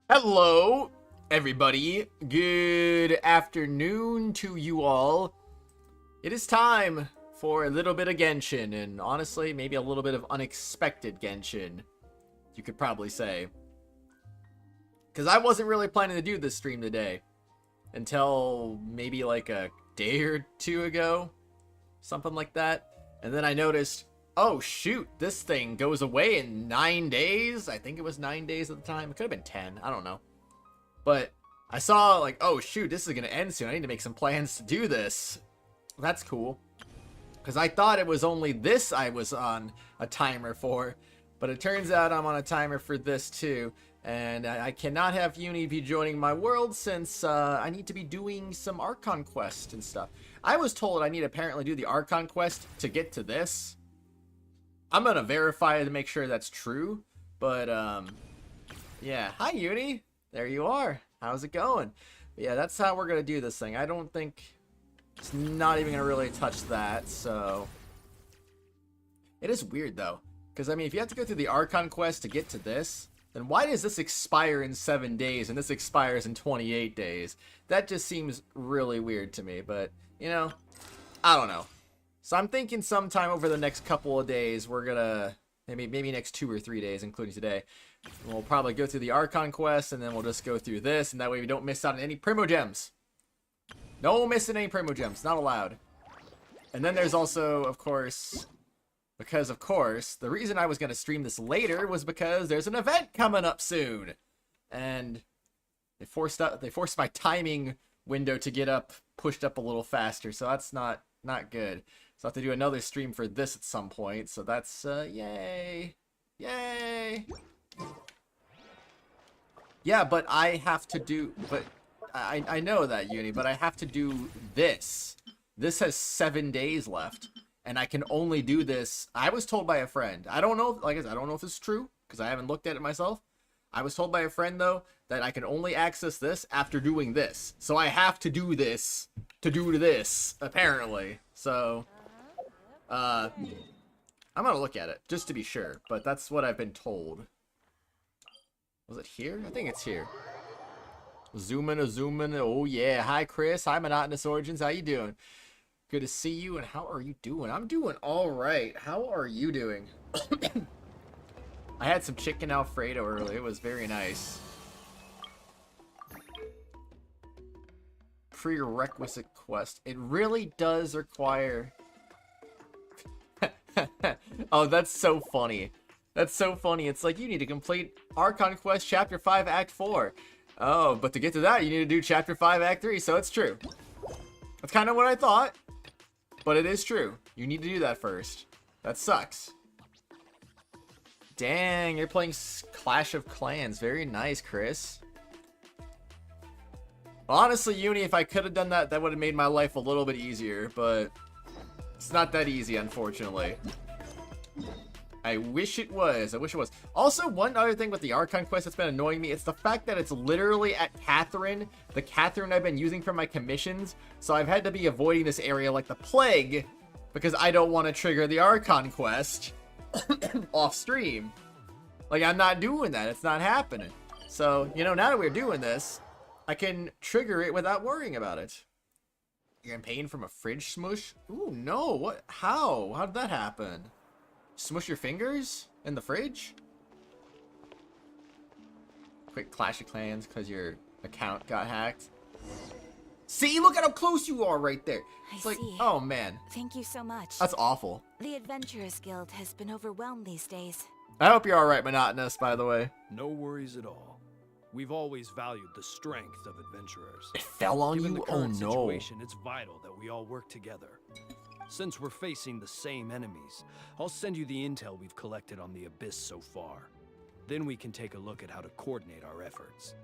Hello, everybody. Good afternoon to you all. It is time for a little bit of Genshin, and honestly, maybe a little bit of unexpected Genshin, you could probably say. Because I wasn't really planning to do this stream today until maybe like a day or two ago, something like that. And then I noticed, oh shoot, this thing goes away in 9 days. I think it was 9 days at the time. It could have been 10. I don't know. But I saw like, oh shoot, this is going to end soon. I need to make some plans to do this. That's cool. Because I thought it was only this I was on a timer for. But it turns out I'm on a timer for this too. And I cannot have Uni be joining my world since I need to be doing some Archon quest and stuff. I was told I need to apparently do the Archon quest to get to this. I'm going to verify to make sure that's true. But, yeah. Hi, Uni. There you are. How's it going? But yeah, that's how we're going to do this thing. I don't think... It's not even going to really touch that, so... It is weird, though. Because, I mean, if you have to go through the Archon quest to get to this, then why does this expire in 7 days and this expires in 28 days? That just seems really weird to me, but, you know, I don't know. So I'm thinking sometime over the next couple of days, we're gonna, maybe next 2 or 3 days, including today, we'll probably go through the Archon quest, and then we'll just go through this, and that way we don't miss out on any Primogems. No missing any Primogems, not allowed. And then there's also, of course, because of course, the reason I was gonna stream this later was because there's an event coming up soon. And they forced my timing window to get pushed up a little faster, so that's not good. So I have to do another stream for this at some point. So that's, yay. Yay. Yeah, but I have to do, but I know that, Uni, but I have to do this. This has 7 days left, and I can only do this. I was told by a friend. I don't know, like I said, I don't know if it's true, because I haven't looked at it myself. I was told by a friend, though, that I can only access this after doing this. So I have to do this to do this, apparently. So, I'm gonna look at it, just to be sure. But that's what I've been told. Was it here? I think it's here. Zoom in. Oh, yeah. Hi, Chris. Hi, Monotonous Origins. How you doing? Good to see you, and how are you doing? I'm doing all right. How are you doing? I had some chicken Alfredo earlier. It was very nice. Prerequisite quest. It really does require... Oh, that's so funny. That's so funny. It's like, you need to complete Archon Quest Chapter 5, Act 4. Oh, but to get to that, you need to do Chapter 5, Act 3, so it's true. That's kind of what I thought. But it is true. You need to do that first. That sucks. Dang, you're playing Clash of Clans. Very nice, Chris. Honestly, Uni, if I could have done that, that would have made my life a little bit easier, but it's not that easy, unfortunately. I wish it was. I wish it was. Also, one other thing with the Archon quest that's been annoying me, it's the fact that it's literally at Catherine, the Catherine I've been using for my commissions, so I've had to be avoiding this area like the plague, because I don't want to trigger the Archon quest off stream. Like, I'm not doing that. It's not happening. So, you know, now that we're doing this, I can trigger it without worrying about it. You're in pain from a fridge smush? Ooh, no. What? How? How did that happen? Smush your fingers in the fridge? Quick Clash of Clans because your account got hacked. See, look at how close you are right there. It's like, oh man. Thank you so much. That's awful. The Adventurers Guild has been overwhelmed these days. I hope you're alright, Monotonous, by the way. No worries at all. We've always valued the strength of adventurers. It fell on Given you? the Oh current no. situation, it's vital that we all work together. Since we're facing the same enemies, I'll send you the intel we've collected on the Abyss so far. Then we can take a look at how to coordinate our efforts.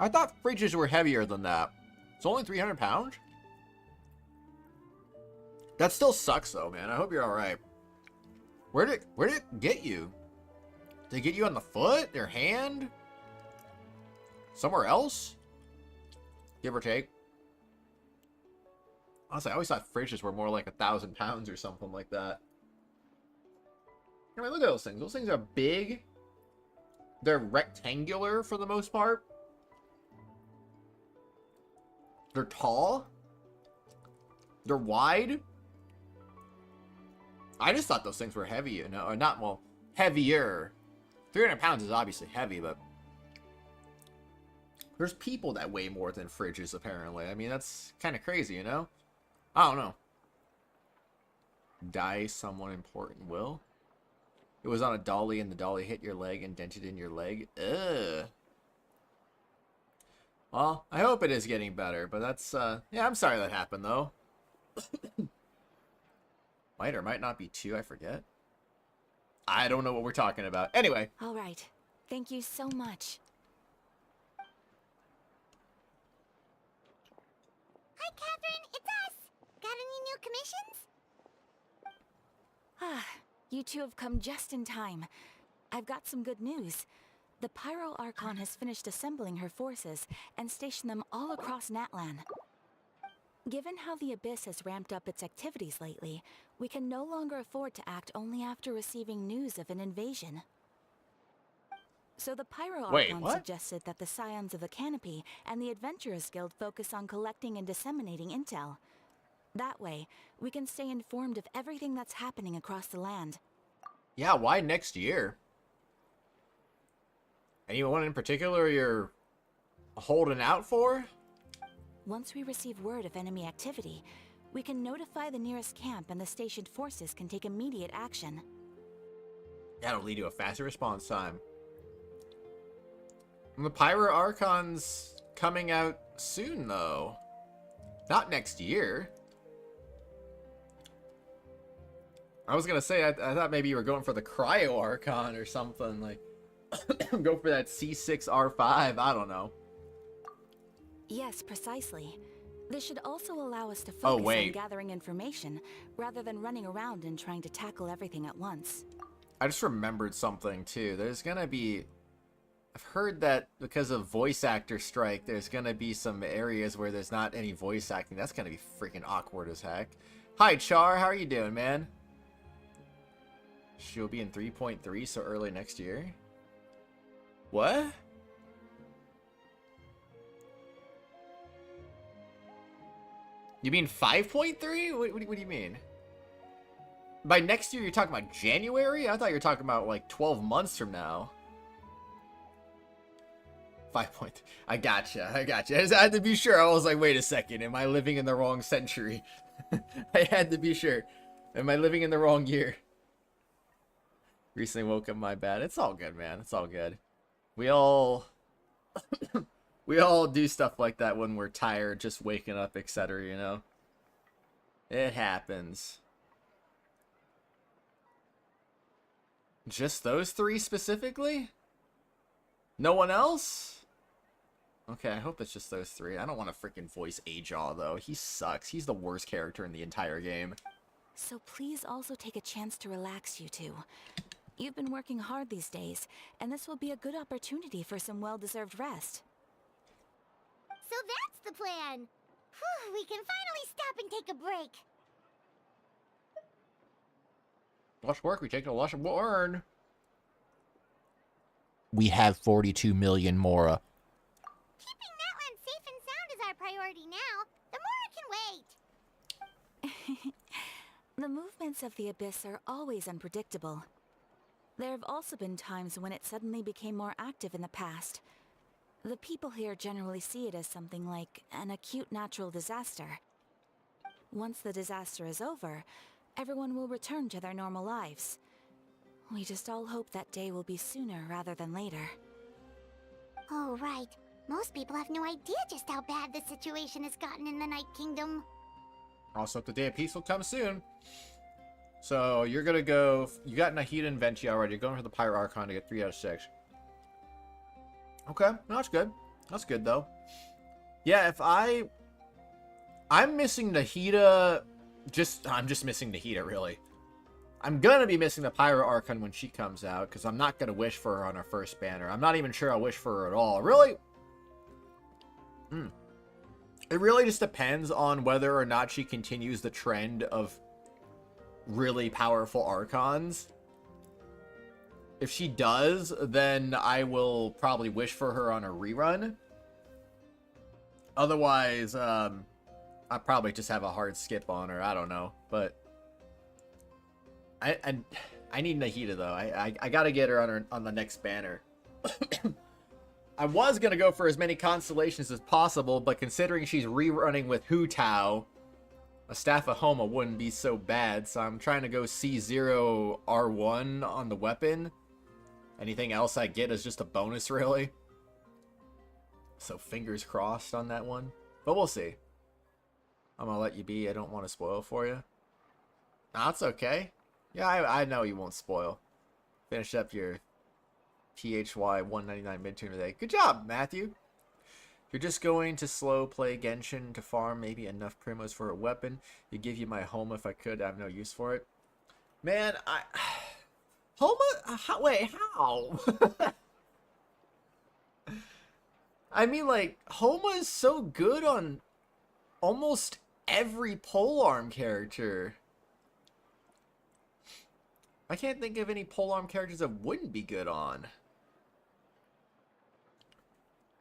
I thought fridges were heavier than that. It's only 300 pounds? That still sucks though, man. I hope you're alright. Where did it get you? Did it get you on the foot? Your hand? Somewhere else? Give or take. Honestly, I always thought fridges were more like 1,000 pounds or something like that. I mean, look at those things. Those things are big. They're rectangular for the most part. They're tall. They're wide. I just thought those things were heavy, you know, or not, well, heavier. 300 pounds is obviously heavy, but there's people that weigh more than fridges, apparently. I mean, that's kind of crazy, you know? I don't know. Die someone important will. It was on a dolly, and the dolly hit your leg and dented in your leg. Ugh. Well, I hope it is getting better, but that's, yeah, I'm sorry that happened, though. Might or might not be 2, I forget. I don't know what we're talking about. Anyway. All right. Thank you so much. Hi, Catherine. It's us. Got any new commissions? Ah, you two have come just in time. I've got some good news. The Pyro Archon has finished assembling her forces and stationed them all across Natlan. Given how the Abyss has ramped up its activities lately, we can no longer afford to act only after receiving news of an invasion. So the Pyro Archon suggested that the Scions of the Canopy and the Adventurers Guild focus on collecting and disseminating intel. That way, we can stay informed of everything that's happening across the land. Yeah, why next year? Anyone in particular you're holding out for? Once we receive word of enemy activity, we can notify the nearest camp and the stationed forces can take immediate action. That'll lead to a faster response time. And the Pyro Archon's coming out soon, though. Not next year. I was gonna say, I thought maybe you were going for the Cryo Archon or something, like, go for that C6R5, I don't know. Yes, precisely. This should also allow us to focus on gathering information, rather than running around and trying to tackle everything at once. I just remembered something, too. There's gonna be... I've heard that because of voice actor strike, there's gonna be some areas where there's not any voice acting. That's gonna be freaking awkward as heck. Hi, Char. How are you doing, man? She'll be in 3.3 so early next year? What? You mean 5.3? What do you mean? By next year, you're talking about January? I thought you were talking about, like, 12 months from now. 5.3. I gotcha. I just had to be sure. I was like, wait a second. Am I living in the wrong century? I had to be sure. Am I living in the wrong year? Recently woke up, my bad. It's all good, man. It's all good. We all... we all do stuff like that when we're tired, just waking up, etc., you know? It happens. Just those 3 specifically? No one else? Okay, I hope it's just those 3. I don't want to freaking voice Ajaw, though. He sucks. He's the worst character in the entire game. So please also take a chance to relax, you two. You've been working hard these days, and this will be a good opportunity for some well-deserved rest. So that's the plan. Whew, we can finally stop and take a break. Lush work, we take a lush burn. We have 42 million Mora. Keeping Natlan safe and sound is our priority now. The Mora can wait. The movements of the Abyss are always unpredictable. There have also been times when it suddenly became more active in the past. The people here generally see it as something like an acute natural disaster. Once the disaster is over, everyone will return to their normal lives. We just all hope that day will be sooner rather than later. Oh, right. Most people have no idea just how bad the situation has gotten in the Night Kingdom. Also, the day of peace will come soon. So, you're gonna go... You got Nahida and Venti already. You're going for the Pyro Archon to get 3 out of 6. Okay, no, that's good. That's good, though. Yeah, if I'm missing Nahida... I'm just missing Nahida, really. I'm gonna be missing the Pyro Archon when she comes out, because I'm not gonna wish for her on her first banner. I'm not even sure I'll wish for her at all. Really? It really just depends on whether or not she continues the trend of really powerful Archons. If she does, then I will probably wish for her on a rerun. Otherwise, I'll probably just have a hard skip on her. I don't know, but I need Nahida though. I gotta get her on the next banner. I was gonna go for as many constellations as possible, but considering she's rerunning with Hu Tao, a Staff of Homa wouldn't be so bad. So I'm trying to go C0 R1 on the weapon. Anything else I get is just a bonus, really. So fingers crossed on that one. But we'll see. I'm gonna let you be. I don't want to spoil for you. Nah, it's okay. Yeah, I know you won't spoil. Finish up your PHY 199 midterm today. Good job, Matthew. You're just going to slow play Genshin to farm maybe enough primos for a weapon. You give you my home if I could. I have no use for it. Man, Homa? Wait, how? I mean, like, Homa is so good on almost every polearm character. I can't think of any polearm characters that wouldn't be good on.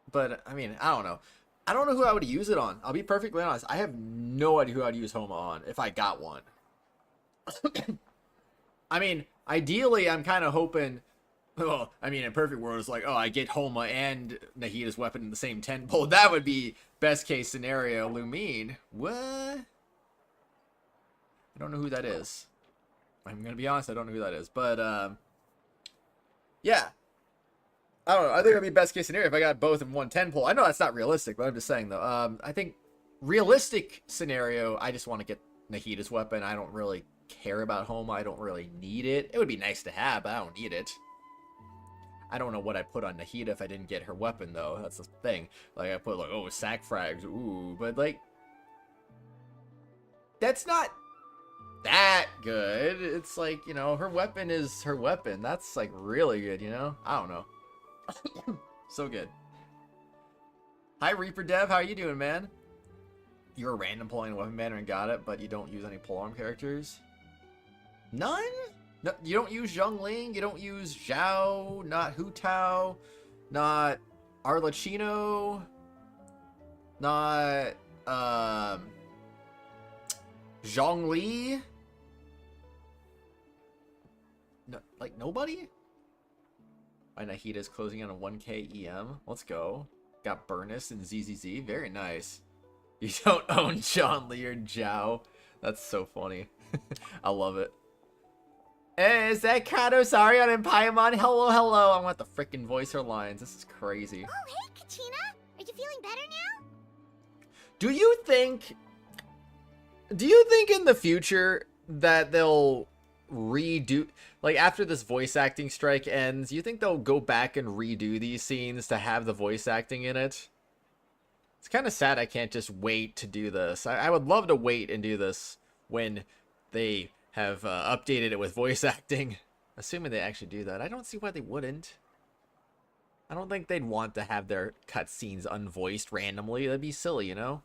But, I mean, I don't know. I don't know who I would use it on. I'll be perfectly honest. I have no idea who I'd use Homa on if I got one. I mean, ideally, I'm kind of hoping... Well, I mean, in perfect world, it's like, oh, I get Homa and Nahida's weapon in the same 10 pull. That would be best case scenario. Lumine. What? I don't know who that is. I'm going to be honest, I don't know who that is. But, yeah. I don't know. I think it would be best case scenario if I got both in one 10 pull. I know that's not realistic, but I'm just saying, though. I think realistic scenario, I just want to get Nahida's weapon. I don't really care about Homa. I don't really need it. It would be nice to have, but I don't need it. I don't know what I put on Nahida if I didn't get her weapon, though. That's the thing. Like, I put, like, oh, sack frags. Ooh. But, like, that's not that good. It's like, you know, her weapon is her weapon. That's, like, really good, you know? I don't know. So good. Hi, Reaper Dev. How are you doing, man? You're a random pulling weapon banner and got it, but you don't use any polearm characters? None? No, you don't use Zhongling, you don't use Zhao, not Hu Tao, not Arlecchino, not Zhongli. No, like nobody? My Nahida's closing on a 1k EM. Let's go. Got Burnus and ZZZ. Very nice. You don't own Zhongli or Zhao. That's so funny. I love it. Hey, is that Kratos, Archon, and Paimon? Hello, hello. I want the freaking voice her lines. This is crazy. Oh, hey, Kachina. Are you feeling better now? Do you think in the future that they'll redo, like after this voice acting strike ends, you think they'll go back and redo these scenes to have the voice acting in it? It's kind of sad I can't just wait to do this. I would love to wait and do this when they have updated it with voice acting. Assuming they actually do that. I don't see why they wouldn't. I don't think they'd want to have their cutscenes unvoiced randomly. That'd be silly, you know?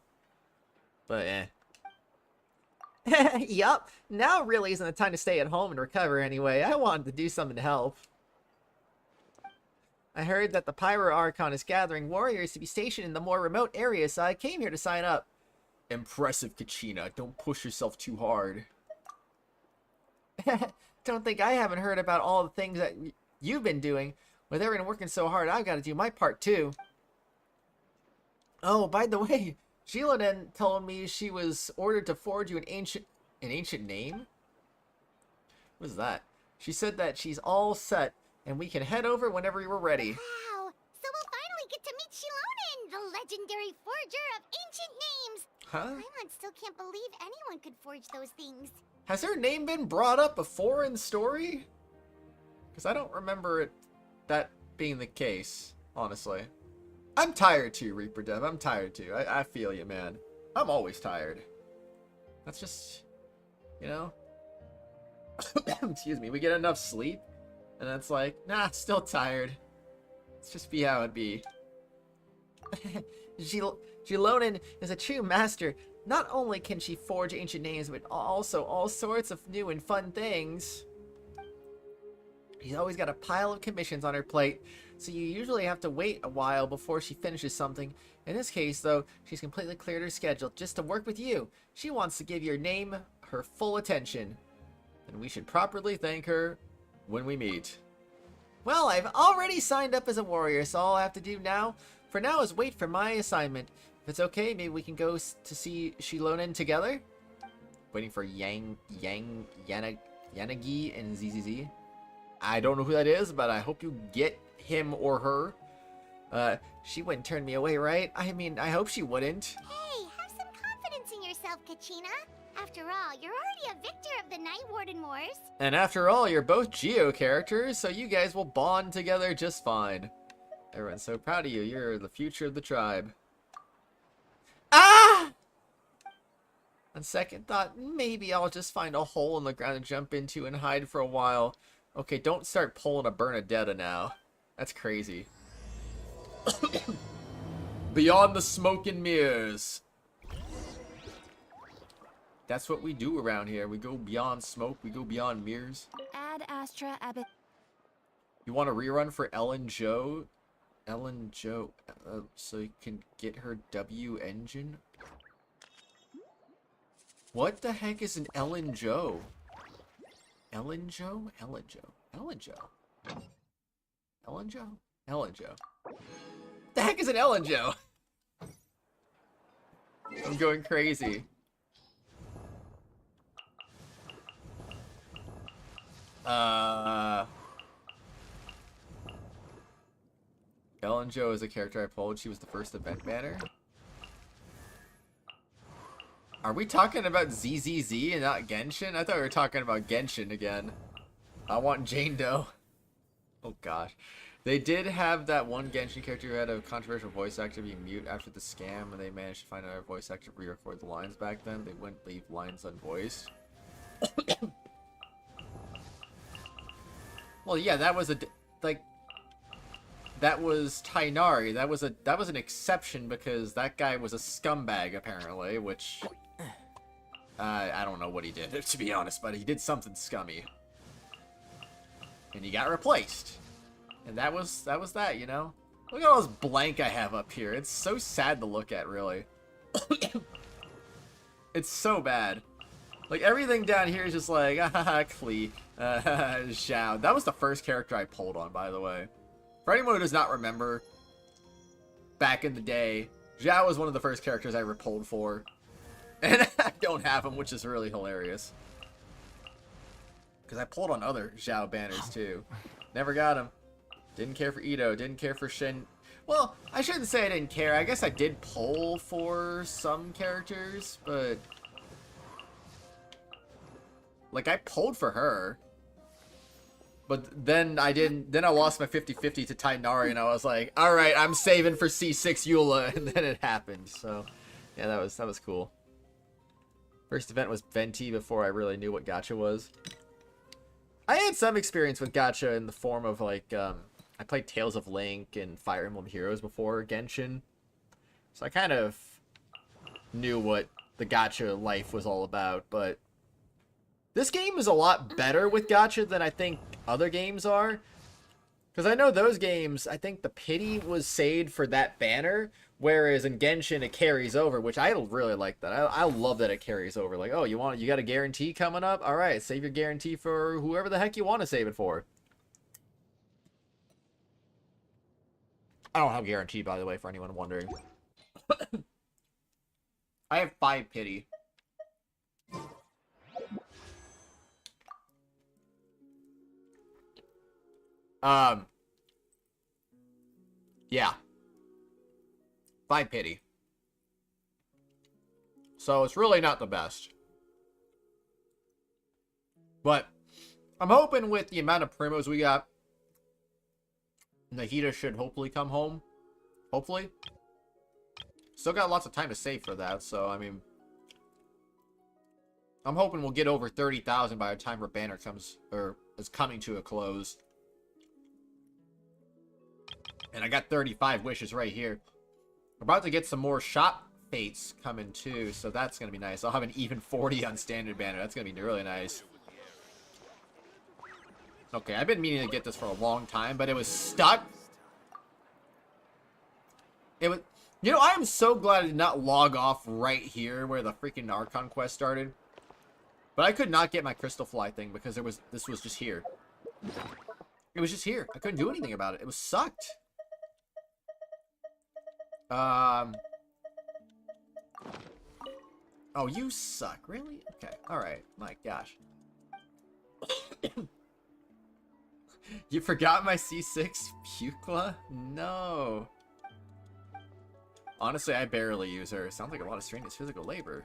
But, Yup. Now really isn't the time to stay at home and recover anyway. I wanted to do something to help. I heard that the Pyro Archon is gathering warriors to be stationed in the more remote areas, so I came here to sign up. Impressive, Kachina. Don't push yourself too hard. Don't think I haven't heard about all the things that you've been doing. With everyone working so hard, I've got to do my part too. Oh, by the way, Sheila then told me she was ordered to forge you an ancient name? What is that? She said that she's all set, and we can head over whenever we're ready. Wow! So we'll finally get to meet Shilonen, the legendary forger of ancient names! Huh? Paimon still can't believe anyone could forge those things. Has her name been brought up before in story? Because I don't remember that being the case, honestly. I'm tired too, Reaper Dev. I'm tired too. I feel you, man. I'm always tired. That's just, you know. Excuse me. We get enough sleep, and it's like, nah, still tired. Let's just be how it be. Shilonen is a true master. Not only can she forge ancient names, but also all sorts of new and fun things. She's always got a pile of commissions on her plate, so you usually have to wait a while before she finishes something. In this case, though, she's completely cleared her schedule just to work with you. She wants to give your name her full attention, and we should properly thank her when we meet. Well, I've already signed up as a warrior, so all I have to do now, for now, is wait for my assignment. If it's okay, maybe we can go to see Shilonen together? Waiting for Yanagi and ZZZ. I don't know who that is, but I hope you get him or her. She wouldn't turn me away, right? I mean, I hope she wouldn't. Hey, have some confidence in yourself, Kachina. After all, you're already a victor of the Night Warden Wars. And after all, you're both Geo characters, so you guys will bond together just fine. Everyone's so proud of you. You're the future of the tribe. Ah! On second thought, maybe I'll just find a hole in the ground to jump into and hide for a while. Okay, don't start pulling a Bernadetta now. That's crazy. Beyond the smoke and mirrors. That's what we do around here. We go beyond smoke, we go beyond mirrors. Ad Astra Abbot. You want a rerun for Ellen Jo? Ellen Jo, so you can get her W engine? What the heck is an Ellen Jo? Ellen Jo? Ellen Jo. Ellen Jo. Ellen Jo? Ellen Jo. The heck is an Ellen Jo? I'm going crazy. Ellen Jo is a character I pulled. She was the first event banner. Are we talking about ZZZ and not Genshin? I thought we were talking about Genshin again. I want Jane Doe. Oh gosh. They did have that one Genshin character who had a controversial voice actor be mute after the scam, and they managed to find another voice actor to re-record the lines back then. They wouldn't leave lines unvoiced. Well, yeah, that was that was Tainari. That was an exception because that guy was a scumbag apparently, which I don't know what he did, to be honest, but he did something scummy. And he got replaced. And that was that, you know? Look at all this blank I have up here. It's so sad to look at, really. It's so bad. Like, everything down here is just like, ah, Klee, Zhao. That was the first character I pulled on, by the way. For anyone who does not remember, back in the day, Zhao was one of the first characters I ever pulled for. And I don't have him, which is really hilarious. Because I pulled on other Zhao banners, too. Never got him. Didn't care for Ito. Didn't care for Shen. Well, I shouldn't say I didn't care. I guess I did pull for some characters, but... Like, I pulled for her. But then I didn't... Then I lost my 50-50 to Tainari, and I was like, alright, I'm saving for C6 Eula, and then it happened. So, yeah, that was cool. First event was Venti before I really knew what Gacha was. I had some experience with Gacha in the form of, like, I played Tales of Link and Fire Emblem Heroes before Genshin. So I kind of knew what the Gacha life was all about, but this game is a lot better with Gacha than I think other games are. Because I know those games, I think the pity was saved for that banner, whereas in Genshin it carries over, which I really like that. I love that it carries over. Like, oh, you got a guarantee coming up? All right, save your guarantee for whoever the heck you want to save it for. I don't have guarantee, by the way, for anyone wondering. I have 5 pity. Yeah. 5 pity. So it's really not the best. But I'm hoping with the amount of primos we got, Nahida should hopefully come home. Hopefully. Still got lots of time to save for that, so I mean, I'm hoping we'll get over 30,000 by the time her banner comes, or is coming to a close. And I got 35 wishes right here. We're about to get some more shop fates coming too, so that's going to be nice. I'll have an even 40 on standard banner. That's going to be really nice. Okay, I've been meaning to get this for a long time, but it was stuck. It was... You know, I am so glad I did not log off right here where the freaking Archon quest started. But I could not get my crystal fly thing because this was just here. It was just here. I couldn't do anything about it. It was sucked. Oh, you suck. Really? Okay. Alright. My gosh. You forgot my C6 Pukla? No. Honestly, I barely use her. Sounds like a lot of strenuous physical labor.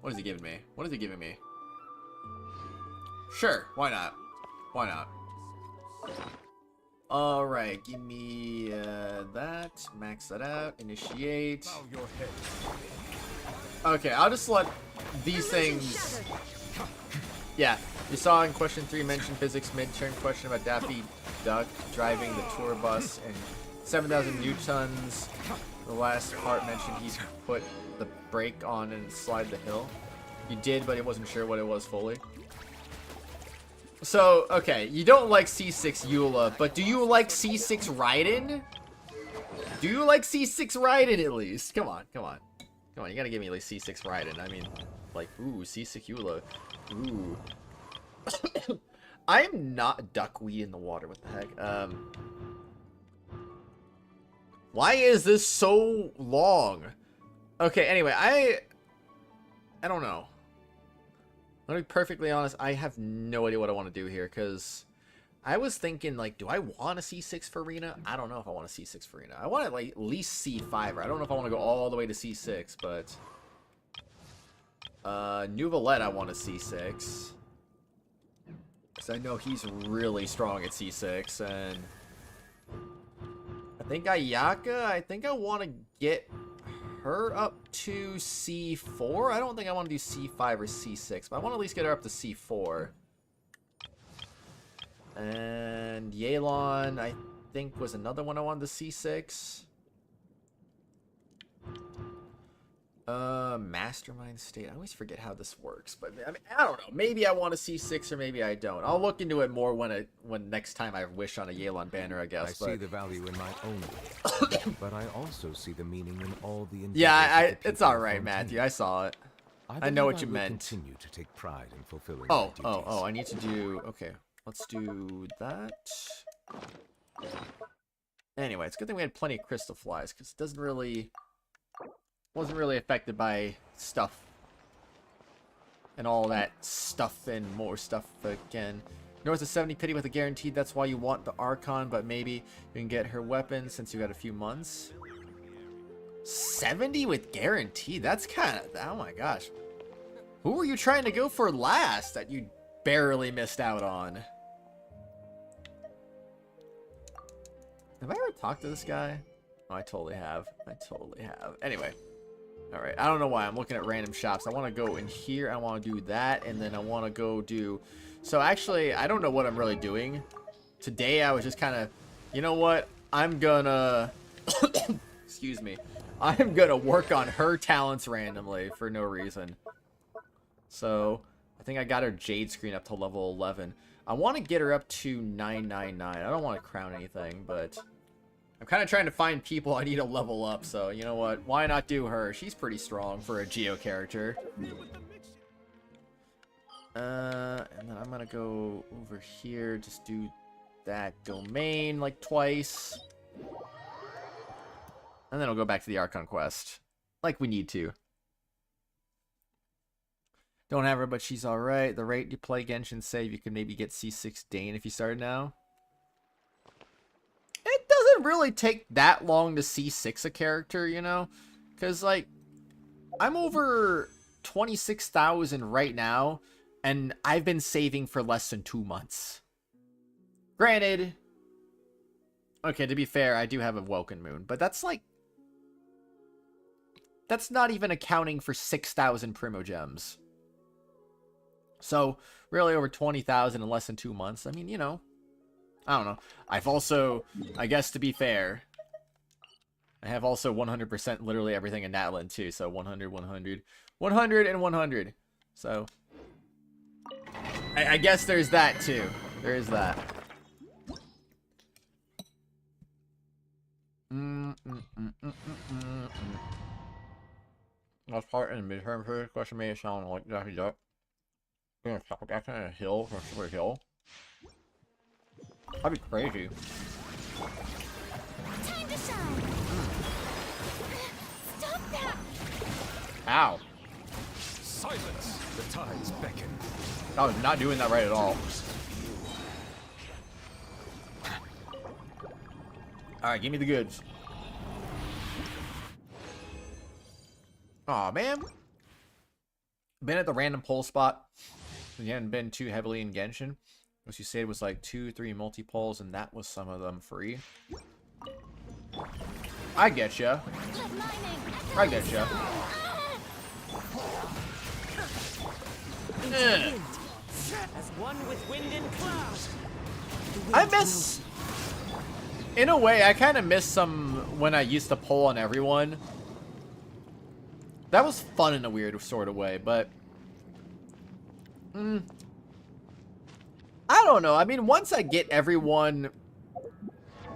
What is he giving me? What is he giving me? Sure. Why not? Why not? Alright, give me that. Max that out. Initiate. Okay, I'll just let these things... Yeah, you saw in question 3 mentioned physics mid-turn question about Daffy Duck driving the tour bus and 7,000 newtons. The last part mentioned he put the brake on and slide the hill. You did, but he wasn't sure what it was fully. So, okay, you don't like C6 Eula, but do you like C6 Raiden? Do you like C6 Raiden at least? Come on, come on. Come on, you gotta give me at least C6 Raiden. I mean, like, ooh, C6 Eula. Ooh. I'm not duckweed in the water, what the heck? Why is this so long? Okay, anyway, I don't know. Let me be perfectly honest, I have no idea what I want to do here, because I was thinking, like, do I want a C6 for Arena? I don't know if I want a C6 for Arena. I want, like, at least C5. I don't know if I want to go all the way to C6, but... Nuvalette, I want a C6. Because I know he's really strong at C6, and... I think Ayaka, I think I want to get her up to C4. I don't think I want to do C5 or C6, but I want to at least get her up to C4. And Yelan, I think, was another one I wanted to C6. Mastermind state. I always forget how this works, but I mean, I don't know. Maybe I want a C6 or maybe I don't. I'll look into it more when next time I wish on a Yelan banner, I guess. I see the value in my own work, but I also see the meaning in all the yeah, it's all right, Matthew. I saw it. I know what you meant. Continue to take pride in fulfilling oh, I need to do. Okay, let's do that. Anyway, it's a good thing we had plenty of crystal flies because it doesn't really. Wasn't really affected by stuff and all that stuff and more stuff again. North of 70 pity with a guaranteed. That's why you want the Archon, but maybe you can get her weapon since you got a few months. 70 with guaranteed. That's kind of, oh my gosh. Who were you trying to go for last that you barely missed out on? Have I ever talked to this guy? Oh, I totally have. I totally have. Anyway. Alright, I don't know why I'm looking at random shops. I want to go in here, I want to do that, and then I want to go do... So actually, I don't know what I'm really doing. Today I was just kind of, you know what? I'm gonna... Excuse me. I'm gonna work on her talents randomly for no reason. So, I think I got her Jade Screen up to level 11. I want to get her up to 999. I don't want to crown anything, but... I'm kind of trying to find people I need to level up, so you know what? Why not do her? She's pretty strong for a Geo character. And then I'm gonna go over here, just do that domain like twice. And then I'll go back to the Archon quest. Like we need to. Don't have her, but she's alright. The rate you play Genshin save, you can maybe get C6 Dane if you started now. It doesn't really take that long to C6 a character, you know? Because, like, I'm over 26,000 right now, and I've been saving for less than 2 months. Granted, okay, to be fair, I do have a Welkin Moon, but that's, like, that's not even accounting for 6,000 Primogems. So, really over 20,000 in less than 2 months. I mean, you know. I don't know. I've also, I guess to be fair, I have also 100% literally everything in Natlan too. So 100, 100, 100, and 100. So I guess there's that too. There is that. Last part in the midterm for this question made it sound like Daffy Duck. Gonna stop that kind of hill from super hill. That'd be crazy. Time to shine. Stop that! Ow. Silence! The tides beckon. I was not doing that right at all. Alright, give me the goods. Aw, man. Been at the random poll spot. You hadn't been too heavily in Genshin. What you said was like 2-3 multi-polls, and that was some of them free. I get ya. I get ya. As one with wind and cloud. I miss... In a way, I kind of miss some when I used to poll on everyone. That was fun in a weird sort of way, but... I don't know. I mean, once I get everyone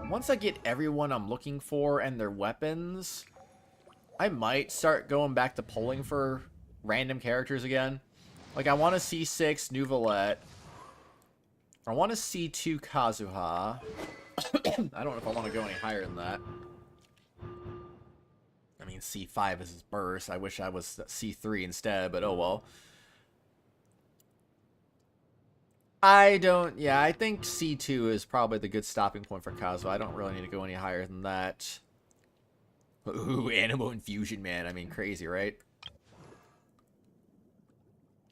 I'm looking for and their weapons, I might start going back to polling for random characters again. Like, I want to see 6 Nouvelette. I want to see 2 Kazuha. I don't know if I want to go any higher than that. I mean, C5 is his burst. I wish I was C3 instead, but oh well. I think C2 is probably the good stopping point for Kazuha. I don't really need to go any higher than that. Ooh, Animo Infusion, man. I mean, crazy, right?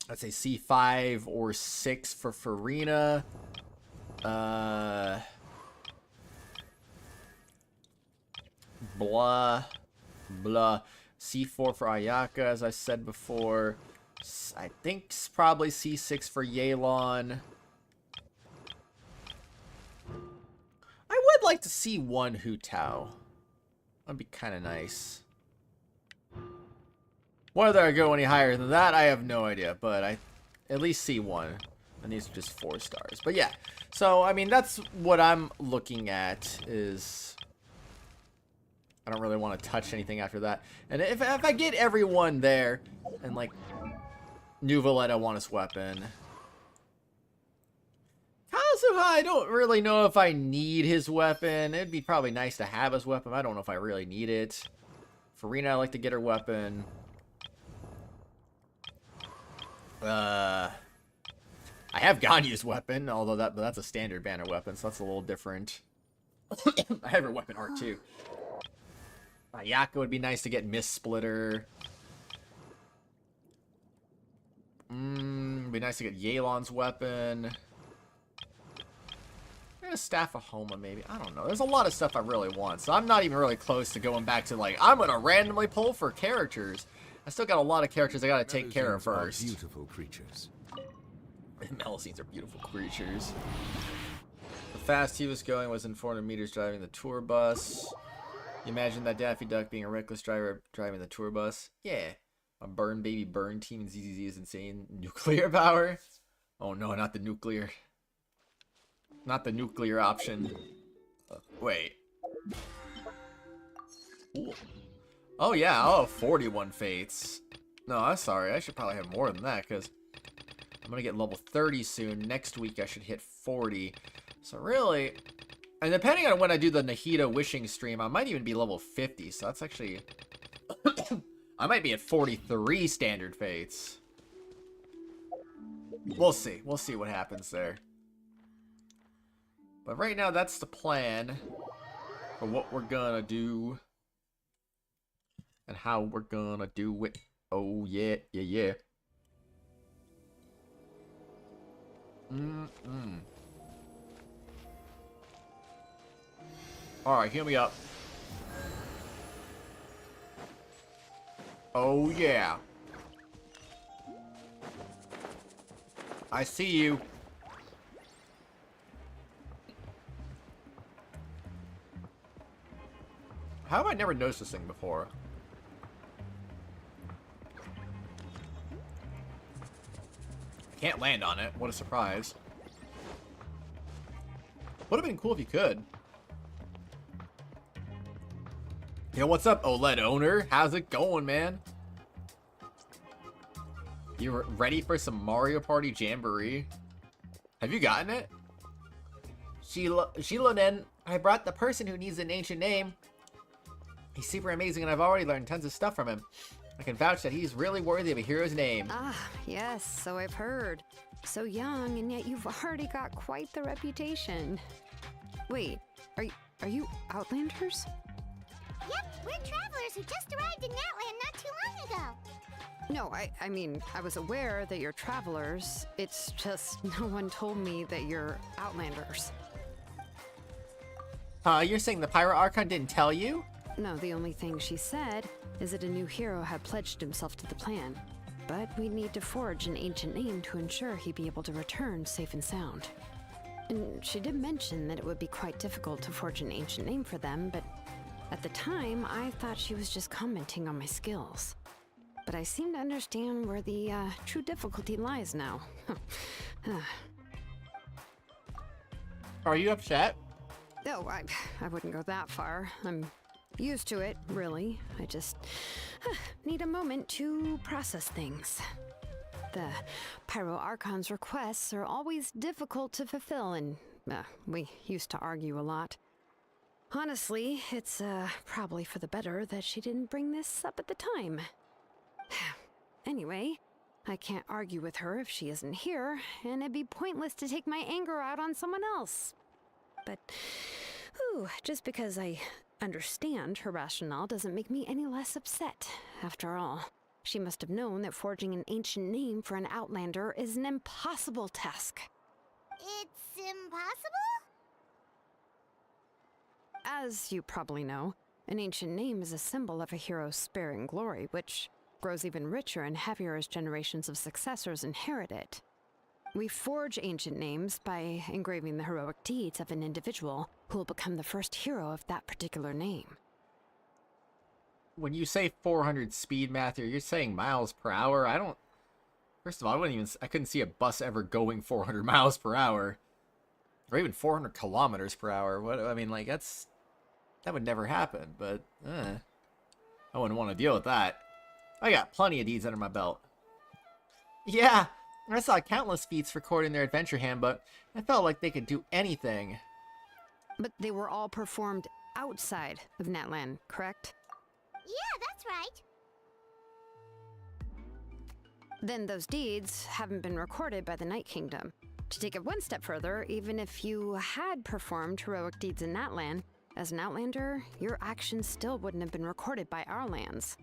I'd say C5 or 6 for Farina. Blah. C4 for Ayaka, as I said before. I think probably C6 for Yelan. I would like to see 1 Hu Tao. That'd be kind of nice. Whether I go any higher than that, I have no idea. But I at least see 1. And these are just 4 stars. But yeah. So, I mean, that's what I'm looking at is... I don't really want to touch anything after that. And if I get everyone there, and like... Nouvelette, I want his weapon. Kazuha, I don't really know if I need his weapon. It'd be probably nice to have his weapon. I don't know if I really need it. Farina, I like to get her weapon. I have Ganyu's weapon, although that's a standard banner weapon, so that's a little different. I have her weapon art too. Ayaka would be nice to get Miss Splitter. Be nice to get Yelan's weapon. And a Staff of Homa, maybe. I don't know. There's a lot of stuff I really want, so I'm not even really close to going back to, like, I'm gonna randomly pull for characters. I still got a lot of characters I gotta take care of first. Beautiful creatures. Melusines are beautiful creatures. The fast he was going was in 400 meters driving the tour bus. You imagine that Daffy Duck being a reckless driver driving the tour bus? Yeah. A burn baby burn team in ZZZ is insane. Nuclear power? Oh no, not the nuclear. Not the nuclear option. Wait. Ooh. Oh yeah, oh, 41 fates. No, I'm sorry. I should probably have more than that, because I'm going to get level 30 soon. Next week I should hit 40. So really... And depending on when I do the Nahida wishing stream, I might even be level 50. So that's actually... I might be at 43 standard fates. We'll see. We'll see what happens there. But right now, that's the plan for what we're gonna do. And how we're gonna do it. Oh, yeah, yeah, yeah. Alright, heal me up. Oh, yeah. I see you. How have I never noticed this thing before? I can't land on it. What a surprise. Would have been cool if you could. Yo, what's up, OLED owner? How's it going, man? You ready for some Mario Party Jamboree? Have you gotten it? Sheila Nen, I brought the person who needs an ancient name. He's super amazing and I've already learned tons of stuff from him. I can vouch that he's really worthy of a hero's name. Ah, yes, so I've heard. So young, and yet you've already got quite the reputation. Wait, are you Outlanders? Yep, we're travelers who just arrived in Natland not too long ago. No, I mean, I was aware that you're travelers. It's just no one told me that you're Outlanders. You're saying the Pyro Archon didn't tell you? No, the only thing she said is that a new hero had pledged himself to the plan. But we'd need to forge an ancient name to ensure he'd be able to return safe and sound. And she did mention that it would be quite difficult to forge an ancient name for them, but at the time, I thought she was just commenting on my skills. But I seem to understand where the true difficulty lies now. Are you upset? No, I wouldn't go that far. I'm used to it, really. I just need a moment to process things. The Pyro Archon's requests are always difficult to fulfill, and we used to argue a lot. Honestly, it's probably for the better that she didn't bring this up at the time. Anyway, I can't argue with her if she isn't here, and it'd be pointless to take my anger out on someone else. But, just because I understand her rationale doesn't make me any less upset. After all, she must have known that forging an ancient name for an Outlander is an impossible task. It's impossible? As you probably know, an ancient name is a symbol of a hero's spirit and glory, which grows even richer and heavier as generations of successors inherit it. We forge ancient names by engraving the heroic deeds of an individual who will become the first hero of that particular name. When you say 400 speed, Matthew, you're saying miles per hour? First of all, I couldn't see a bus ever going 400 miles per hour. Or even 400 kilometers per hour. That would never happen, but, I wouldn't want to deal with that. I got plenty of deeds under my belt. Yeah, I saw countless feats recorded in their adventure handbook. I felt like they could do anything. But they were all performed outside of Natland, correct? Yeah, that's right. Then those deeds haven't been recorded by the Night Kingdom. To take it one step further, even if you had performed heroic deeds in Natland, as an Outlander, your actions still wouldn't have been recorded by our lands.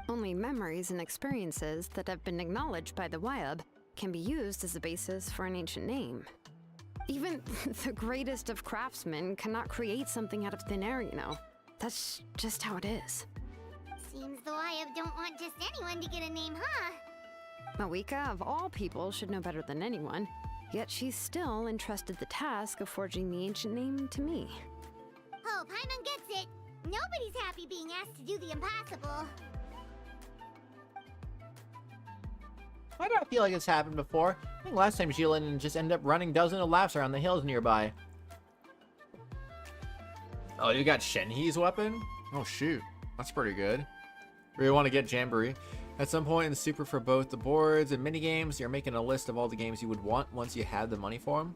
Only memories and experiences that have been acknowledged by the Wyab can be used as a basis for an ancient name. Even the greatest of craftsmen cannot create something out of thin air, you know. That's just how it is. Seems the Wyab don't want just anyone to get a name, huh? Mawika, of all people, should know better than anyone, yet she's still entrusted the task of forging the ancient name to me. Oh, Paimon gets it. Nobody's happy being asked to do the impossible. Why do I feel like it's happened before? I think last time Jilin just ended up running dozens of laps around the hills nearby. Oh, you got Shenhe's weapon? Oh, shoot. That's pretty good. Really want to get Jamboree. At some point in the Super for both the boards and minigames, you're making a list of all the games you would want once you had the money for them.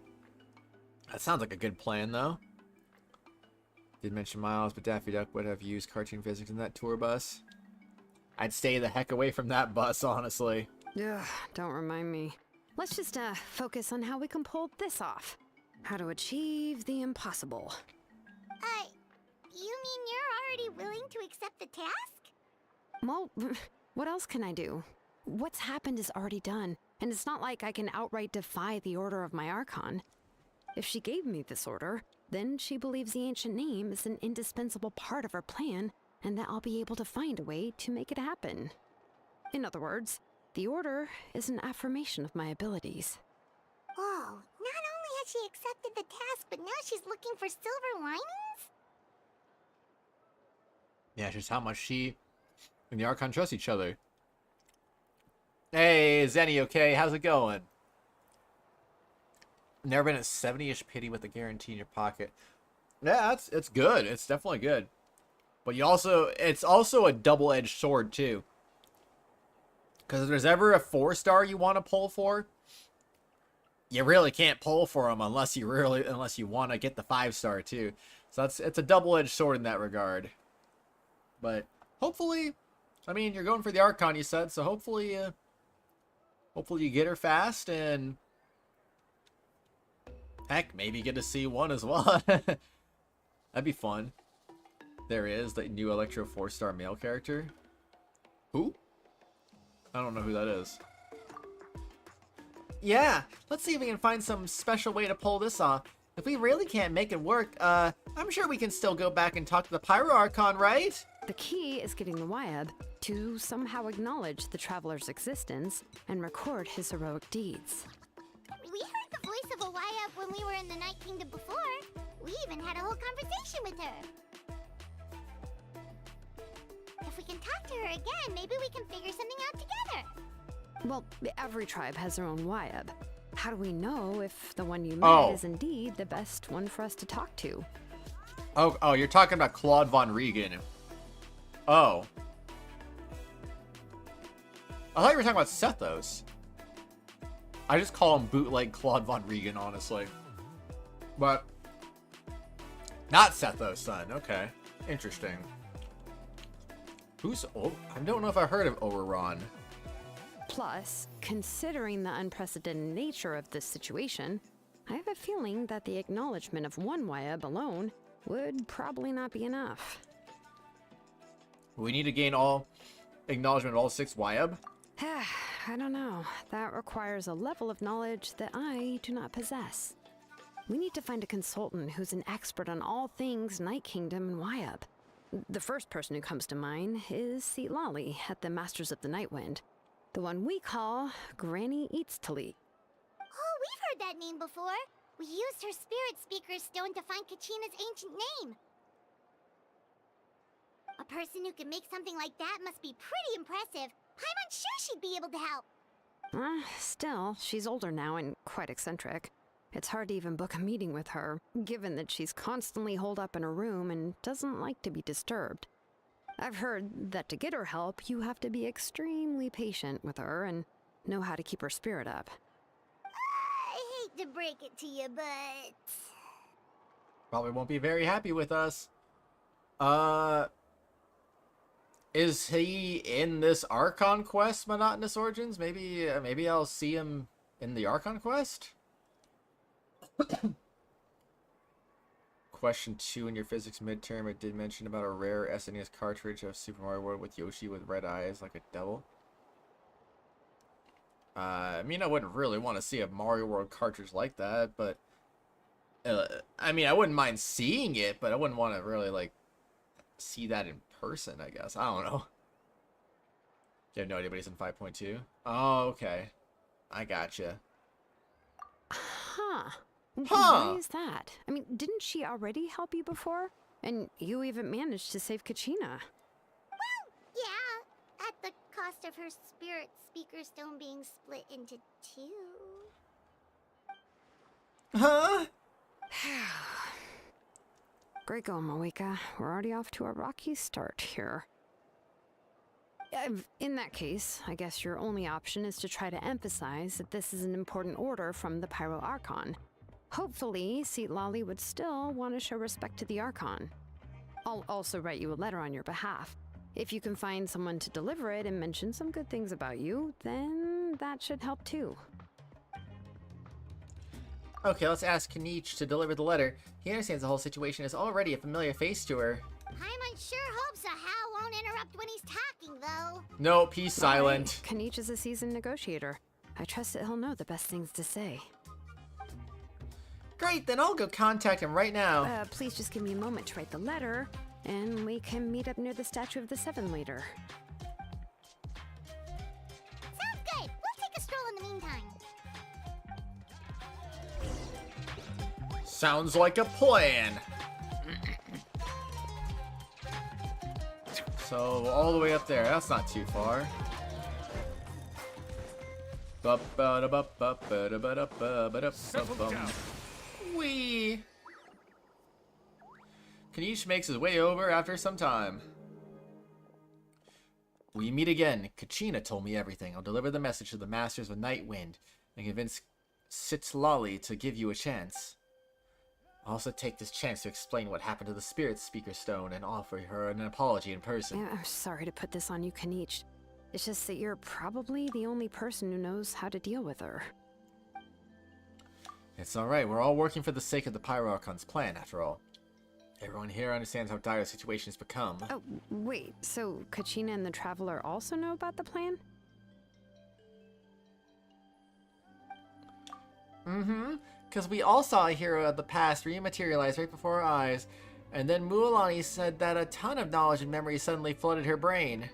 That sounds like a good plan, though. Did mention Miles, but Daffy Duck would have used cartoon physics in that tour bus. I'd stay the heck away from that bus, honestly. Ugh, don't remind me. Let's just focus on how we can pull this off. How to achieve the impossible. You mean you're already willing to accept the task? Well, what else can I do? What's happened is already done, and it's not like I can outright defy the order of my Archon. If she gave me this order, then she believes the ancient name is an indispensable part of her plan, and that I'll be able to find a way to make it happen. In other words, the order is an affirmation of my abilities. Whoa, not only has she accepted the task, but now she's looking for silver linings? Yeah, just how much she and the Archon trust each other. Hey, Zenny, okay? How's it going? Never been at 70-ish pity with a guarantee in your pocket. Yeah, it's good. It's definitely good. But it's also a double-edged sword too. Because if there's ever a 4-star you want to pull for, you really can't pull for them unless you want to get the 5-star too. So it's a double-edged sword in that regard. But hopefully, I mean, you're going for the Archon, you said, so hopefully you get her fast, and heck, maybe get to see one as well. That'd be fun. There is the new Electro 4-star male character. Who? I don't know who that is. Yeah, let's see if we can find some special way to pull this off. If we really can't make it work, I'm sure we can still go back and talk to the Pyro Archon, right? The key is getting the Wyab to somehow acknowledge the traveler's existence and record his heroic deeds. We heard the voice of a Wyab when we were in the Night Kingdom before. We even had a whole conversation with her. If we can talk to her again, maybe we can figure something out together. Well, every tribe has their own Wyab. How do we know if the one you met is indeed the best one for us to talk to? Oh, you're talking about Claude Von Regan. Oh. I thought you were talking about Sethos. I just call him bootleg Claude Von Regan, honestly. But not Sethos' son. Okay. Interesting. Who's... Oh, I don't know if I heard of Oberon. Plus, considering the unprecedented nature of this situation, I have a feeling that the acknowledgement of one Wyab alone would probably not be enough. We need to gain all acknowledgement of all 6 Wyab? I don't know. That requires a level of knowledge that I do not possess. We need to find a consultant who's an expert on all things Night Kingdom and Wyab. The first person who comes to mind is Lali at the Masters of the Nightwind. The one we call Granny Eats Tali. Oh, we've heard that name before. We used her Spirit Speaker Stone to find Kachina's ancient name. A person who can make something like that must be pretty impressive. I'm sure she'd be able to help. Still, she's older now and quite eccentric. It's hard to even book a meeting with her, given that she's constantly holed up in her room and doesn't like to be disturbed. I've heard that to get her help, you have to be extremely patient with her and know how to keep her spirit up. I hate to break it to you, but... Probably won't be very happy with us. Is he in this Archon quest, Monotonous Origins? Maybe I'll see him in the Archon quest? Question 2 in your physics midterm, it did mention about a rare SNES cartridge of Super Mario World with Yoshi with red eyes like a devil. I mean, I wouldn't really want to see a Mario World cartridge like that, but... I mean, I wouldn't mind seeing it, but I wouldn't want to really, like, see that in person, I guess. I don't know. You have no idea what he's in 5.2? Oh, okay. I gotcha. Huh. Why is that? I mean, didn't she already help you before? And you even managed to save Kachina. Well, yeah. At the cost of her Spirit Speaker Stone being split into 2. Huh? Great going, Moeka. We're already off to a rocky start here. In that case, I guess your only option is to try to emphasize that this is an important order from the Pyro Archon. Hopefully, Lali would still want to show respect to the Archon. I'll also write you a letter on your behalf. If you can find someone to deliver it and mention some good things about you, then that should help too. Okay, let's ask Kanich to deliver the letter. He understands the whole situation is already a familiar face to her. Paimon sure hopes a Hal won't interrupt when he's talking, though. Nope, he's silent. Kanich is a seasoned negotiator. I trust that he'll know the best things to say. Great, then I'll go contact him right now. Please just give me a moment to write the letter, and we can meet up near the statue of the Seven later. Sounds good. We'll take a stroll in the meantime. Sounds like a plan. So, all the way up there. That's not too far. Wee. Kanish makes his way over after some time. We meet again. Kachina told me everything. I'll deliver the message to the Masters of Night Wind and convince Sitlali to give you a chance. I'll also take this chance to explain what happened to the Spirit Speaker Stone and offer her an apology in person. Yeah, I'm sorry to put this on you, Kanich. It's just that you're probably the only person who knows how to deal with her. It's alright. We're all working for the sake of the Pyro Archon's plan, after all. Everyone here understands how dire the situation has become. Oh, wait, so Kachina and the Traveler also know about the plan? Mm-hmm. Because we all saw a hero of the past rematerialize right before our eyes, and then Mualani said that a ton of knowledge and memory suddenly flooded her brain.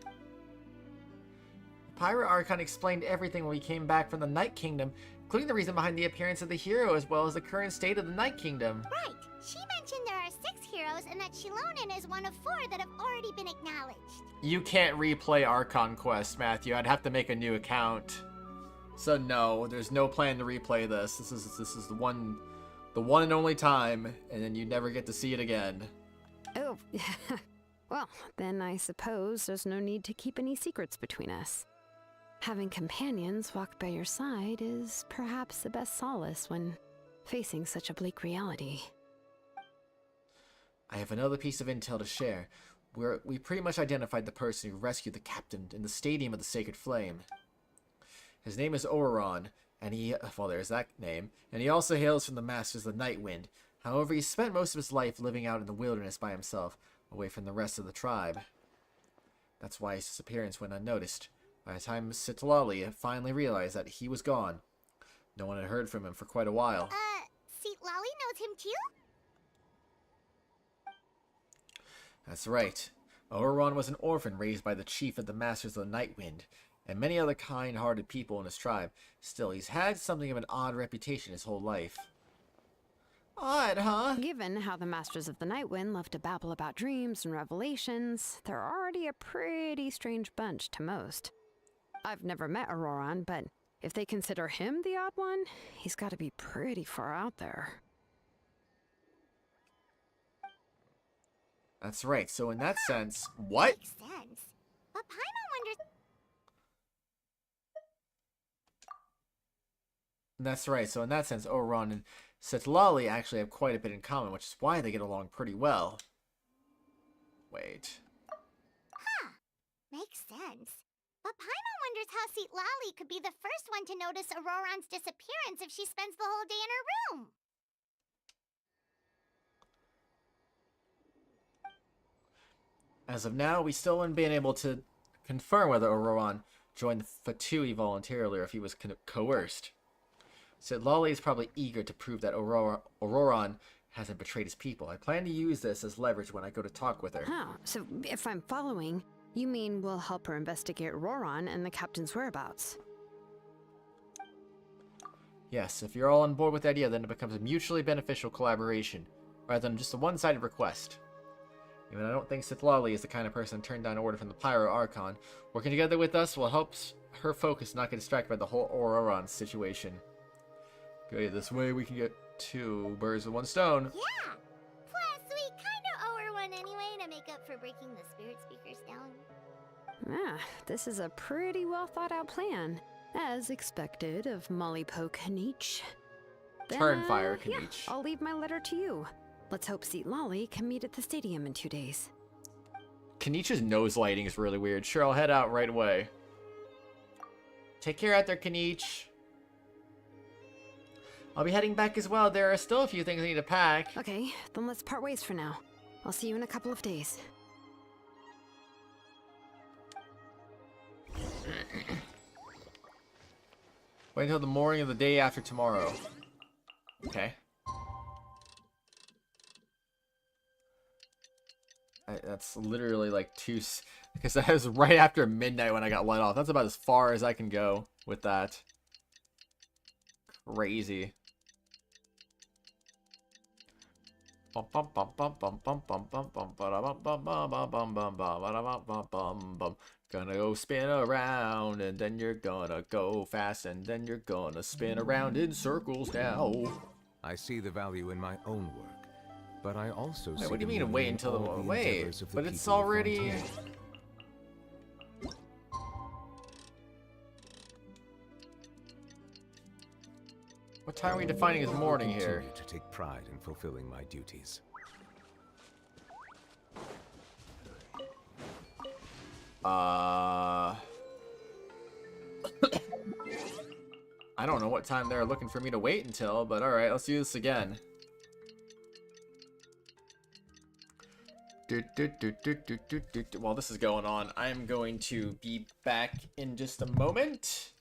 The Pyro Archon explained everything when we came back from the Night Kingdom, including the reason behind the appearance of the hero as well as the current state of the Night Kingdom. Right. She mentioned there are 6 heroes and that Shilonen is one of 4 that have already been acknowledged. You can't replay Archon Quest, Matthew. I'd have to make a new account. So no, there's no plan to replay this. This is the one and only time, and then you never get to see it again. Oh, well, then I suppose there's no need to keep any secrets between us. Having companions walk by your side is perhaps the best solace when facing such a bleak reality. I have another piece of intel to share. We pretty much identified the person who rescued the captain in the Stadium of the Sacred Flame. His name is Oreron, and well, there's that name, and he also hails from the Masters of the Night Wind. However, he spent most of his life living out in the wilderness by himself, away from the rest of the tribe. That's why his disappearance went unnoticed. By the time Sitlali finally realized that he was gone, no one had heard from him for quite a while. Sitlali knows him too? That's right. Oreron was an orphan raised by the chief of the Masters of the Night Wind, and many other kind-hearted people in his tribe. Still, he's had something of an odd reputation his whole life. Odd, huh? Given how the Masters of the Night Wind love to babble about dreams and revelations, they're already a pretty strange bunch to most. I've never met Auroron, but if they consider him the odd one, he's got to be pretty far out there. That's right, so in that sense... What? Makes sense. But Paimon wonders... That's right, so in that sense, Oreron and Sitlali actually have quite a bit in common, which is why they get along pretty well. Wait. Huh. Makes sense. But Paimon wonders how Sitlali could be the first one to notice Auroron's disappearance if she spends the whole day in her room. As of now, we still haven't been able to confirm whether Auroron joined the Fatui voluntarily or if he was coerced. Sitlali is probably eager to prove that Auroron hasn't betrayed his people. I plan to use this as leverage when I go to talk with her. Oh, so if I'm following, you mean we'll help her investigate Auroron and the captain's whereabouts? Yes, if you're all on board with the idea, then it becomes a mutually beneficial collaboration, rather than just a one-sided request. Even I don't think Sitlali is the kind of person to turn down an order from the Pyro Archon. Working together with us will help her focus not get distracted by the whole Auroron situation. Okay, this way we can get 2 birds with 1 stone. Yeah. Plus, we kinda owe her one anyway to make up for breaking the Spirit Speaker's down. Ah, this is a pretty well thought out plan. As expected of Mollypo Kanich. Turnfire Yeah, Kanich. I'll leave my letter to you. Let's hope Sitlali can meet at the stadium in 2 days. Kanich's nose lighting is really weird. Sure, I'll head out right away. Take care out there, Kanich. I'll be heading back as well. There are still a few things I need to pack. Okay, then let's part ways for now. I'll see you in a couple of days. Wait until the morning of the day after tomorrow. Okay. That's literally like because that was right after midnight when I got let off. That's about as far as I can go with that. Crazy. Bum, bum, bum, bum, bum, bum, bum, bum, bum, ba-da-bum, bum, bum, bum, bum, bum, bum, ba-da-bum, bum, bum, bum. Gonna go spin around, and then you're gonna go fast, and then you're gonna spin around in circles now. I see the value in my own work, but I also see What do you the mean meaning wait in until the all wait? endeavors of the But it's people of already. Fontaine. What time are we defining as morning here? Continue to take pride in fulfilling my duties. I don't know what time they're looking for me to wait until, but alright, let's do this again. While this is going on, I'm going to be back in just a moment.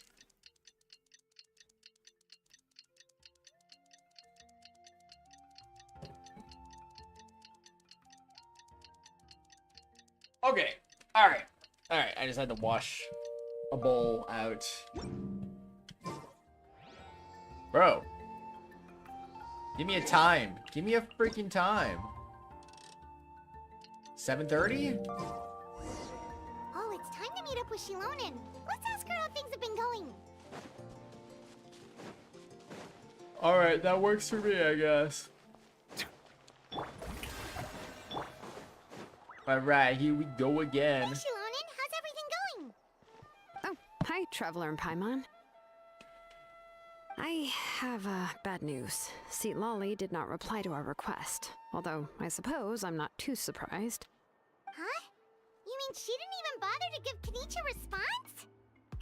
Okay, alright. Alright, I just had to wash a bowl out. Bro. Give me a time. Give me a freaking time. 7:30? Oh, it's time to meet up with Shilonen. Let's ask her how things have been going. Alright, that works for me, I guess. Alright, here we go again. Hey, Shilonen, how's everything going? Oh, hi, Traveler and Paimon. I have bad news. Seat Lolly did not reply to our request, although I suppose I'm not too surprised. Huh? You mean she didn't even bother to give Kenichi a response?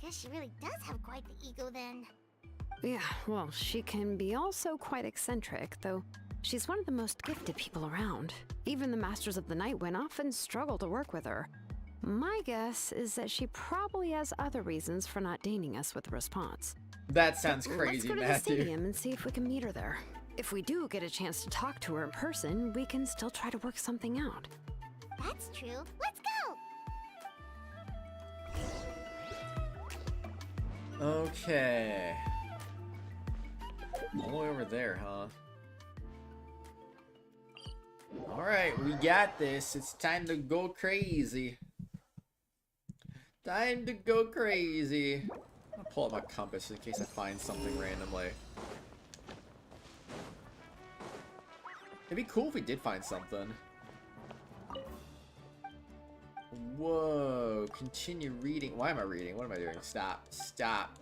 Guess she really does have quite the ego then. Yeah, well, she can be also quite eccentric, though she's one of the most gifted people around. Even the Masters of the Night Wind often struggle to work with her. My guess is that she probably has other reasons for not deigning us with a response. That sounds crazy, Let's go to the Matthew. stadium and see if we can meet her there. If we do get a chance to talk to her in person, we can still try to work something out. That's true. Let's go! Okay. All the way over there, huh? Alright, we got this. It's time to go crazy. Time to go crazy. I'm gonna pull up my compass in case I find something randomly. It'd be cool if we did find something. Whoa, continue reading. Why am I reading? What am I doing? Stop. Stop.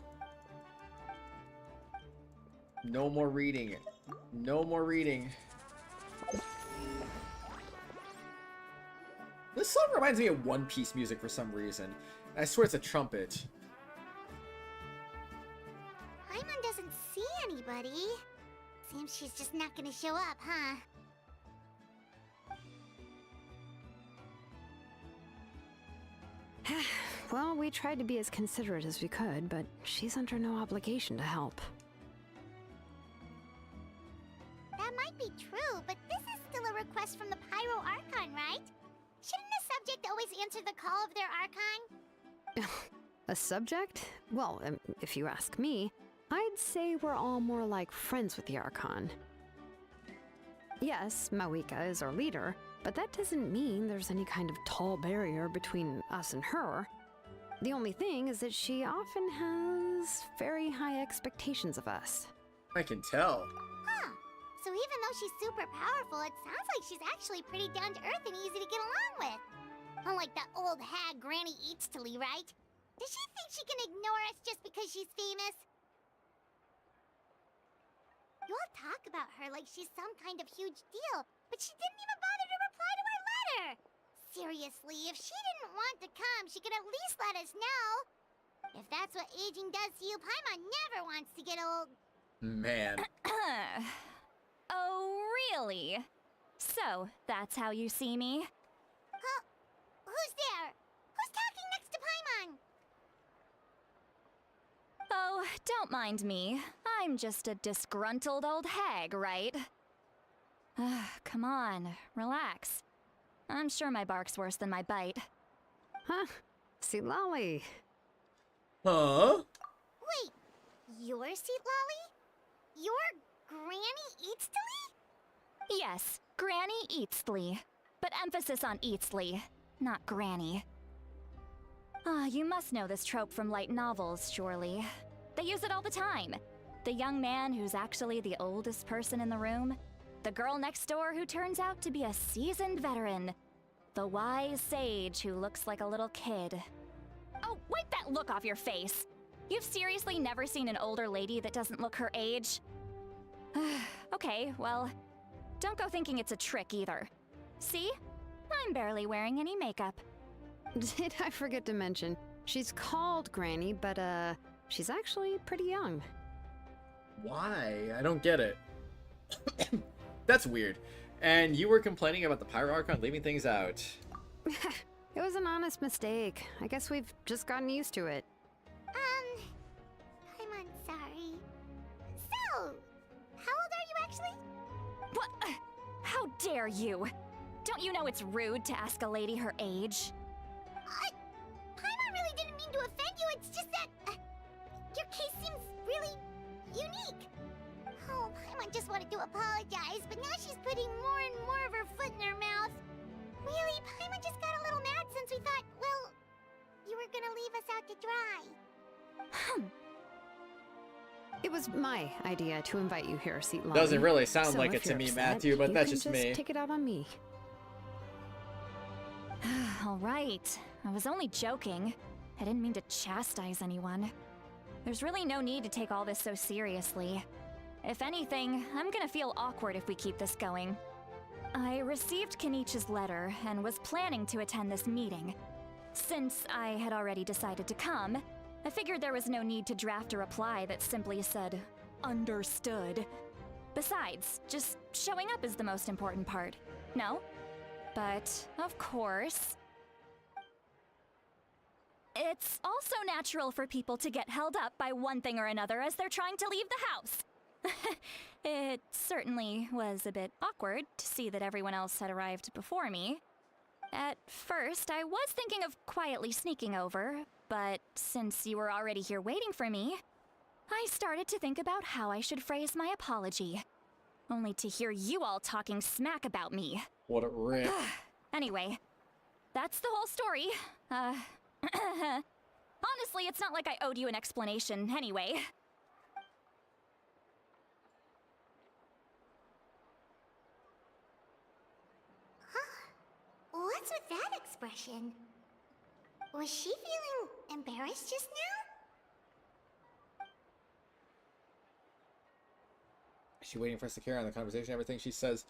No more reading. No more reading. This song reminds me of One Piece music for some reason. I swear it's a trumpet. Paimon doesn't see anybody. Seems she's just not gonna show up, huh? Well, we tried to be as considerate as we could, but she's under no obligation to help. That might be true, but this is still a request from the Pyro Archon, right? Shouldn't a subject always answer the call of their Archon? A subject? Well, if you ask me, I'd say we're all more like friends with the Archon. Yes, Mawika is our leader, but that doesn't mean there's any kind of tall barrier between us and her. The only thing is that she often has very high expectations of us. I can tell. Huh. So even though she's super powerful, it sounds like she's actually pretty down to earth and easy to get along with. Unlike that old hag Granny Eatstily, right? Does she think she can ignore us just because she's famous? You all talk about her like she's some kind of huge deal, but she didn't even bother to reply to our letter! Seriously, if she didn't want to come, she could at least let us know! If that's what aging does to you, Paimon never wants to get old. Man. Oh, really? So, that's how you see me? Huh? Who's there? Who's talking next to Paimon? Oh, don't mind me. I'm just a disgruntled old hag, right? Come on, relax. I'm sure my bark's worse than my bite. Huh? See, Lolly. Huh? Wait, you're Seat Lolly? You're Granny Eatstily? Yes, Granny Eatsley. But emphasis on Eatsley, not Granny. Ah, you must know this trope from light novels, surely. They use it all the time. The young man who's actually the oldest person in the room. The girl next door who turns out to be a seasoned veteran. The wise sage who looks like a little kid. Oh, wipe that look off your face! You've seriously never seen an older lady that doesn't look her age? Okay, well, don't go thinking it's a trick either. See? I'm barely wearing any makeup. Did I forget to mention, she's called Granny, but she's actually pretty young. Why? I don't get it. That's weird. And you were complaining about the Pyro Archon leaving things out. It was an honest mistake. I guess we've just gotten used to it. I'm sorry. So, how old are you actually? What? How dare you? Don't you know it's rude to ask a lady her age? Paimon really didn't mean to offend you, it's just that your case seems really unique. Oh, Paimon just wanted to apologize, but now she's putting more and more of her foot in her mouth. Really, Paimon just got a little mad since we thought, well, you were gonna leave us out to dry. It was my idea to invite you here, Seatlon. Doesn't really sound So like if it to you're me, upset, Matthew, but you that's can just me. Take it out on me. All right. I was only joking. I didn't mean to chastise anyone. There's really no need to take all this so seriously. If anything, I'm gonna feel awkward if we keep this going. I received Kenichi's letter and was planning to attend this meeting. Since I had already decided to come, I figured there was no need to draft a reply that simply said, "Understood." Besides, just showing up is the most important part. No? But, of course... It's also natural for people to get held up by one thing or another as they're trying to leave the house. It certainly was a bit awkward to see that everyone else had arrived before me. At first, I was thinking of quietly sneaking over, but since you were already here waiting for me, I started to think about how I should phrase my apology. Only to hear you all talking smack about me. What a rip. Anyway, that's the whole story. Honestly, it's not like I owed you an explanation anyway. What's with that expression? Was she feeling embarrassed just now? Is she waiting for us to carry on the conversation? Everything she says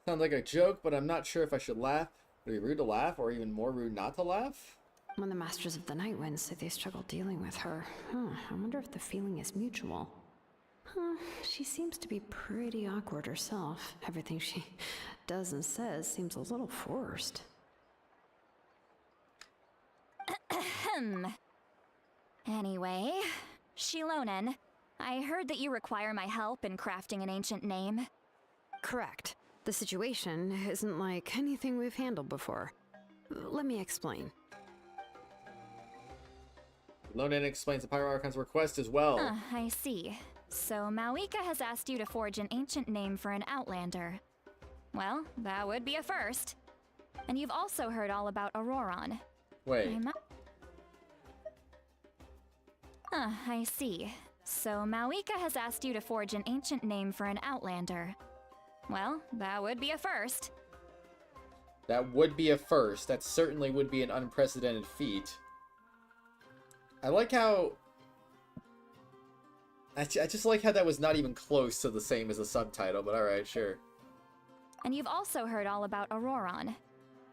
sounds like a joke, but I'm not sure if I should laugh. Would it be rude to laugh, or even more rude not to laugh? When the Masters of the Night Wind say they struggle dealing with her, I wonder if the feeling is mutual. She seems to be pretty awkward herself. Everything she does and says seems a little forced. Anyway, Shilonen, I heard that you require my help in crafting an ancient name. Correct. The situation isn't like anything we've handled before. Let me explain. Lonan explains the Pyro Archon's request as well. I see. So Mawika has asked you to forge an ancient name for an Outlander. Well, that would be a first. And you've also heard all about Auroron. Wait. I see. So Mawika has asked you to forge an ancient name for an Outlander. Well, that would be a first. That would be a first. That certainly would be an unprecedented feat. I like how... I just like how that was not even close to the same as the subtitle, but alright, sure. And you've also heard all about Auroron.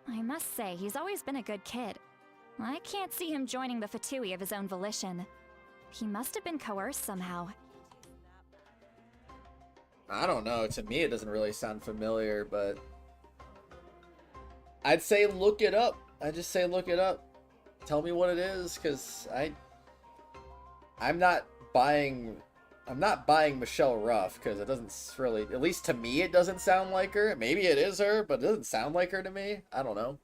I must say, he's always been a good kid. I can't see him joining the Fatui of his own volition. He must have been coerced somehow. I don't know. To me, it doesn't really sound familiar, but... I'd say look it up. I just say look it up. Tell me what it is, because I'm not buying Michelle Ruff, because it doesn't really, at least to me, it doesn't sound like her. Maybe it is her, but it doesn't sound like her to me. I don't know.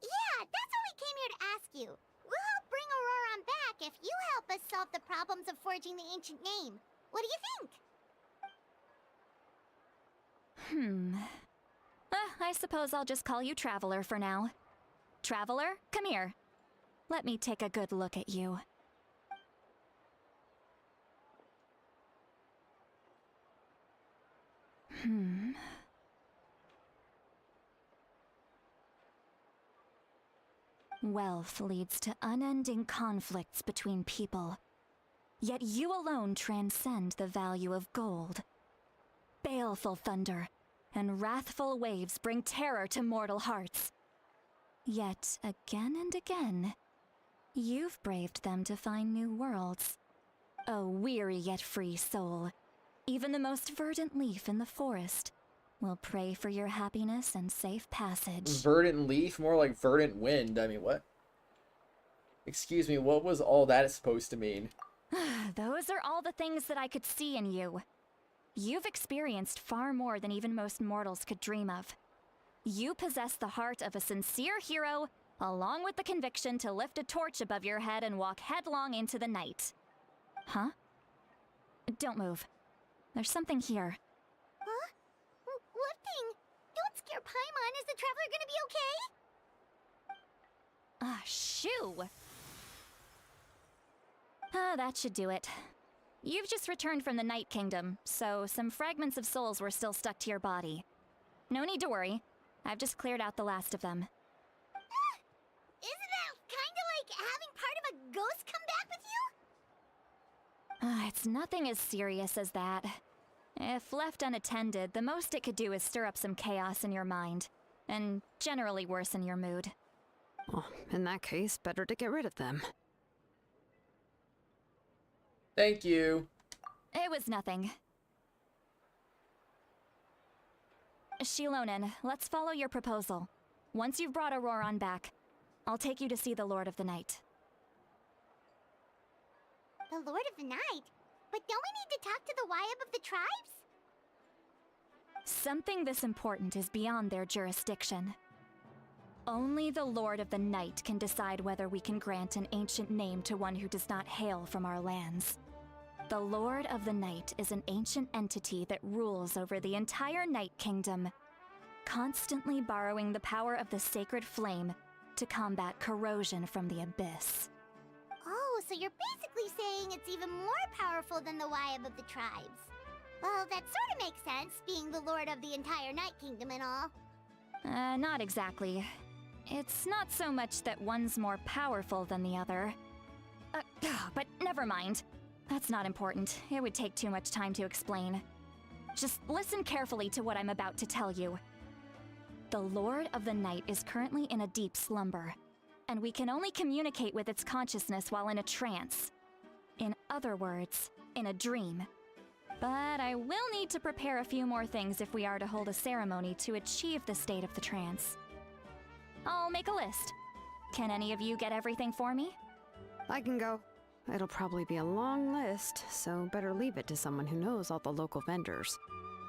Yeah, that's what we came here to ask you. We'll help bring Auroron back if you help us solve the problems of forging the ancient name. What do you think? I suppose I'll just call you Traveler for now. Traveler, come here. Let me take a good look at you. Wealth leads to unending conflicts between people. Yet you alone transcend the value of gold. Baleful thunder and wrathful waves bring terror to mortal hearts. Yet again and again, you've braved them to find new worlds. O weary yet free soul, even the most verdant leaf in the forest will pray for your happiness and safe passage. Verdant leaf? More like verdant wind. I mean, what? Excuse me, what was all that supposed to mean? Those are all the things that I could see in you. You've experienced far more than even most mortals could dream of. You possess the heart of a sincere hero, along with the conviction to lift a torch above your head and walk headlong into the night. Huh? Don't move. There's something here. Huh? What thing? Don't scare Paimon. Is the traveler gonna be okay? Ah, shoo! Ah, that should do it. You've just returned from the Night Kingdom, so some fragments of souls were still stuck to your body. No need to worry. I've just cleared out the last of them. Isn't that kinda like having part of a ghost come back with you? It's nothing as serious as that. If left unattended, the most it could do is stir up some chaos in your mind, and generally worsen your mood. Well, in that case, better to get rid of them. Thank you. It was nothing. Shilonen, let's follow your proposal. Once you've brought Auroron back, I'll take you to see the Lord of the Night. The Lord of the Night? But don't we need to talk to the Wyab of the tribes? Something this important is beyond their jurisdiction. Only the Lord of the Night can decide whether we can grant an ancient name to one who does not hail from our lands. The Lord of the Night is an ancient entity that rules over the entire Night Kingdom, constantly borrowing the power of the sacred flame to combat corrosion from the abyss. Oh, so you're basically saying it's even more powerful than the Wyab of the tribes. Well, that sort of makes sense, being the lord of the entire Night Kingdom and all. Not exactly. It's not so much that one's more powerful than the other. But never mind. That's not important. It would take too much time to explain. Just listen carefully to what I'm about to tell you. The Lord of the Night is currently in a deep slumber, and we can only communicate with its consciousness while in a trance. In other words, in a dream. But I will need to prepare a few more things if we are to hold a ceremony to achieve the state of the trance. I'll make a list. Can any of you get everything for me? I can go. It'll probably be a long list, so better leave it to someone who knows all the local vendors.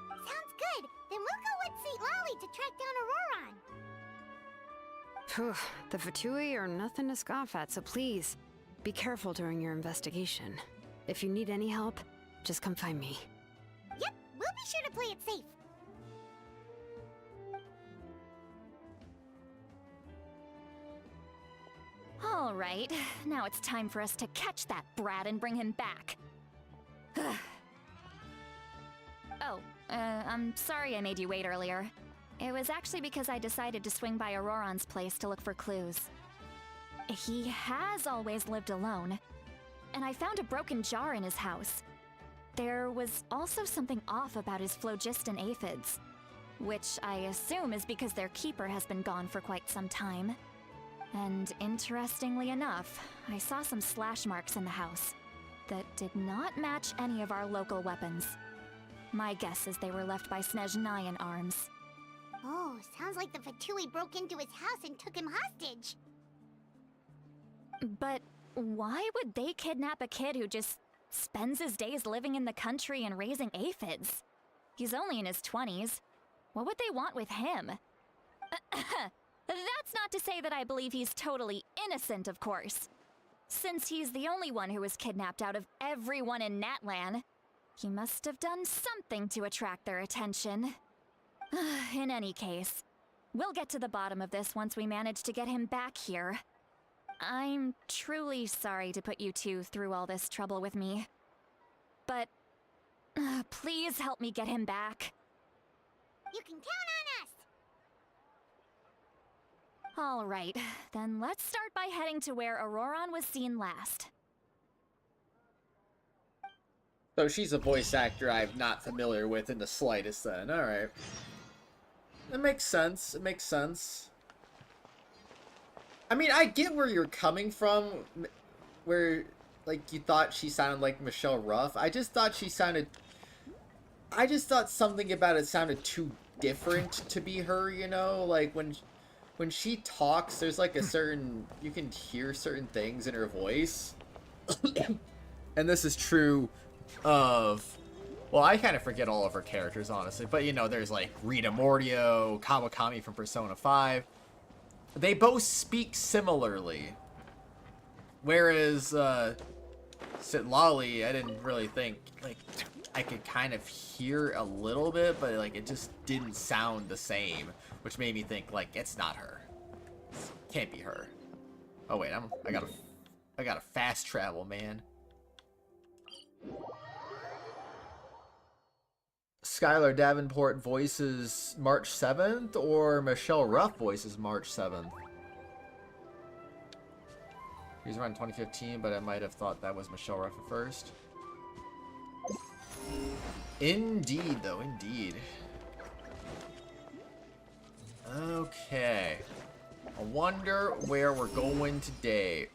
Sounds good. Then we'll go with St. Lolly to track down Auroron. Phew, the Fatui are nothing to scoff at, so please, be careful during your investigation. If you need any help, just come find me. Yep, we'll be sure to play it safe. All right, now it's time for us to catch that brat and bring him back. I'm sorry I made you wait earlier. It was actually because I decided to swing by Auroron's place to look for clues. He has always lived alone, and I found a broken jar in his house. There was also something off about his phlogiston aphids, which I assume is because their keeper has been gone for quite some time. And interestingly enough, I saw some slash marks in the house that did not match any of our local weapons. My guess is they were left by Snezhnayan arms. Oh, sounds like the Fatui broke into his house and took him hostage. But why would they kidnap a kid who just spends his days living in the country and raising aphids? He's only in his 20s. What would they want with him? That's not to say that I believe he's totally innocent, of course. Since he's the only one who was kidnapped out of everyone in Natlan, he must have done something to attract their attention. In any case, we'll get to the bottom of this once we manage to get him back here. I'm truly sorry to put you two through all this trouble with me. But please help me get him back. You can count on us! All right, then let's start by heading to where Auroron was seen last. So she's a voice actor I'm not familiar with in the slightest then. Alright. It makes sense. It makes sense. I mean, I get where you're coming from. Where, like, you thought she sounded like Michelle Ruff. I just thought she sounded... I just thought something about it sounded too different to be her, you know? Like, when she talks, there's like a certain... You can hear certain things in her voice. And this is true of... Well, I kind of forget all of her characters, honestly. But, you know, there's like Rita Mordio, Kawakami from Persona 5. They both speak similarly. Whereas, Sitlali, I didn't really think, like, I could kind of hear a little bit, but, like, it just didn't sound the same. Which made me think, like, it's not her. Can't be her. Oh, wait, I gotta fast travel, man. Skylar Davenport voices March 7th, or Michelle Ruff voices March 7th? He was around 2015, but I might have thought that was Michelle Ruff at first. Indeed, though, indeed. Okay. I wonder where we're going today.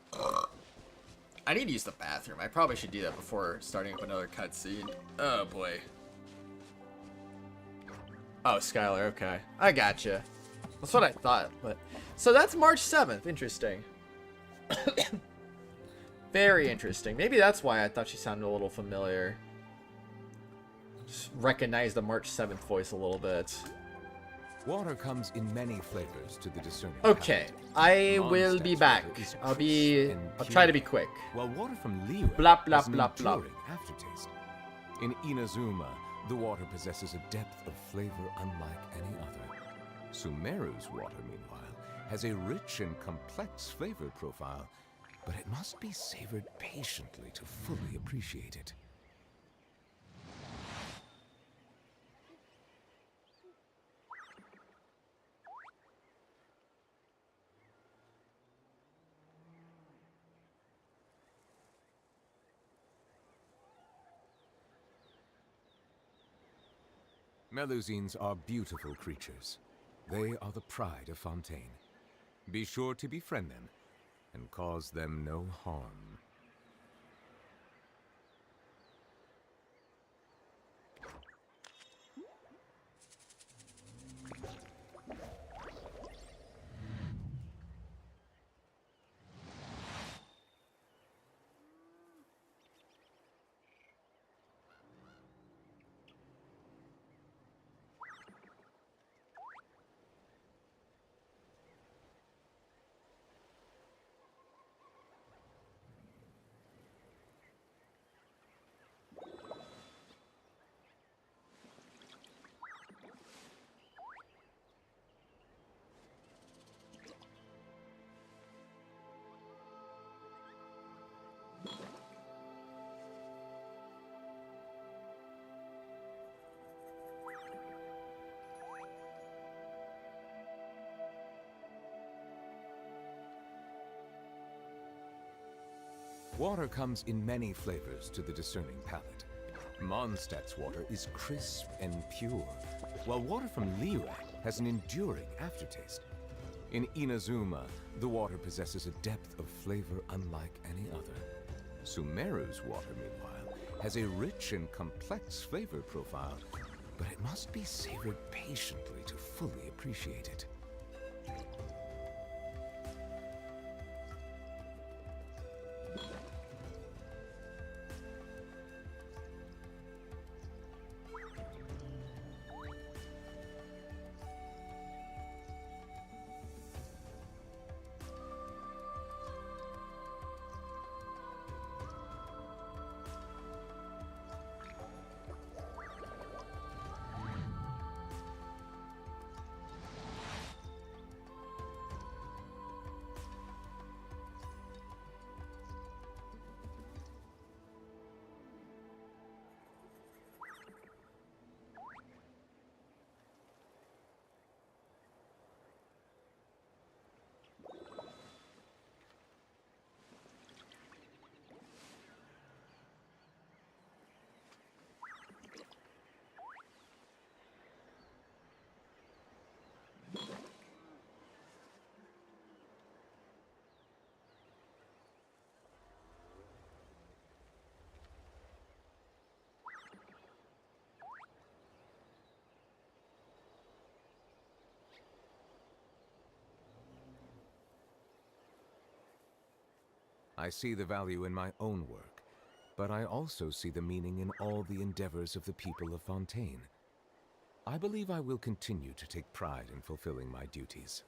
I need to use the bathroom. I probably should do that before starting up another cutscene. Oh, boy. Oh, Skylar, okay. I gotcha. That's what I thought, but... So that's March 7th. Interesting. Very interesting. Maybe that's why I thought she sounded a little familiar. Just recognize the March 7th voice a little bit. Water comes in many flavors to the discerning. Okay, I will be back. I'll try to be quick. While water from Liyue Blah, blah, has an blah, blah. enduring aftertaste. In Inazuma, the water possesses a depth of flavor unlike any other. Sumeru's water, meanwhile, has a rich and complex flavor profile, but it must be savored patiently to fully appreciate it. Melusines are beautiful creatures. They are the pride of Fontaine. Be sure to befriend them and cause them no harm. Water comes in many flavors to the discerning palate. Mondstadt's water is crisp and pure, while water from Liyue has an enduring aftertaste. In Inazuma, the water possesses a depth of flavor unlike any other. Sumeru's water, meanwhile, has a rich and complex flavor profile, but it must be savored patiently to fully appreciate it. I see the value in my own work, but I also see the meaning in all the endeavors of the people of Fontaine. I believe I will continue to take pride in fulfilling my duties.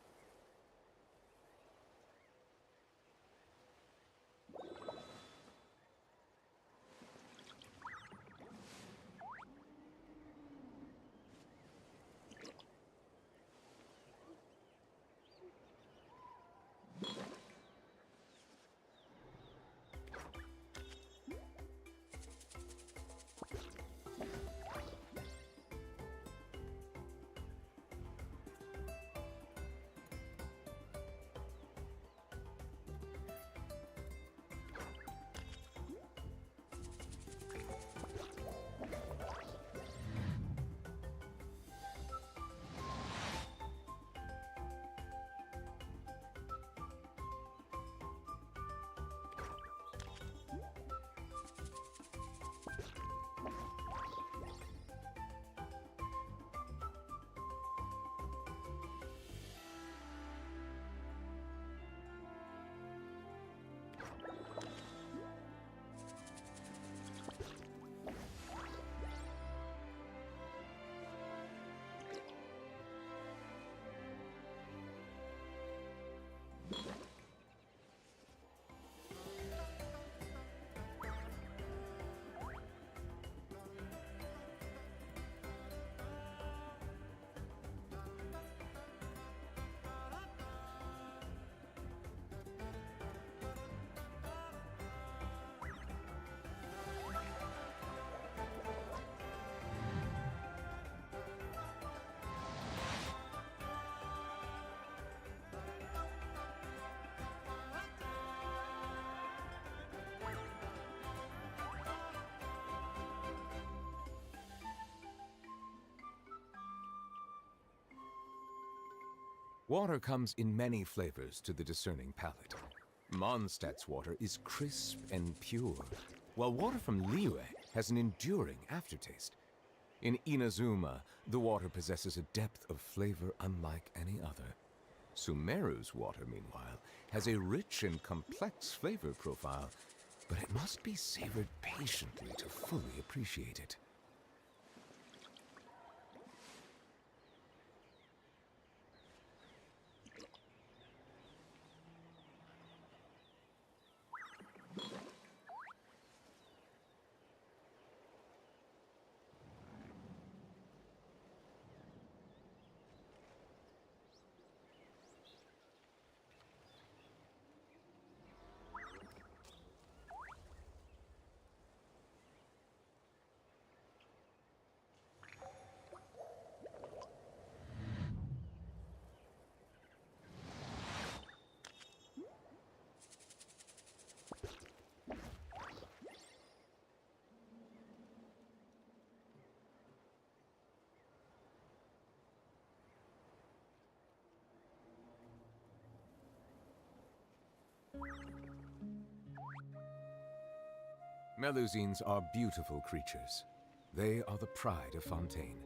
Water comes in many flavors to the discerning palate. Mondstadt's water is crisp and pure, while water from Liyue has an enduring aftertaste. In Inazuma, the water possesses a depth of flavor unlike any other. Sumeru's water, meanwhile, has a rich and complex flavor profile, but it must be savored patiently to fully appreciate it. Melusines are beautiful creatures. They are the pride of Fontaine.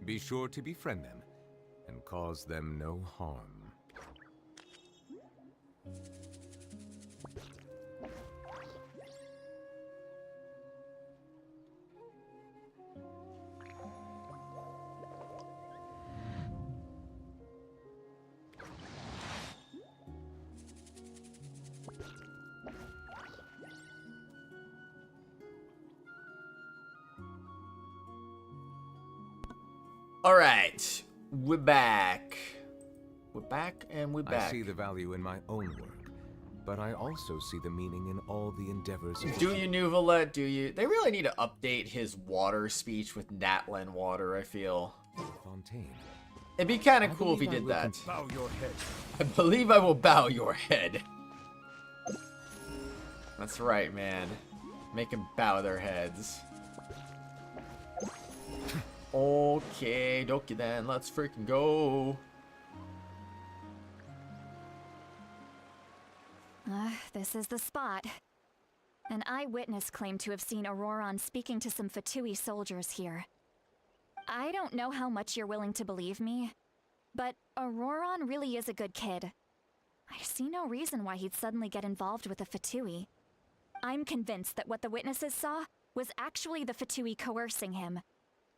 Be sure to befriend them and cause them no harm. Alright, we're back. We're back and we're back. I see the value in my own work, but I also see the meaning in all the endeavors of... Do you, Nuvola? Do you? They really need to update his water speech with Natlan water, I feel. Fontaine. It'd be kind of cool if he did that. Bow your head. I believe I will bow your head. That's right, man. Make them bow their heads. Okay, dokie then, let's freaking go. This is the spot. An eyewitness claimed to have seen Auroron speaking to some Fatui soldiers here. I don't know how much you're willing to believe me, but Auroron really is a good kid. I see no reason why he'd suddenly get involved with the Fatui. I'm convinced that what the witnesses saw was actually the Fatui coercing him.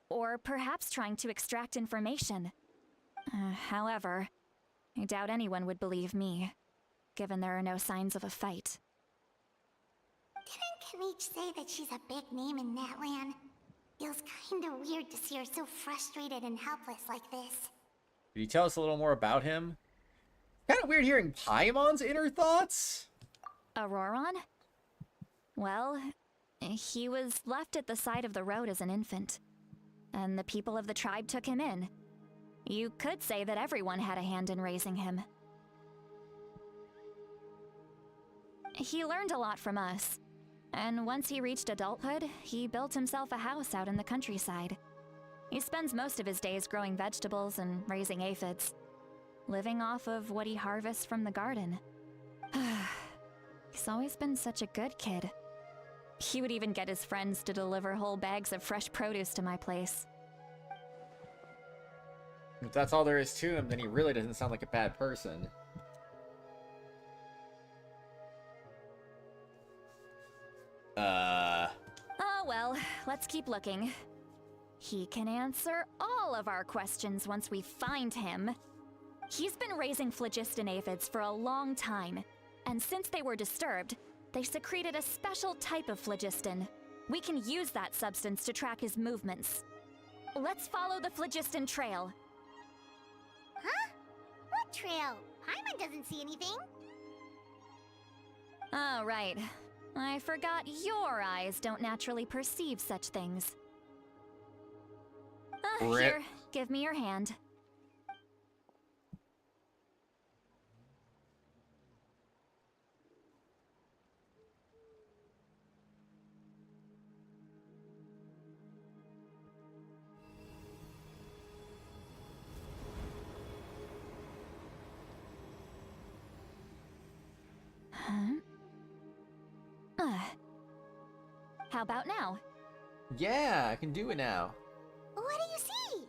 Or perhaps trying to extract information. However, I doubt anyone would believe me, given there are no signs of a fight. Didn't Kanich say that she's a big name in Natlan? Feels kinda weird to see her so frustrated and helpless like this. Could you tell us a little more about him? Kind of weird hearing Paimon's inner thoughts. Auroron? Well, he was left at the side of the road as an infant, and the people of the tribe took him in. You could say that everyone had a hand in raising him. He learned a lot from us, and once he reached adulthood, he built himself a house out in the countryside. He spends most of his days growing vegetables and raising aphids, living off of what he harvests from the garden. He's always been such a good kid. He would even get his friends to deliver whole bags of fresh produce to my place. If that's all there is to him, then he really doesn't sound like a bad person. Oh well, let's keep looking. He can answer all of our questions once we find him. He's been raising phlogiston aphids for a long time, and since they were disturbed, they secreted a special type of phlogiston. We can use that substance to track his movements. Let's follow the phlogiston trail. Huh? What trail? Paimon doesn't see anything. Oh, right. I forgot your eyes don't naturally perceive such things. Here, give me your hand. How about now? Yeah, I can do it now. What do you see?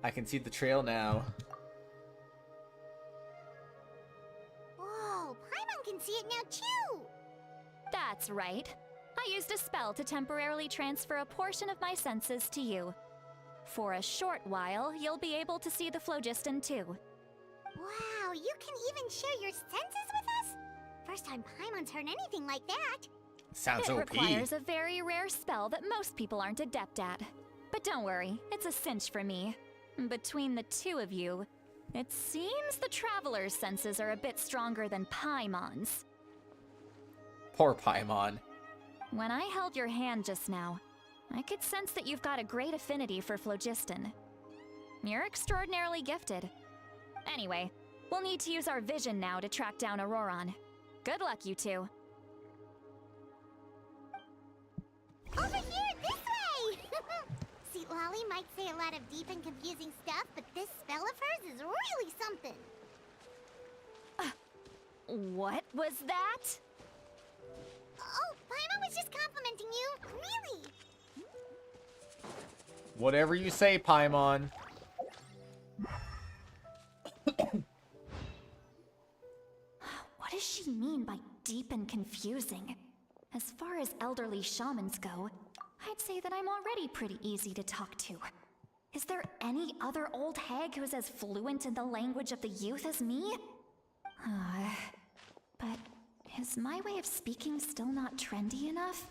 I can see the trail now. Whoa, Paimon can see it now too! That's right. I used a spell to temporarily transfer a portion of my senses to you. For a short while, you'll be able to see the phlogiston too. Wow, you can even share your senses with us? First time Paimon's heard anything like that. Sounds It OP. requires a very rare spell that most people aren't adept at. But don't worry, it's a cinch for me. Between the two of you, it seems the Traveler's senses are a bit stronger than Paimon's. Poor Paimon. When I held your hand just now, I could sense that you've got a great affinity for phlogiston. You're extraordinarily gifted. Anyway, we'll need to use our vision now to track down Auroron. Good luck, you two. Over here, this way! See, Lolly might say a lot of deep and confusing stuff, but this spell of hers is really something. What was that? Oh, Paimon was just complimenting you. Really? Whatever you say, Paimon. What does she mean by deep and confusing? As far as elderly shamans go, I'd say that I'm already pretty easy to talk to. Is there any other old hag who's as fluent in the language of the youth as me? But is my way of speaking still not trendy enough?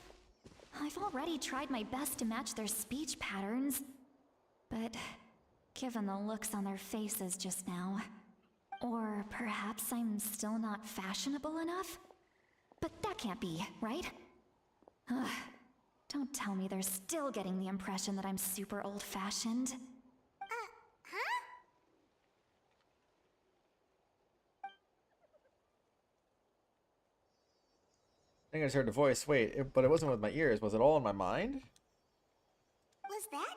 I've already tried my best to match their speech patterns. But given the looks on their faces just now, or perhaps I'm still not fashionable enough? But that can't be, right? Ugh. Don't tell me they're still getting the impression that I'm super old-fashioned. Huh? I think I just heard a voice. Wait, but it wasn't with my ears. Was it all in my mind? Was that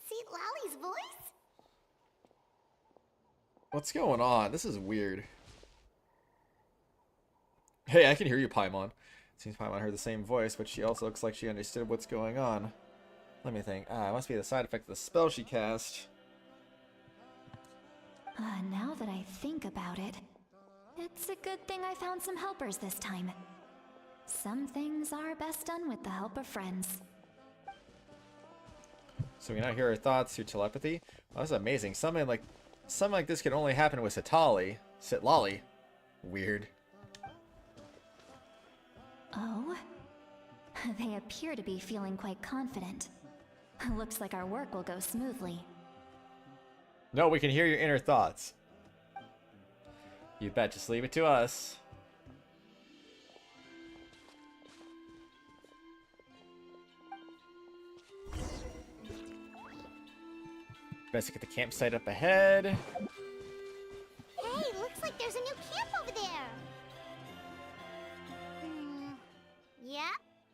Seat Lolly's voice? What's going on? This is weird. Hey, I can hear you, Paimon. Seems Paimon heard the same voice, but she also looks like she understood what's going on. Let me think. It must be the side effect of the spell she cast. Now that I think about it, it's a good thing I found some helpers this time. Some things are best done with the help of friends. So we now hear her thoughts through telepathy. Oh, that's amazing. Something like this can only happen with Sitlali. Weird. Oh? They appear to be feeling quite confident. Looks like our work will go smoothly. No, we can hear your inner thoughts. You bet, just leave it to us. Best to get the campsite up ahead. Hey, looks like there's a new camp over there. Yep.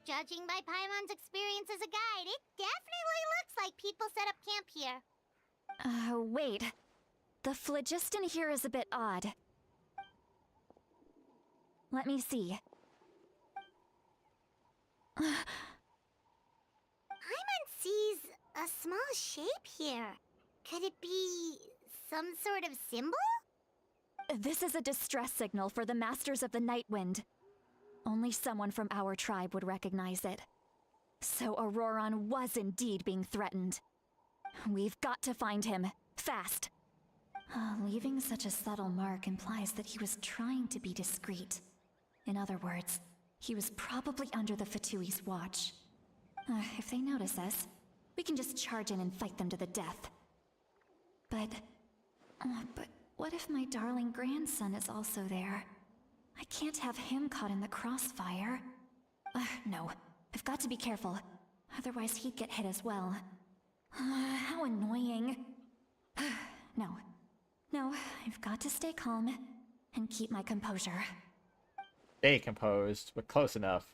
Judging by Paimon's experience as a guide, it definitely looks like people set up camp here. Wait. The phlogiston here is a bit odd. Let me see. Paimon sees a small shape here. Could it be some sort of symbol? This is a distress signal for the Masters of the Night Wind. Only someone from our tribe would recognize it. So Auroron was indeed being threatened. We've got to find him, fast. Leaving such a subtle mark implies that he was trying to be discreet. In other words, he was probably under the Fatui's watch. If they notice us, we can just charge in and fight them to the death. But what if my darling grandson is also there? I can't have him caught in the crossfire. No, I've got to be careful. Otherwise he'd get hit as well. How annoying. No, I've got to stay calm and keep my composure. Stay composed, but close enough.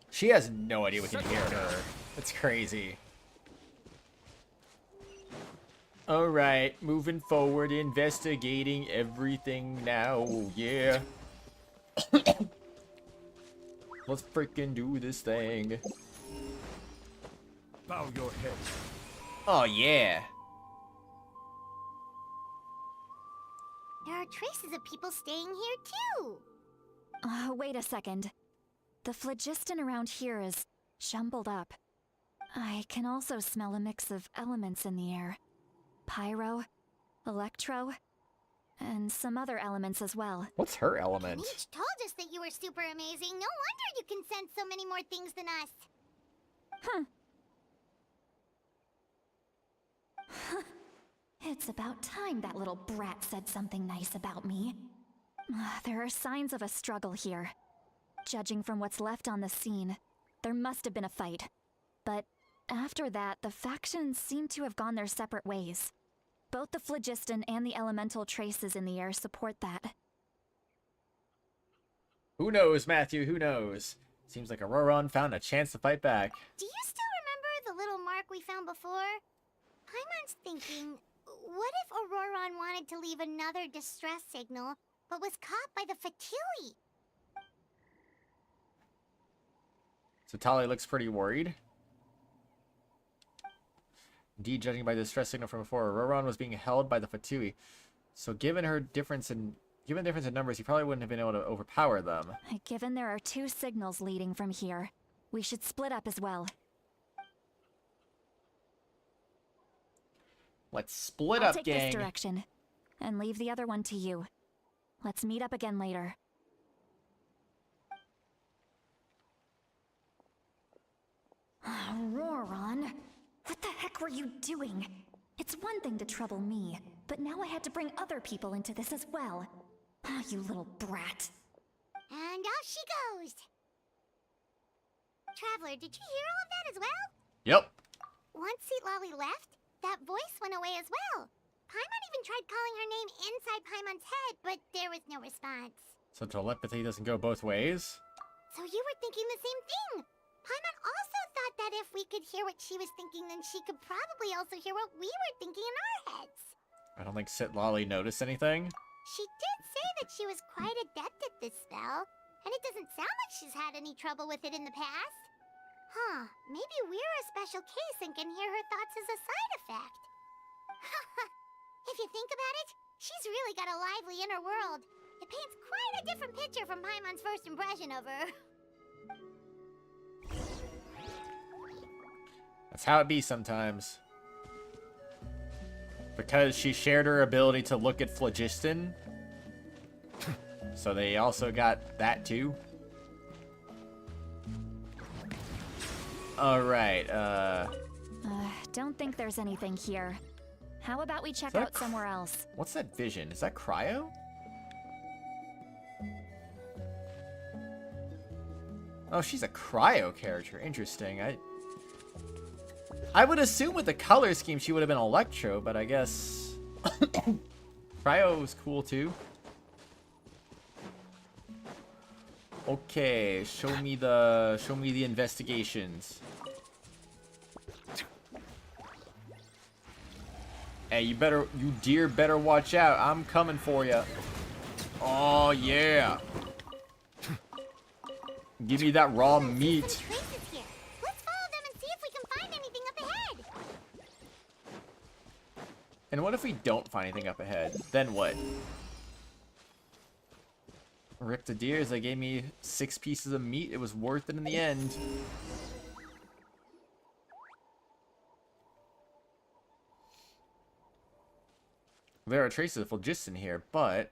She has no idea we can hear her. That's crazy. Alright, moving forward, investigating everything now. Yeah. Let's freaking do this thing. Bow your head. Oh, yeah. There are traces of people staying here too. Wait a second. The phlogiston around here is jumbled up. I can also smell a mix of elements in the air. Pyro, electro, and some other elements as well. What's her element? You each told us that you were super amazing. No wonder you can sense so many more things than us. It's about time that little brat said something nice about me. There are signs of a struggle here. Judging from what's left on the scene, there must have been a fight. But after that, the factions seem to have gone their separate ways. Both the phlogiston and the elemental traces in the air support that. Who knows, Matthew? Who knows? Seems like Auroron found a chance to fight back. Do you still remember the little mark we found before? Paimon's thinking, what if Auroron wanted to leave another distress signal, but was caught by the Fatui? So Tali looks pretty worried. Indeed, judging by the distress signal from before, Auroron was being held by the Fatui. So given difference in numbers, he probably wouldn't have been able to overpower them. Given there are two signals leading from here, we should split up as well. Let's split I'll up, take gang. this direction, and leave the other one to you. Let's meet up again later. Auroron, what the heck were you doing? It's one thing to trouble me, but now I had to bring other people into this as well. You little brat. And off she goes. Traveler, did you hear all of that as well? Yep. Once Sitlali left, that voice went away as well. Paimon even tried calling her name inside Paimon's head, but there was no response. So telepathy doesn't go both ways? So you were thinking the same thing. Paimon also thought that if we could hear what she was thinking, then she could probably also hear what we were thinking in our heads. I don't think Sitlali noticed anything. She did say that she was quite adept at this spell, and it doesn't sound like she's had any trouble with it in the past. Huh, maybe we're a special case and can hear her thoughts as a side effect. If you think about it, she's really got a lively inner world. It paints quite a different picture from Paimon's first impression of her. That's how it be sometimes. Because she shared her ability to look at phlogiston. So they also got that too. Alright, Don't think there's anything here. How about we check that out somewhere else? what's that vision? Is that cryo? Oh, she's a cryo character. Interesting. I would assume with the color scheme she would have been Electro, but I guess cryo is cool too. Okay, show me the investigations. Hey, you dear better watch out. I'm coming for you. Oh yeah. Give me that raw meat. Traces here. Let's follow them and see if we can find anything up ahead. And what if we don't find anything up ahead? Then what? Rip the deers. They gave me 6 pieces of meat. It was worth it in the end. There are traces of phlogiston here, but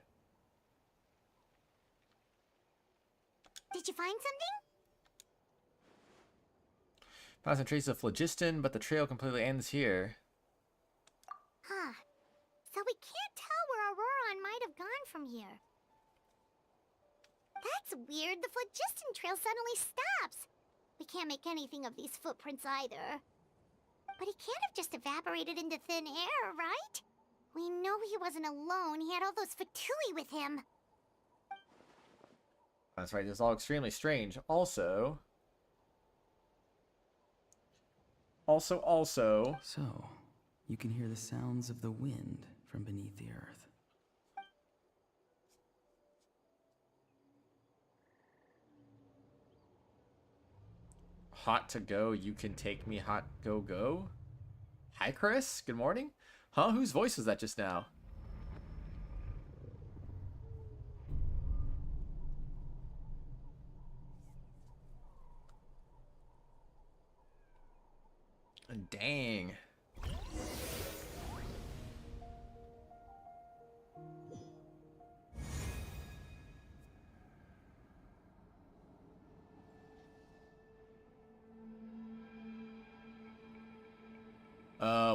Did you find something? found some traces of phlogiston, but the trail completely ends here. Huh. So we can't tell where Auroron might have gone from here. That's weird. The phlogiston trail suddenly stops. We can't make anything of these footprints either. But he can't have just evaporated into thin air, right? We know he wasn't alone. He had all those Fatui with him. That's right, this is all extremely strange. Also... So, you can hear the sounds of the wind from beneath the earth. Hot to go, you can take me, hot go. Hi, Chris. Good morning. Huh? Whose voice was that just now? Dang.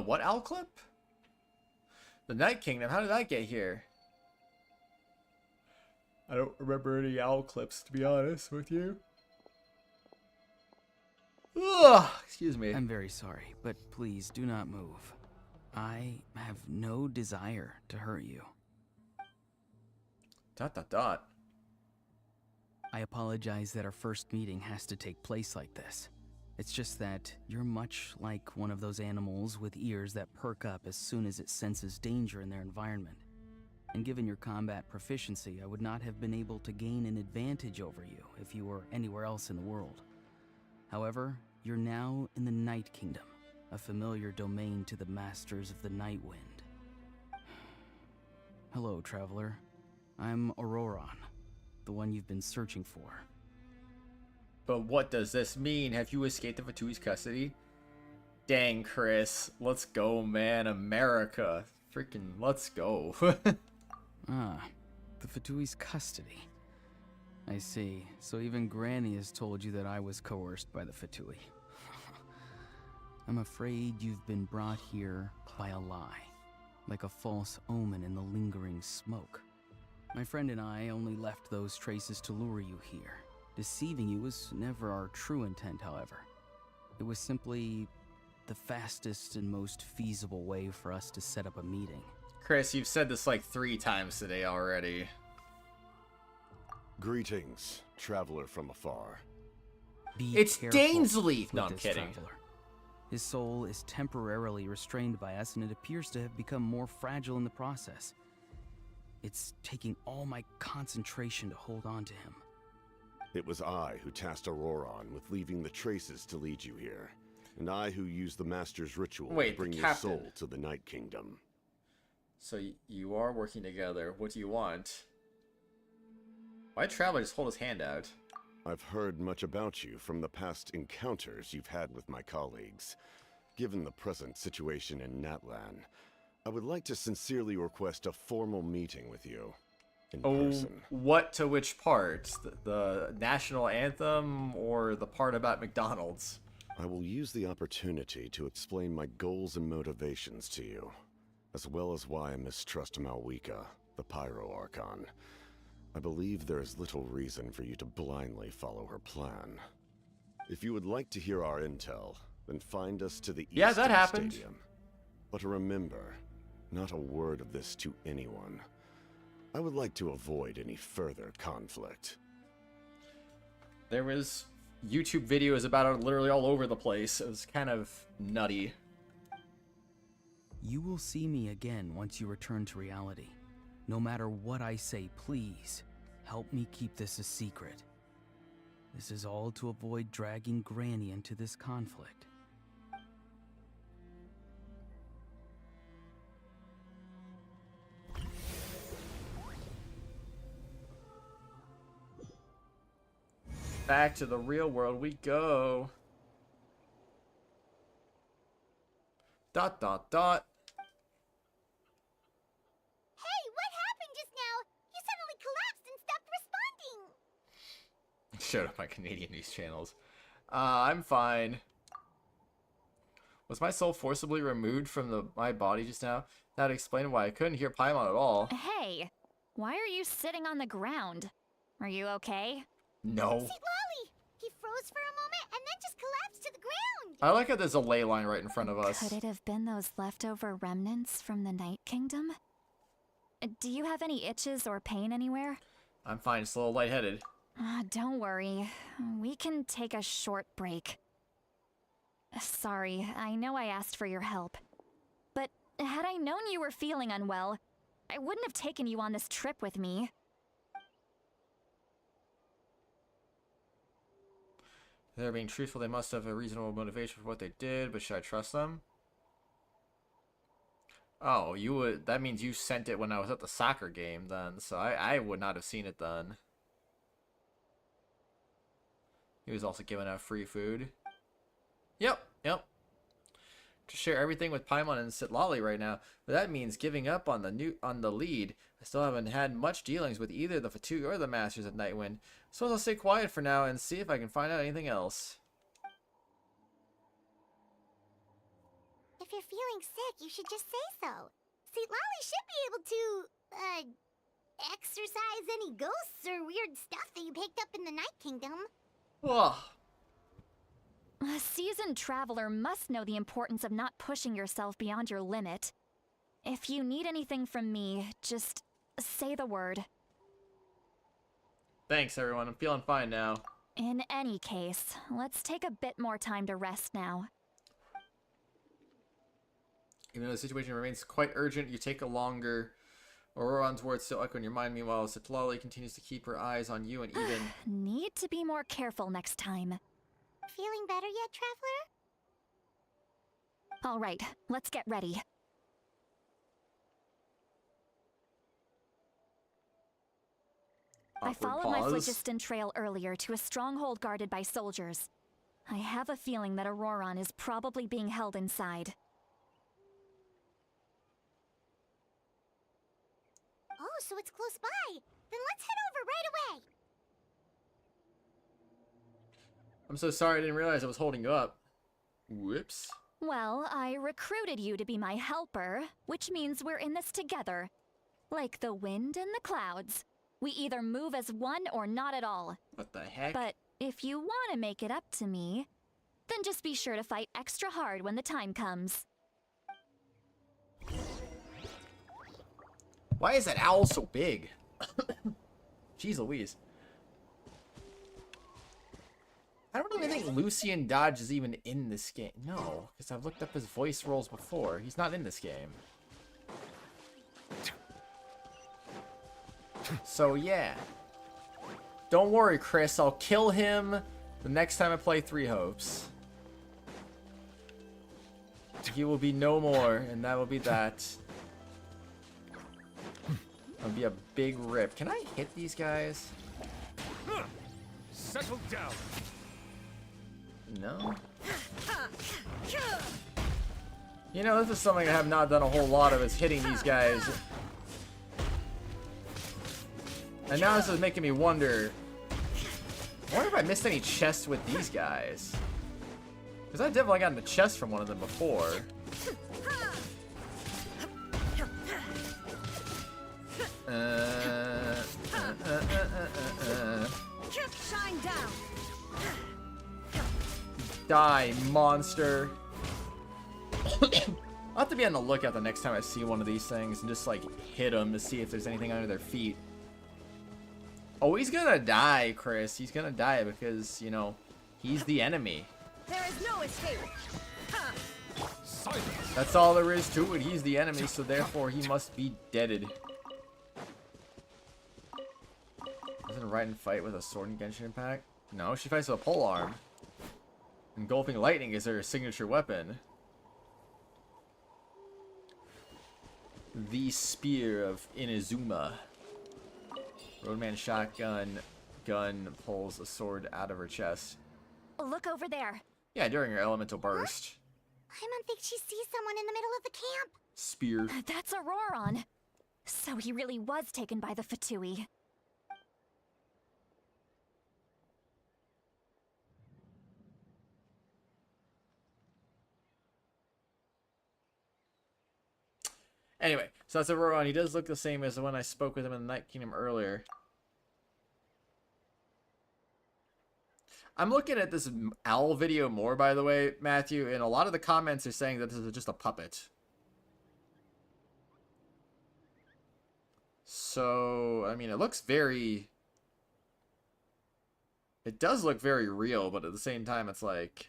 What owl clip? The Night Kingdom. How did that get here? I don't remember any owl clips, to be honest with you. Ugh, excuse me. I'm very sorry, but please do not move. I have no desire to hurt you. ... I apologize that our first meeting has to take place like this. It's just that you're much like one of those animals with ears that perk up as soon as it senses danger in their environment. And given your combat proficiency, I would not have been able to gain an advantage over you if you were anywhere else in the world. However, you're now in the Night Kingdom, a familiar domain to the masters of the Night Wind. Hello, traveler. I'm Auroron, the one you've been searching for. But what does this mean? Have you escaped the Fatui's custody? Dang, Chris. Let's go, man. America. Freaking let's go. Ah, the Fatui's custody. I see. So even Granny has told you that I was coerced by the Fatui. I'm afraid you've been brought here by a lie, like a false omen in the lingering smoke. My friend and I only left those traces to lure you here. Deceiving you was never our true intent, however. It was simply the fastest and most feasible way for us to set up a meeting. Chris, you've said this like 3 times today already. Greetings, traveler from afar. Be It's careful Dainsley! with No, I'm this kidding. traveler. His soul is temporarily restrained by us, and it appears to have become more fragile in the process. It's taking all my concentration to hold on to him. It was I who tasked Auroron with leaving the traces to lead you here, and I who used the Master's ritual Wait, to bring the your captain. soul to the Night Kingdom. So you are working together. What do you want? Why did Traveler just hold his hand out? I've heard much about you from the past encounters you've had with my colleagues. Given the present situation in Natlan, I would like to sincerely request a formal meeting with you. In person. What to which part? The national anthem or the part about McDonald's? I will use the opportunity to explain my goals and motivations to you, as well as why I mistrust Malwika, the Pyro Archon. I believe there is little reason for you to blindly follow her plan. If you would like to hear our intel, then find us to the east Yeah, that of the happened. stadium. But remember, not a word of this to anyone. I would like to avoid any further conflict. There was YouTube videos about it literally all over the place. It was kind of nutty. You will see me again once you return to reality. No matter what I say, please, help me keep this a secret. This is all to avoid dragging Granny into this conflict. Back to the real world we go. Dot dot dot. Hey, what happened just now? You suddenly collapsed and stopped responding. Showed up on Canadian news channels. I'm fine. Was my soul forcibly removed from my body just now? That would explain why I couldn't hear Paimon at all. Hey, why are you sitting on the ground? Are you okay? No. See Lolly! He froze for a moment and then just collapsed to the ground. I like how there's a ley line right in front of us. Could it have been those leftover remnants from the Night Kingdom? Do you have any itches or pain anywhere? I'm fine, just a little lightheaded. Don't worry. We can take a short break. Sorry, I know I asked for your help. But had I known you were feeling unwell, I wouldn't have taken you on this trip with me. If they're being truthful, they must have a reasonable motivation for what they did, but should I trust them? Oh, that means you sent it when I was at the soccer game then, so I would not have seen it then. He was also giving out free food. Yep. To share everything with Paimon and Sitlali right now, but that means giving up on the lead. I still haven't had much dealings with either the Fatui or the Masters of Nightwind, so I'll stay quiet for now and see if I can find out anything else. If you're feeling sick, you should just say so. See, Lolly should be able to, exorcise any ghosts or weird stuff that you picked up in the Night Kingdom. Ugh. A seasoned traveler must know the importance of not pushing yourself beyond your limit. If you need anything from me, just say the word. Thanks, everyone. I'm feeling fine now. In any case, let's take a bit more time to rest now. Even though the situation remains quite urgent, you take a longer. Auroron's words still echo in your mind. Meanwhile, Sitlali continues to keep her eyes on you and even... Need to be more careful next time. Feeling better yet, Traveler? All right, let's get ready. I followed my phlogiston trail earlier to a stronghold guarded by soldiers. I have a feeling that Auroron is probably being held inside. Oh, so it's close by. Then let's head over right away. I'm so sorry, I didn't realize I was holding you up. Whoops. Well, I recruited you to be my helper, which means we're in this together. Like the wind and the clouds. We either move as one or not at all. What the heck? But if you want to make it up to me, then just be sure to fight extra hard when the time comes. Why is that owl so big? Jeez Louise. I don't even think Lucian Dodge is even in this game. No, because I've looked up his voice roles before. He's not in this game. So yeah. Don't worry, Chris. I'll kill him the next time I play Three Hopes. He will be no more, and that will be that. That'll be a big rip. Can I hit these guys? Settle down. No. You know, this is something I have not done a whole lot of, is hitting these guys. And now this is making me wonder, I wonder if I missed any chests with these guys. Because I definitely got in the chest from one of them before. Shine down. Die, monster. I'll have to be on the lookout the next time I see one of these things and just like hit them to see if there's anything under their feet. Oh, he's gonna die, Chris. He's gonna die because, you know, he's the enemy. There is no escape. That's all there is to it. He's the enemy, so therefore he must be deaded. Doesn't Raiden fight with a sword in Genshin Impact? No, she fights with a polearm. Engulfing lightning is her signature weapon. The Spear of Inazuma. Roadman shotgun gun pulls a sword out of her chest. Look over there. Yeah, during her elemental burst. Paimon thinks she sees someone in the middle of the camp. Spear. That's Auroron. So he really was taken by the Fatui. Anyway, so that's Auroron. He does look the same as the one I spoke with him in the Night Kingdom earlier. I'm looking at this owl video more, by the way, Matthew, and a lot of the comments are saying that this is just a puppet. So, I mean, it looks very... It does look very real, but at the same time, it's like...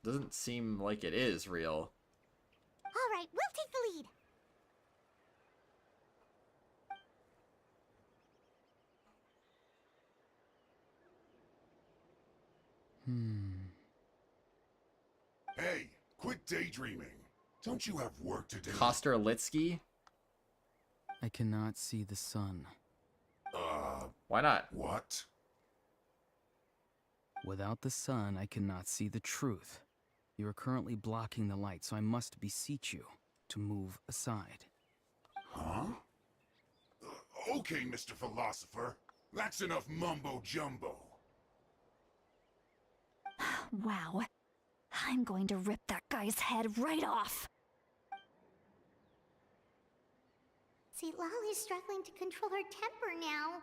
Doesn't seem like it is real. All right, we'll take the lead. Hey, quit daydreaming. Don't you have work to do? Kosterlitsky? I cannot see the sun. Why not? What? Without the sun, I cannot see the truth. You are currently blocking the light, so I must beseech you to move aside. Huh? Okay, Mr. Philosopher. That's enough mumbo-jumbo. Wow. I'm going to rip that guy's head right off. See, Lolly's struggling to control her temper now.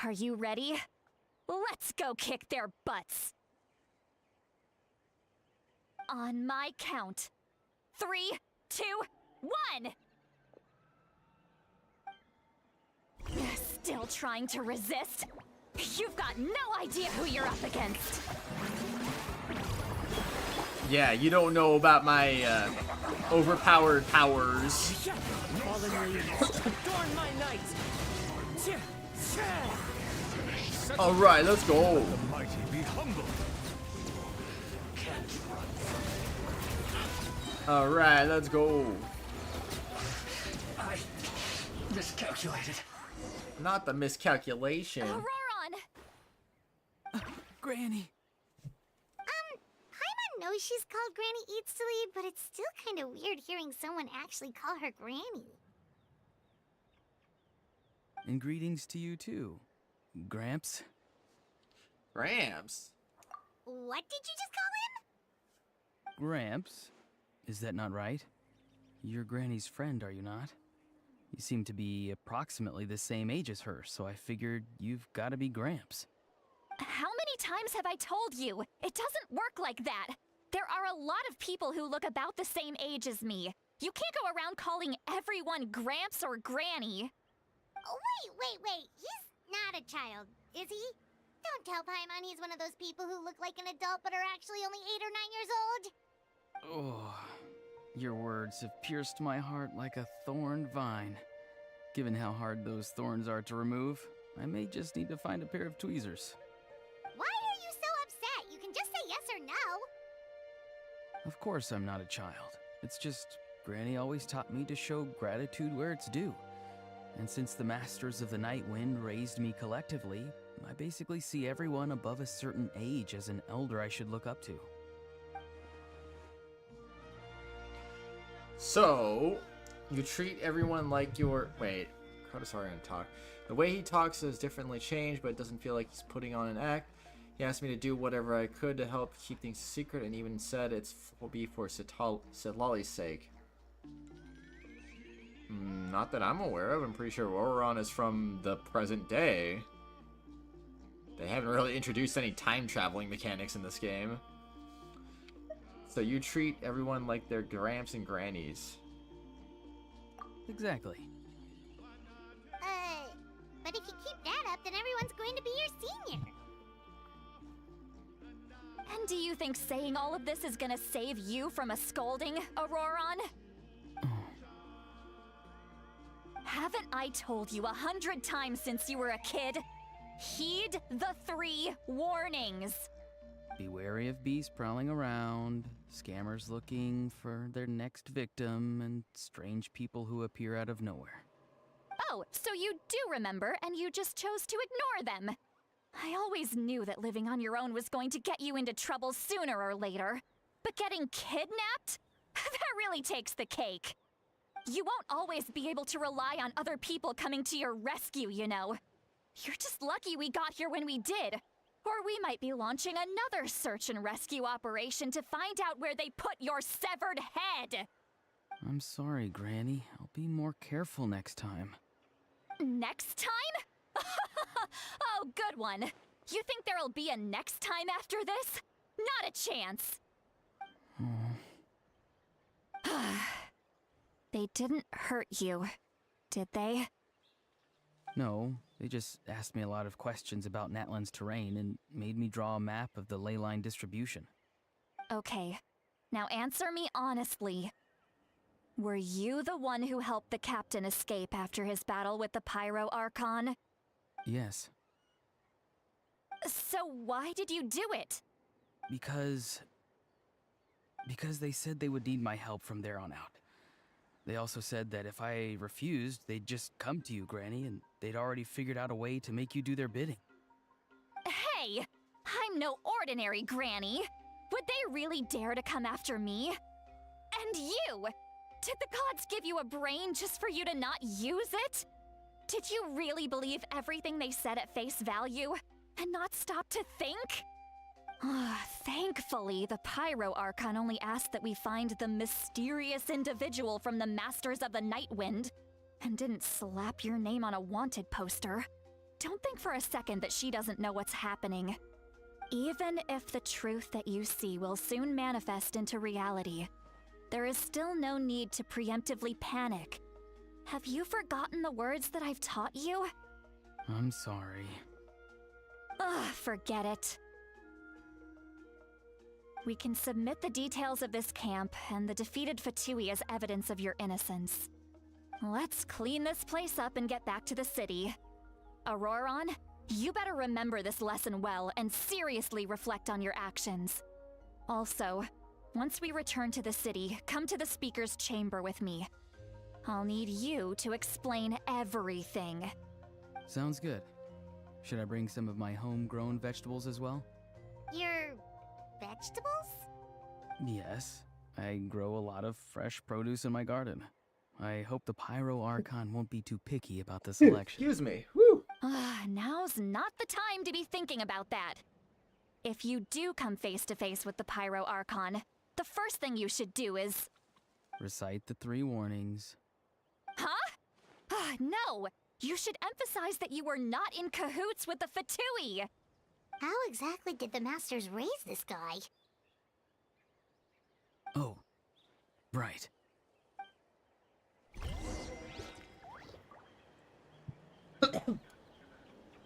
Are you ready? Let's go kick their butts. On my count. 3, 2, 1! Still trying to resist? You've got no idea who you're up against. Yeah, you don't know about my overpowered powers. Fallen leaves, adorn my night. Alright, let's go. The mighty be humble. Alright, let's go. I miscalculated. Not the miscalculation. Auroron! Granny! Paimon knows she's called Granny Eats to Lead, but it's still kind of weird hearing someone actually call her Granny. And greetings to you too, Gramps. Gramps? What did you just call him? Gramps? Is that not right? You're Granny's friend, are you not? You seem to be approximately the same age as her, so I figured you've got to be Gramps. How many times have I told you? It doesn't work like that. There are a lot of people who look about the same age as me. You can't go around calling everyone Gramps or Granny. Oh, wait. He's not a child, is he? Don't tell Paimon he's one of those people who look like an adult but are actually only 8 or 9 years old. Oh, your words have pierced my heart like a thorn vine. Given how hard those thorns are to remove, I may just need to find a pair of tweezers. Why are you so upset? You can just say yes or no. Of course I'm not a child. It's just, Granny always taught me to show gratitude where it's due. And since the Masters of the Night Wind raised me collectively, I basically see everyone above a certain age as an elder I should look up to. So, you treat everyone like your... Wait, Kratos already gonna talk. The way he talks has differently changed, but it doesn't feel like he's putting on an act. He asked me to do whatever I could to help keep things secret, and even said will be for Sitlali's sake. Not that I'm aware of. I'm pretty sure Oberon is from the present day. They haven't really introduced any time-traveling mechanics in this game. So you treat everyone like they're gramps and grannies. Exactly. But if you keep that up, then everyone's going to be your senior. And do you think saying all of this is gonna save you from a scolding, Auroron? Haven't I told you 100 times since you were a kid? Heed the 3 warnings. Be wary of beasts prowling around, scammers looking for their next victim, and strange people who appear out of nowhere. Oh, so you do remember, and you just chose to ignore them. I always knew that living on your own was going to get you into trouble sooner or later. But getting kidnapped? That really takes the cake. You won't always be able to rely on other people coming to your rescue, you know. You're just lucky we got here when we did. Or we might be launching another search and rescue operation to find out where they put your severed head. I'm sorry, Granny. I'll be more careful next time. Next time? Oh, good one. You think there'll be a next time after this? Not a chance. They didn't hurt you, did they? No, they just asked me a lot of questions about Natlan's terrain and made me draw a map of the ley line distribution. Okay, now answer me honestly. Were you the one who helped the captain escape after his battle with the Pyro Archon? Yes. So why did you do it? Because they said they would need my help from there on out. They also said that if I refused, they'd just come to you, Granny, and they'd already figured out a way to make you do their bidding. Hey! I'm no ordinary Granny! Would they really dare to come after me? And you! Did the gods give you a brain just for you to not use it? Did you really believe everything they said at face value, and not stop to think? Thankfully, the Pyro Archon only asked that we find the mysterious individual from the Masters of the Night Wind, and didn't slap your name on a wanted poster. Don't think for a second that she doesn't know what's happening. Even if the truth that you see will soon manifest into reality, there is still no need to preemptively panic. Have you forgotten the words that I've taught you? I'm sorry. Forget it. We can submit the details of this camp and the defeated Fatui as evidence of your innocence. Let's clean this place up and get back to the city. Auroron, you better remember this lesson well and seriously reflect on your actions. Also, once we return to the city, come to the speaker's chamber with me. I'll need you to explain everything. Sounds good. Should I bring some of my homegrown vegetables as well? Your vegetables? Yes. I grow a lot of fresh produce in my garden. I hope the Pyro Archon won't be too picky about the selection. Excuse me. Woo! Now's not the time to be thinking about that. If you do come face to face with the Pyro Archon, the first thing you should do is... Recite the 3 warnings. Huh? No! You should emphasize that you were not in cahoots with the Fatui! How exactly did the Masters raise this guy? Oh, right.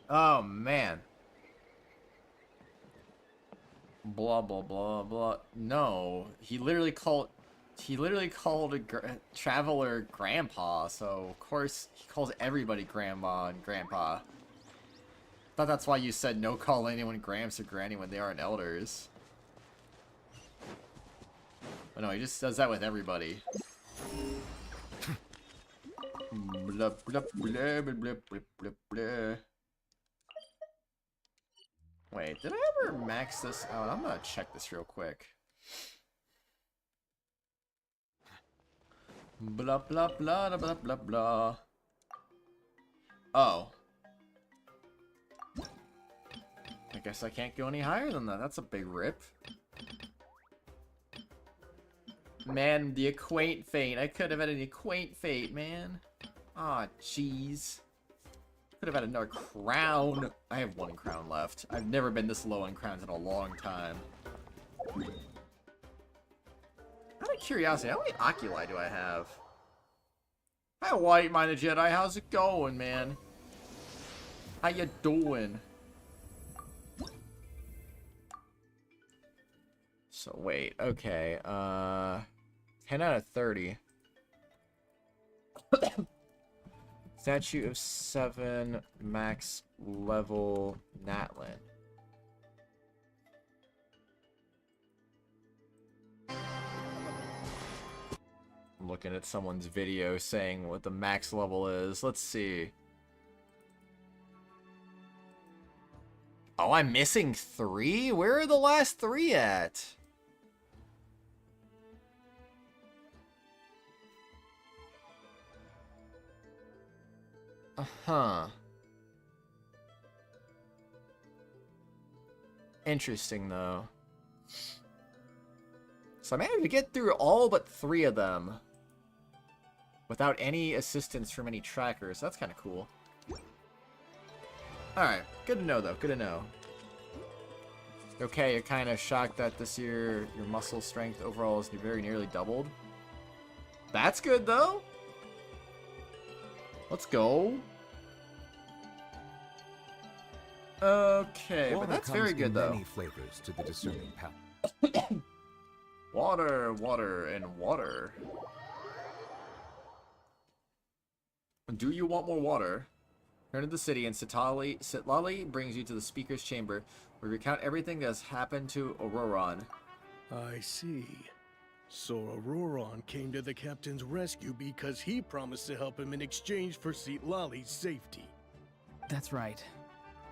Oh, man. Blah, blah, blah, blah. No, he literally called... he literally called a traveler grandpa, so of course he calls everybody grandma and grandpa. Thought that's why you said no call anyone gramps or granny when they aren't elders. But no, he just does that with everybody. Blah, blah, blah, blah, blah, blah, blah. Wait, did I ever max this out? I'm gonna check this real quick. Blah, blah, blah, blah, blah, blah. Oh. I guess I can't go any higher than that. That's a big rip. Man, the quaint fate. I could have had an quaint fate, man. Aw, jeez. Could have had another crown. I have 1 crown left. I've never been this low on crowns in a long time. Out of curiosity, how many oculi do I have? Hi, White-Minded Jedi. How's it going, man? How you doing? So, wait. Okay. 10 out of 30. Statue of 7, max level Natlan. I'm looking at someone's video saying what the max level is. Let's see. Oh, I'm missing 3? Where are the last 3 at? Uh-huh. Interesting, though. So I managed to get through all but 3 of them without any assistance from any trackers. That's kind of cool. Alright, good to know, though. Good to know. Okay, you're kind of shocked that this year your muscle strength overall is very nearly doubled. That's good, though. Let's go. Okay, but that's very good, though. Many flavors to the discerning palate. Water, water, and water. Do you want more water? Return to the city, and Sitlali brings you to the speaker's chamber, where you recount everything that has happened to Auroron. I see. So Auroron came to the captain's rescue because he promised to help him in exchange for Sitlali's safety. That's right.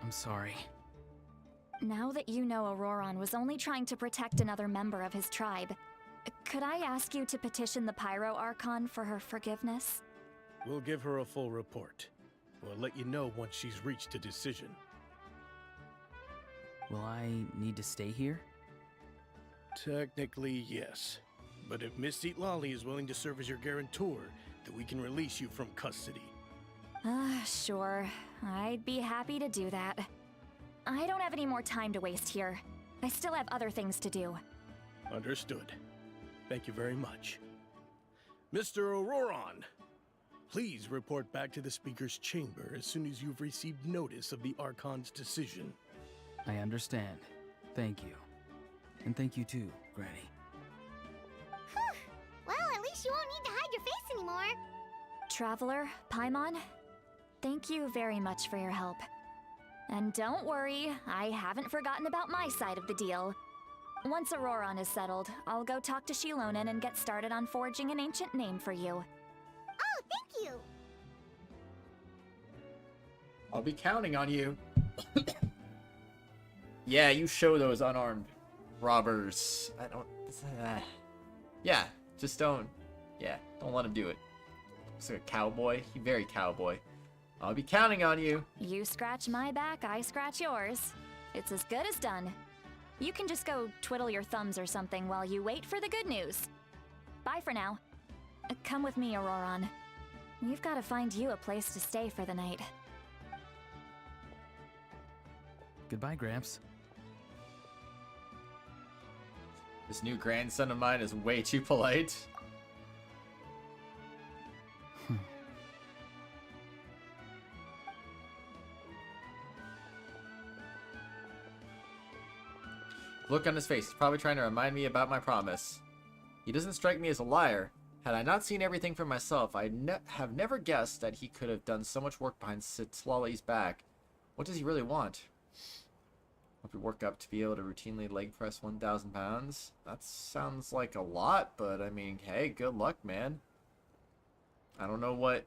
I'm sorry. Now that you know Auroron was only trying to protect another member of his tribe, could I ask you to petition the Pyro Archon for her forgiveness? We'll give her a full report. We'll let you know once she's reached a decision. Will I need to stay here? Technically, yes. But if Miss Sitlali is willing to serve as your guarantor, then we can release you from custody. Sure. I'd be happy to do that. I don't have any more time to waste here. I still have other things to do. Understood. Thank you very much. Mr. Auroron, please report back to the Speaker's chamber as soon as you've received notice of the Archon's decision. I understand. Thank you. And thank you too, Granny. Well, at least you won't need to hide your face anymore. Traveler, Paimon, thank you very much for your help. And don't worry, I haven't forgotten about my side of the deal. Once Auroron is settled, I'll go talk to Shilonen and get started on forging an ancient name for you. Oh, thank you. I'll be counting on you. Yeah, you show those unarmed robbers. I don't... yeah, just don't... Yeah, don't let him do it. Looks like a cowboy. He's very cowboy. I'll be counting on you. You scratch my back, I scratch yours. It's as good as done. You can just go twiddle your thumbs or something while you wait for the good news. Bye for now. Come with me, Auroron. We've got to find you a place to stay for the night. Goodbye, Gramps. This new grandson of mine is way too polite. Look on his face. He's probably trying to remind me about my promise. He doesn't strike me as a liar. Had I not seen everything for myself, I have never guessed that he could have done so much work behind Sitlali's back. What does he really want? Hope you work up to be able to routinely leg press 1,000 pounds. That sounds like a lot, but I mean, hey, good luck, man. I don't know what...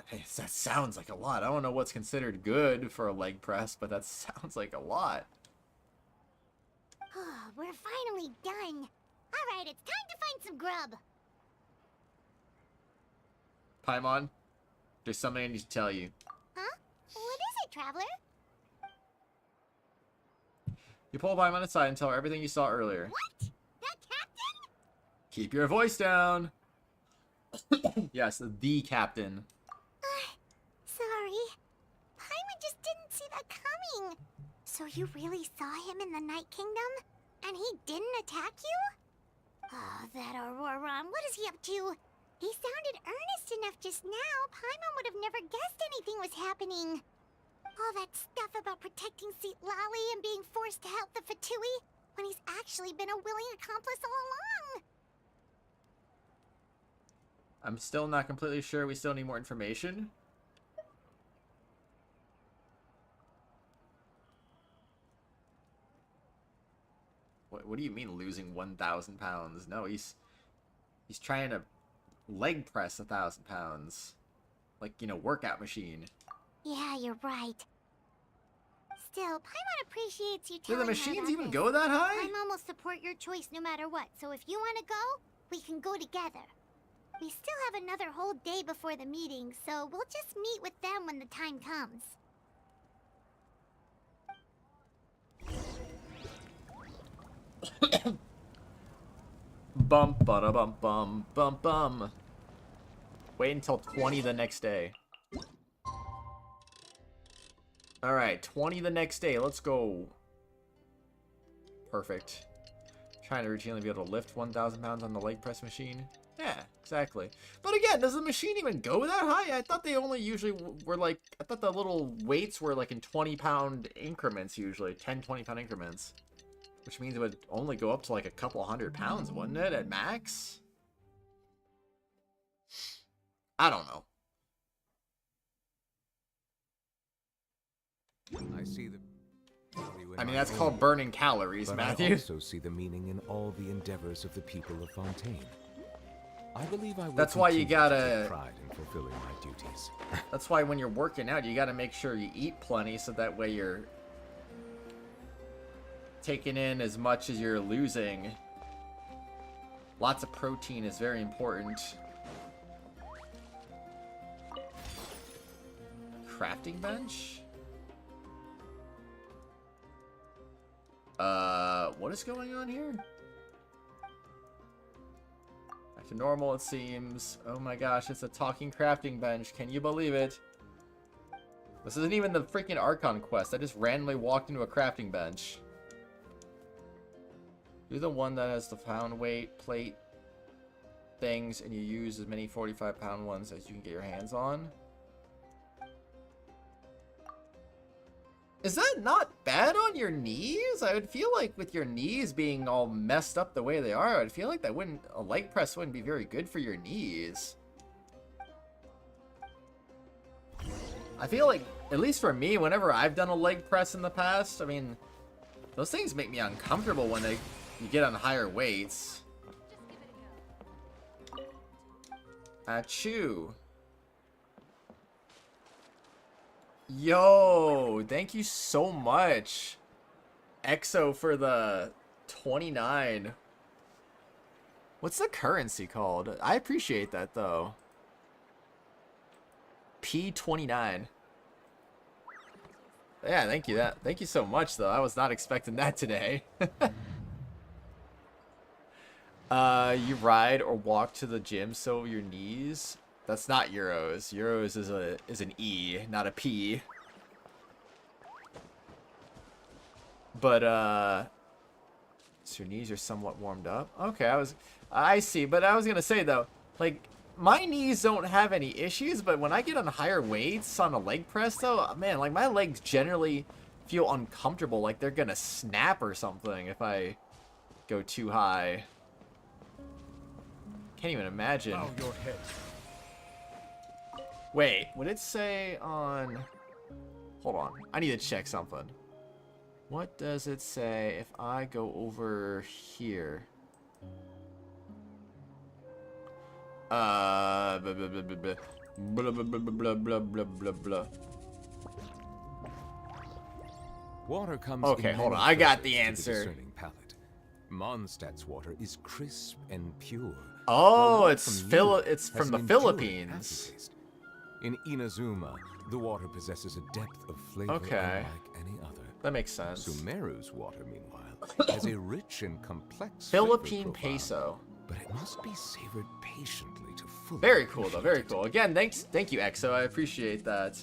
Hey, that sounds like a lot. I don't know what's considered good for a leg press, but that sounds like a lot. Oh, we're finally done. Alright, it's time to find some grub. Paimon, there's something I need to tell you. Huh? What is it, Traveler? You pull Paimon aside and tell her everything you saw earlier. What? The captain? Keep your voice down. Yes, the captain. Sorry. Paimon just didn't see that coming. So you really saw him in the Night Kingdom? And he didn't attack you? Oh, that Auroron, what is he up to? He sounded earnest enough just now. Paimon would have never guessed anything was happening. All that stuff about protecting Sitlali and being forced to help the Fatui, when he's actually been a willing accomplice all along. I'm still not completely sure. We still need more information. What do you mean losing 1,000 pounds? No, he's trying to leg press 1,000 pounds. Like, you know, workout machine. Yeah, you're right. Still, Paimon appreciates you Do telling the her machines about even this. go that high? Paimon will support your choice no matter what, so if you want to go, we can go together. We still have another whole day before the meeting, so we'll just meet with them when the time comes. Bum bada bum bum bum bum. Wait until 20 the next day. Alright, 20 the next day. Let's go. Perfect. Trying to routinely be able to lift 1,000 pounds on the leg press machine. Yeah, exactly. But again, does the machine even go that high? I thought they only usually were like... I thought the little weights were like in 20-pound increments usually. 10, 20-pound increments. Which means it would only go up to like a couple 100 pounds, wouldn't it, at max? I don't know. I see the... I mean, that's called burning calories, but Matthew. I also see the meaning in all the endeavors of the people of Fontaine. I believe I will That's why you continue to gotta... take pride in fulfilling my duties. That's why when you're working out, you gotta make sure you eat plenty so that way you're taking in as much as you're losing. Lots of protein is very important. Crafting bench? What is going on here? Back to normal, it seems. Oh my gosh, it's a talking crafting bench. Can you believe it? This isn't even the freaking Archon quest. I just randomly walked into a crafting bench. You're the one that has the pound weight plate things, and you use as many 45-pound ones as you can get your hands on. Is that not bad on your knees? I would feel like with your knees being all messed up the way they are, I'd feel like that wouldn't, a leg press wouldn't be very good for your knees. I feel like, at least for me, whenever I've done a leg press in the past, I mean, those things make me uncomfortable when you get on higher weights. Achoo. Yo, thank you so much, EXO, for the 29. What's the currency called? I appreciate that, though. P29. Yeah, thank you. Thank you so much, though. I was not expecting that today. You ride or walk to the gym so your knees... That's not euros. Euros is an E, not a P. But so your knees are somewhat warmed up. Okay, I see. But I was gonna say though, like my knees don't have any issues, but when I get on higher weights on a leg press though, man, like my legs generally feel uncomfortable, like they're gonna snap or something if I go too high. Can't even imagine. Bow your head. Wait, would it say on... Hold on. I need to check something. What does it say if I go over here? Blah, blah, blah, blah, blah. Blah, blah, blah, blah, blah, blah, blah, blah. Water comes Okay, in hold many on. I got flavors the to answer. discerning palate. Mondstadt's water is crisp and pure. Oh, while it's water from it's Liyue has from the an enduring Philippines. aftertaste. In Inazuma, the water possesses a depth of flavor Okay. unlike any other. That makes sense. Sumeru's water, meanwhile, has a rich and complex Philippine flavor profile, peso. but it must be savored patiently to fully Very cool though, very appreciate it. cool. Again, thank you, Exo. I appreciate that.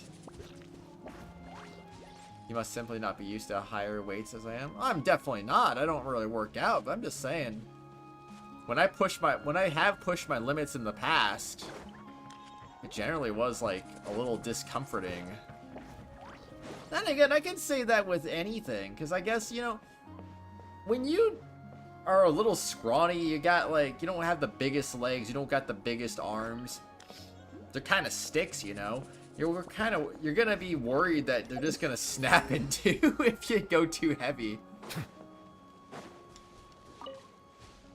You must simply not be used to higher weights as I am. I'm definitely not. I don't really work out, but I'm just saying. When I have pushed my limits in the past, it generally was like a little discomforting. Then again, I can say that with anything, because I guess, you know, when you are a little scrawny, you got like, you don't have the biggest legs, you don't got the biggest arms. They're kind of sticks, you know. You're gonna be worried that they're just gonna snap in two if you go too heavy.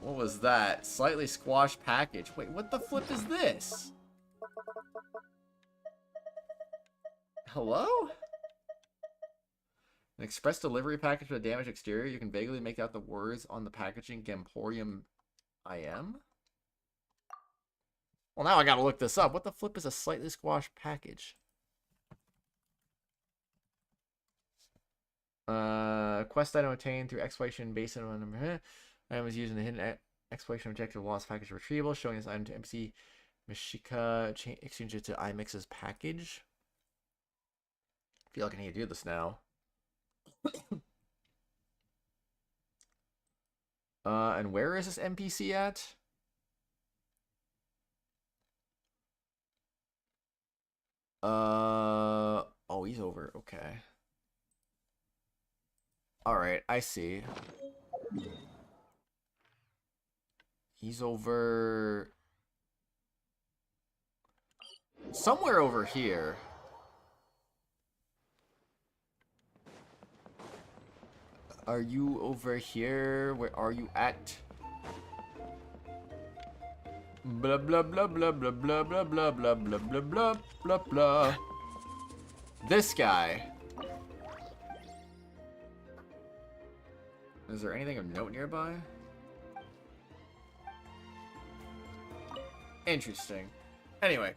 What was that? Slightly squashed package. Wait, what the flip is this? Hello? An express delivery package with a damaged exterior. You can vaguely make out the words on the packaging. Gamporium IM? Well, now I gotta look this up. What the flip is a slightly squashed package? Quest item obtained through exploration based on number. Item is used in the hidden exploration objective lost package retrieval, showing this item to MC Mishika. Exchange it to iMix's package. I feel like I need to do this now. And where is this NPC at? Oh, he's over. Okay. Alright, I see. He's over... somewhere over here. Are you over here? Where are you at? Blah blah blah blah blah blah blah blah blah blah blah blah blah blah. This guy. Is there anything of note nearby? Interesting. Anyway,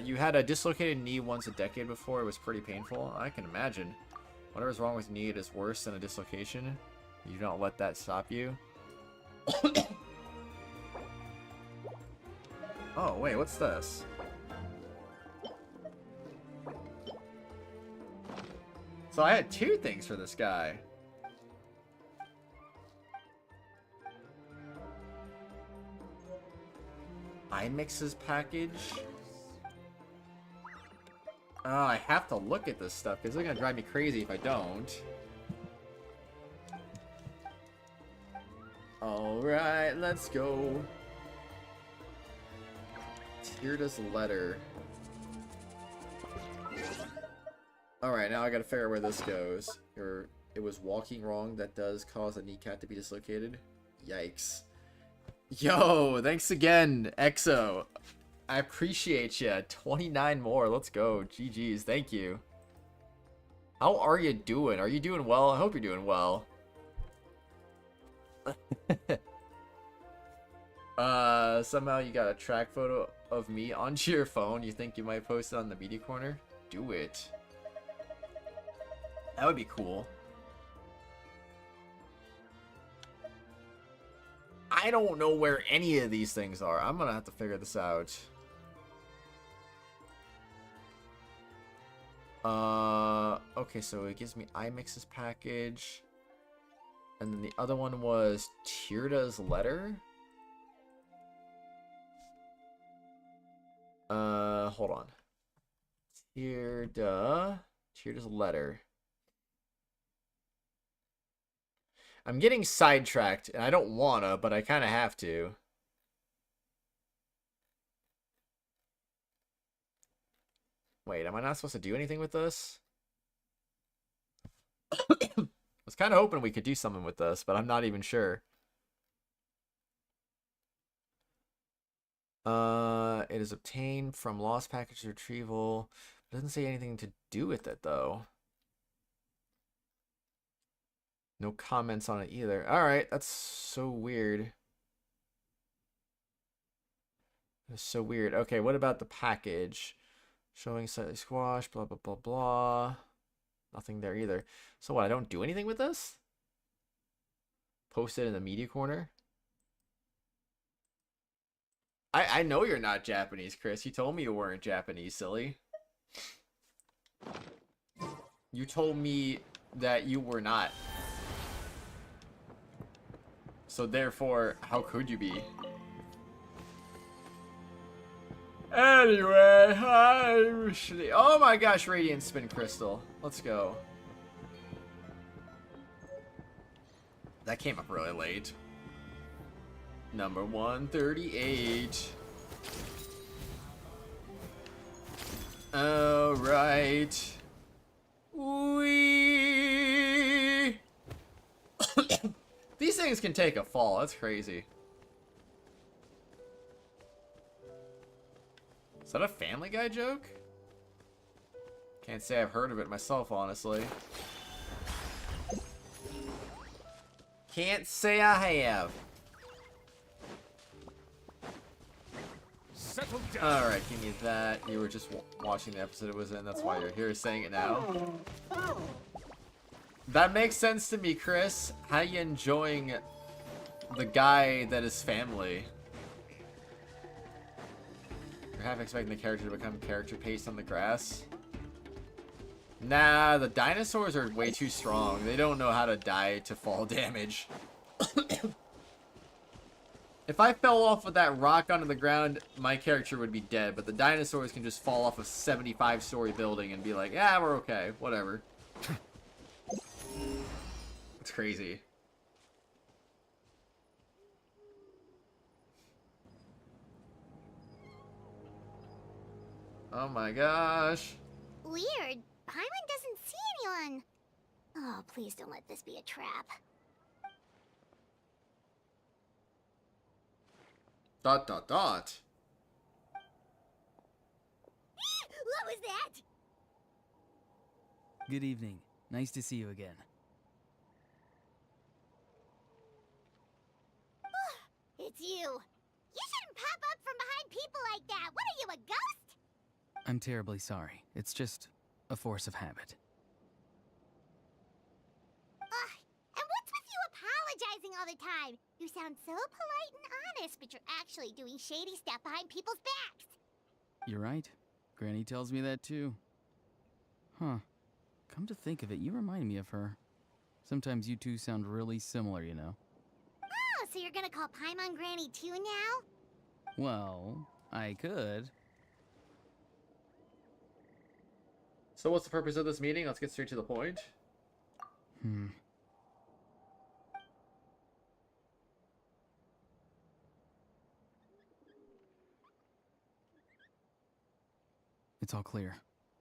you had a dislocated knee once a decade before. It was pretty painful. I can imagine. Whatever's wrong with knee is worse than a dislocation. You don't let that stop you. Oh, wait, what's this? So I had two things for this guy. iMix's package. Oh, I have to look at this stuff because they're gonna drive me crazy if I don't. Alright, let's go. Tyrda's letter. Alright, now I gotta figure out where this goes. It was walking wrong. That does cause a kneecap to be dislocated. Yikes. Yo, thanks again, Exo. I appreciate you. 29 more. Let's go. GG's. Thank you. How are you doing? Are you doing well? I hope you're doing well. Somehow you got a track photo of me onto your phone. You think you might post it on the media corner? Do it. That would be cool. I don't know where any of these things are. I'm gonna have to figure this out. Okay, so it gives me iMix's package. And then the other one was Tyrda's letter. Hold on. Tyrda's letter. I'm getting sidetracked, and I don't wanna, but I kind of have to. Wait, am I not supposed to do anything with this? I was kind of hoping we could do something with this, but I'm not even sure. It is obtained from lost package retrieval. It doesn't say anything to do with it, though. No comments on it either. Alright, that's so weird. That's so weird. Okay, what about the package? Showing slightly squash, blah, blah, blah, blah. Nothing there either. So what, I don't do anything with this? Post it in the media corner? I know you're not Japanese, Chris. You told me you weren't Japanese, silly. You told me that you were not. So therefore, how could you be? Anyway, oh my gosh, Radiant Spin Crystal. Let's go. That came up really late. Number 138. Alright. Wee. These things can take a fall. That's crazy. Is that a Family Guy joke? Can't say I've heard of it myself, honestly. Can't say I have. Alright, give me that. You were just watching the episode it was in. That's why you're here saying it now. That makes sense to me, Chris. How you enjoying the guy that is family? You're half expecting the character to become character paste on the grass. Nah, the dinosaurs are way too strong. They don't know how to die to fall damage. If I fell off with that rock onto the ground, my character would be dead. But the dinosaurs can just fall off a 75-story building and be like, yeah, we're okay. Whatever. It's crazy. Oh my gosh. Weird. Paimon doesn't see anyone. Oh, please don't let this be a trap. Dot, dot, dot. What was that? Good evening. Nice to see you again. It's you. You shouldn't pop up from behind people like that. What are you, a ghost? I'm terribly sorry. It's just a force of habit. And what's with you apologizing all the time? You sound so polite and honest, but you're actually doing shady stuff behind people's backs. You're right. Granny tells me that too. Huh. Come to think of it, you remind me of her. Sometimes you two sound really similar, you know. Oh, so you're gonna call Paimon Granny too now? Well, I could. So what's the purpose of this meeting? Let's get straight to the point. It's all clear.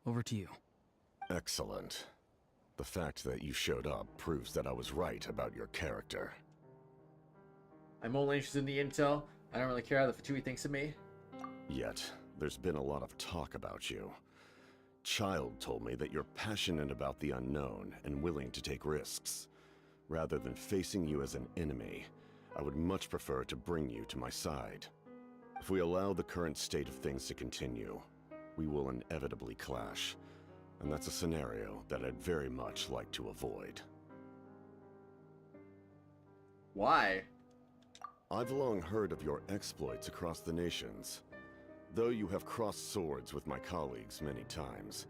Over to you. Excellent. The fact that you showed up proves that I was right about your character. I'm only interested in the intel. I don't really care how the Fatui thinks of me. Yet, there's been a lot of talk about you. Child told me that you're passionate about the unknown and willing to take risks. Rather than facing you as an enemy, I would much prefer to bring you to my side. If we allow the current state of things to continue, we will inevitably clash. And that's a scenario that I'd very much like to avoid. Why? I've long heard of your exploits across the nations. Though you have crossed swords with my colleagues many times,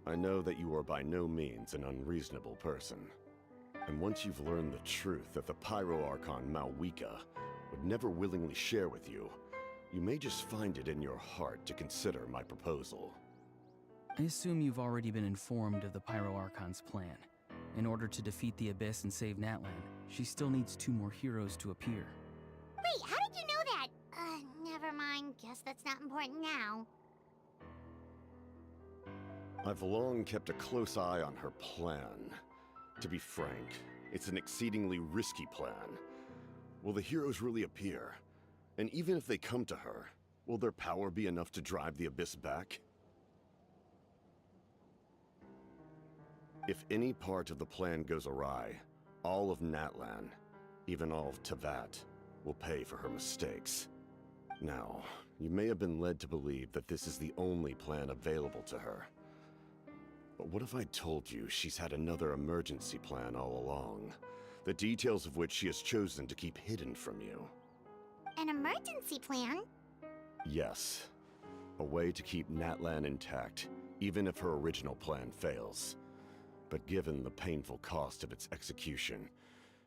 I know that you are by no means an unreasonable person. And once you've learned the truth that the Pyro Archon myHoYo would never willingly share with you, you may just find it in your heart to consider my proposal. I assume you've already been informed of the Pyro Archon's plan. In order to defeat the Abyss and save Natlan, she still needs 2 more heroes to appear. Wait, how did you know that? Never mind. Guess that's not important now. I've long kept a close eye on her plan. To be frank, it's an exceedingly risky plan. Will the heroes really appear? And even if they come to her, will their power be enough to drive the Abyss back? If any part of the plan goes awry, all of Natlan, even all of Teyvat, will pay for her mistakes. Now, you may have been led to believe that this is the only plan available to her. But what if I told you she's had another emergency plan all along, the details of which she has chosen to keep hidden from you? An emergency plan? Yes. A way to keep Natlan intact, even if her original plan fails. But given the painful cost of its execution,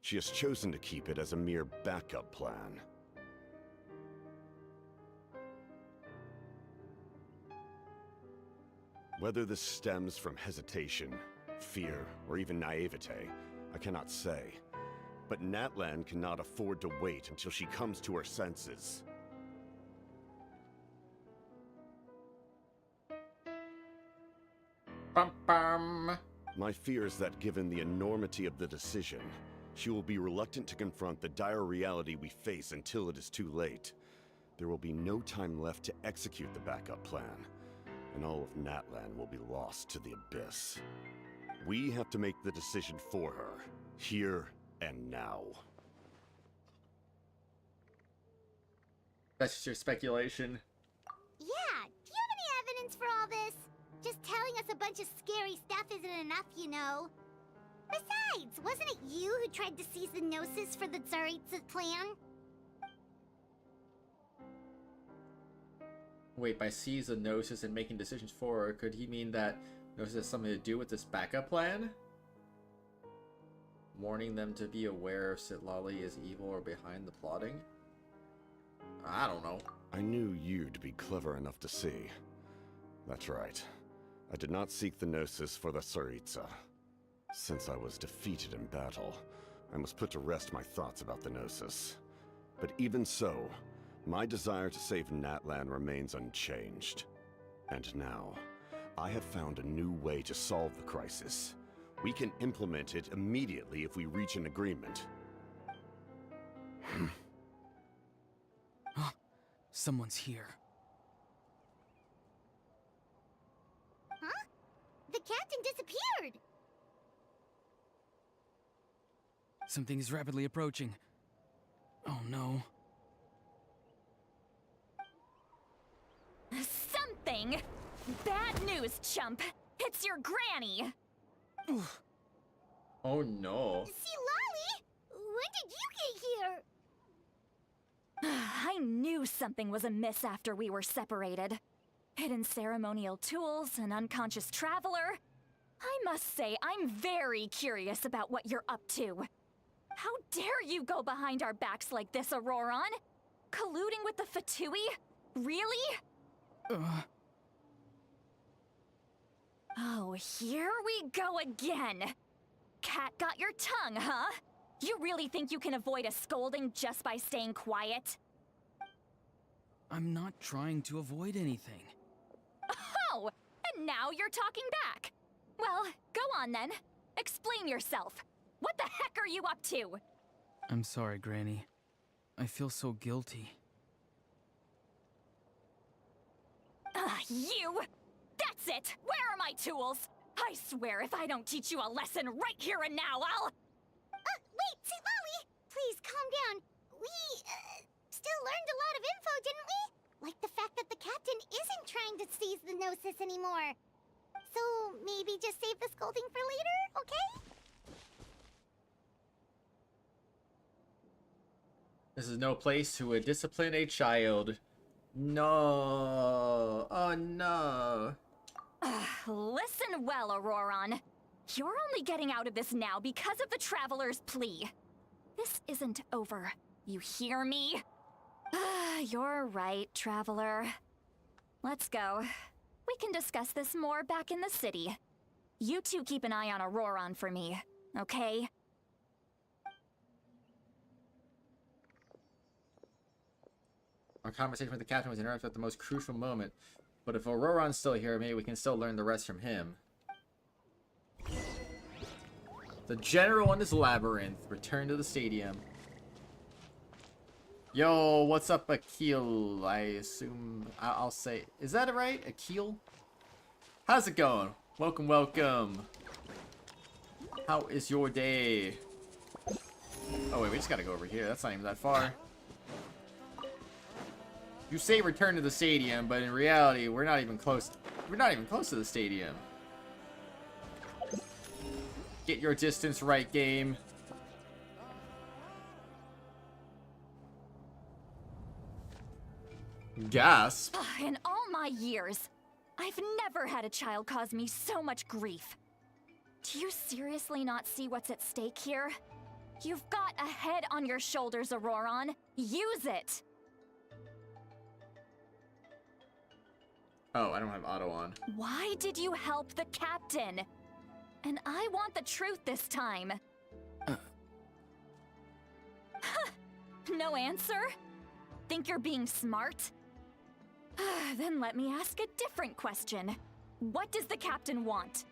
she has chosen to keep it as a mere backup plan. Whether this stems from hesitation, fear, or even naivete, I cannot say. But Natlan cannot afford to wait until she comes to her senses. Bum bum. My fear is that given the enormity of the decision, she will be reluctant to confront the dire reality we face until it is too late. There will be no time left to execute the backup plan, and all of Natlan will be lost to the Abyss. We have to make the decision for her, here and now. That's just your speculation. Yeah, do you have any evidence for all this? Just telling us a bunch of scary stuff isn't enough, you know. Besides, wasn't it you who tried to seize the Gnosis for the Tsaritsa plan? Wait, by seize the Gnosis and making decisions for her, could he mean that Gnosis has something to do with this backup plan? Warning them to be aware if Sitlali is evil or behind the plotting? I don't know. I knew you to be clever enough to see. That's right. I did not seek the Gnosis for the Tsaritsa. Since I was defeated in battle, I must put to rest my thoughts about the Gnosis. But even so, my desire to save Natlan remains unchanged. And now, I have found a new way to solve the crisis. We can implement it immediately if we reach an agreement. Someone's here. Huh? The captain disappeared! Something is rapidly approaching. Oh no. Something? Bad news, chump. It's your granny. Oh no. See, Lolly! When did you get here? I knew something was amiss after we were separated. Hidden ceremonial tools, an unconscious traveler. I must say, I'm very curious about what you're up to. How dare you go behind our backs like this, Auroron? Colluding with the Fatui? Really? Oh, here we go again. Cat got your tongue, huh? You really think you can avoid a scolding just by staying quiet? I'm not trying to avoid anything. Oh, and now you're talking back. Well, go on then. Explain yourself. What the heck are you up to? I'm sorry, Granny. I feel so guilty. You! That's it! Where are my tools? I swear if I don't teach you a lesson right here and now, I'll... Wait, Lolly! Please, calm down. We, still learned a lot of info, didn't we? Like the fact that the captain isn't trying to seize the Gnosis anymore. So, maybe just save the scolding for later, okay? This is no place to discipline a child. No. Oh no. Listen well, Auroron. You're only getting out of this now because of the Traveler's plea. This isn't over. You hear me? You're right, Traveler. Let's go. We can discuss this more back in the city. You two keep an eye on Auroron for me, okay? Our conversation with the captain was interrupted at the most crucial moment. But if Auroron's still here, maybe we can still learn the rest from him. The general and his labyrinth. Return to the stadium. Yo, what's up, Akil? I assume I'll say, is that right? Akil? How's it going? Welcome, welcome. How is your day? Oh wait, we just gotta go over here. That's not even that far. You say return to the stadium, but in reality, we're not even close. We're not even close to the stadium. Get your distance right, game. Gasp. In all my years, I've never had a child cause me so much grief. Do you seriously not see what's at stake here? You've got a head on your shoulders, Auroron. Use it! Oh, I don't have auto on. Why did you help the captain? And I want the truth this time. No answer? Think you're being smart? Then let me ask a different question. What does the captain want?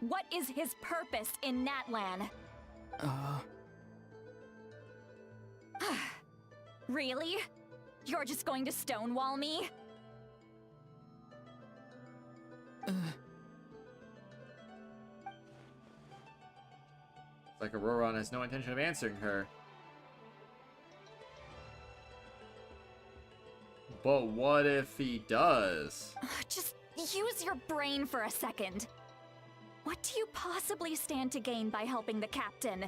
What is his purpose in Natlan? Really? You're just going to stonewall me? It's like Auroron has no intention of answering her. But what if he does? Just use your brain for a second. What do you possibly stand to gain by helping the captain?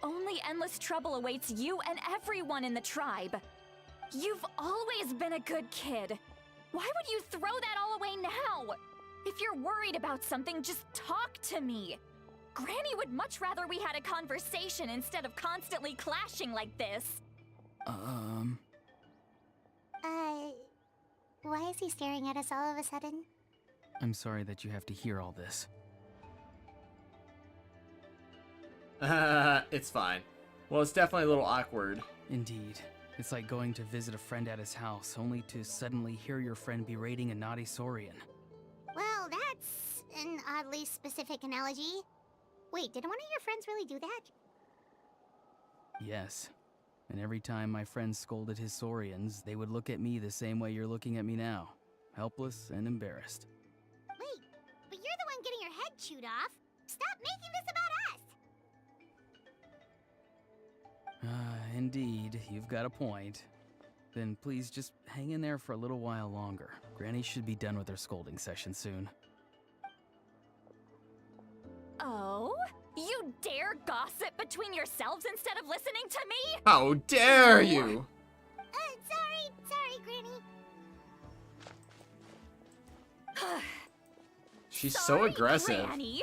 Only endless trouble awaits you and everyone in the tribe. You've always been a good kid. Why would you throw that all away now? If you're worried about something, just talk to me. Granny would much rather we had a conversation instead of constantly clashing like this. Why is he staring at us all of a sudden? I'm sorry that you have to hear all this. It's fine. Well, it's definitely a little awkward. Indeed. It's like going to visit a friend at his house, only to suddenly hear your friend berating a naughty Saurian. Well, that's an oddly specific analogy. Wait, did one of your friends really do that? Yes. And every time my friend scolded his Saurians, they would look at me the same way you're looking at me now. Helpless and embarrassed. Wait, but you're the one getting your head chewed off. Stop making this about us! Indeed, you've got a point. Then please just hang in there for a little while longer. Granny should be done with her scolding session soon. Oh? You dare gossip between yourselves instead of listening to me? How dare you! Sorry, Granny. She's Sorry, so aggressive. Granny.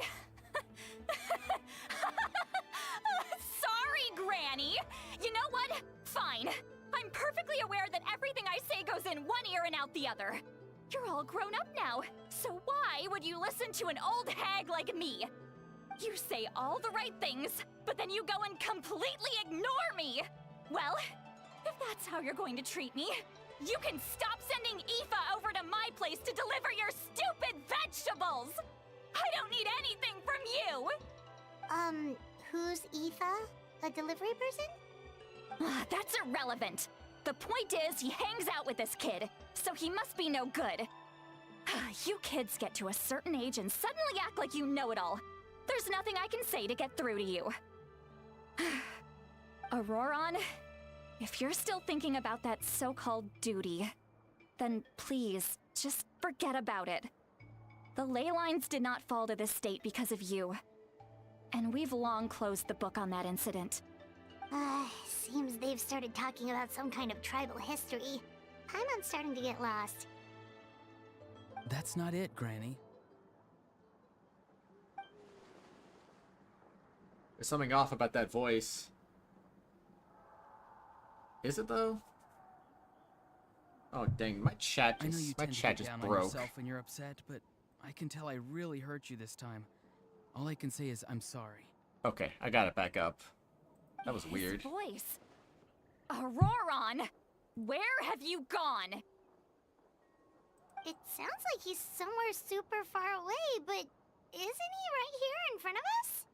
Sorry, Granny. You know what? Fine. I'm perfectly aware that everything I say goes in one ear and out the other. You're all grown up now, so why would you listen to an old hag like me? You say all the right things, but then you go and completely ignore me! Well, if that's how you're going to treat me, you can stop sending Aoife over to my place to deliver your stupid vegetables! I don't need anything from you! Who's Aoife? A delivery person? That's irrelevant. The point is, he hangs out with this kid, so he must be no good. You kids get to a certain age and suddenly act like you know it all. There's nothing I can say to get through to you. Auroron, if you're still thinking about that so-called duty, then please, just forget about it. The ley lines did not fall to this state because of you. And we've long closed the book on that incident. Seems they've started talking about some kind of tribal history. Paimon's starting to get lost. That's not it, Granny. There's something off about that voice. Is it though? Oh dang, my chat I know you just tend to get down on broke. yourself when you're upset, but I can tell I really hurt you this time. All I can say is I'm sorry. Okay, I got it back up. That was weird. His voice. Auroron, where have you gone? It sounds like he's somewhere super far away, but isn't he right here in front of us?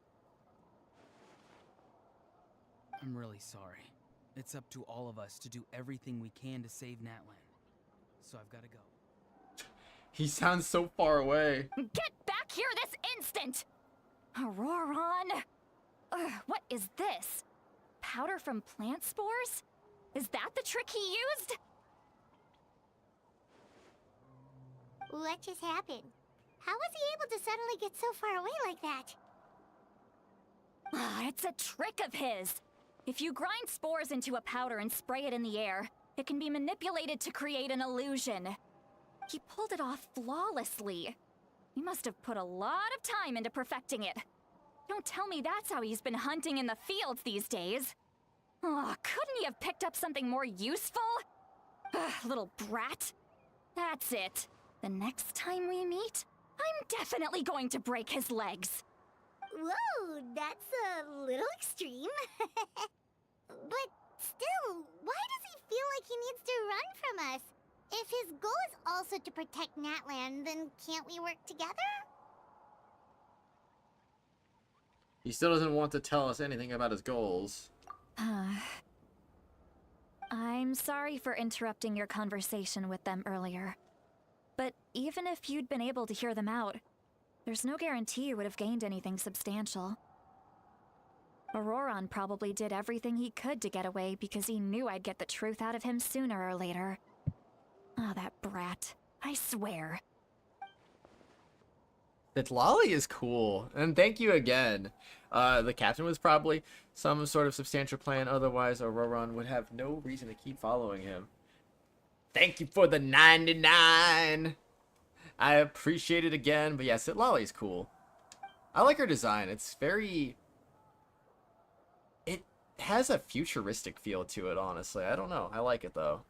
I'm really sorry. It's up to all of us to do everything we can to save Natlan. So I've got to go. He sounds so far away. Get back here this instant! Auroron! Ugh, what is this? Powder from plant spores? Is that the trick he used? What just happened? How was he able to suddenly get so far away like that? Ah, it's a trick of his. If you grind spores into a powder and spray it in the air, it can be manipulated to create an illusion. He pulled it off flawlessly. He must have put a lot of time into perfecting it. Don't tell me that's how he's been hunting in the fields these days. Oh, couldn't he have picked up something more useful? Ugh, little brat. That's it. The next time we meet, I'm definitely going to break his legs. Whoa, that's a little extreme. But still, why does he feel like he needs to run from us? If his goal is also to protect Natlan, then can't we work together? He still doesn't want to tell us anything about his goals. I'm sorry for interrupting your conversation with them earlier. But even if you'd been able to hear them out, there's no guarantee you would have gained anything substantial. Auroron probably did everything he could to get away because he knew I'd get the truth out of him sooner or later. Ah, that brat. I swear. That Lolly is cool. And thank you again. The captain was probably some sort of substantial plan. Otherwise, Auroron would have no reason to keep following him. Thank you for the 99. I appreciate it again. But yes, Lolly's cool. I like her design. It's very... It has a futuristic feel to it, honestly. I don't know. I like it, though.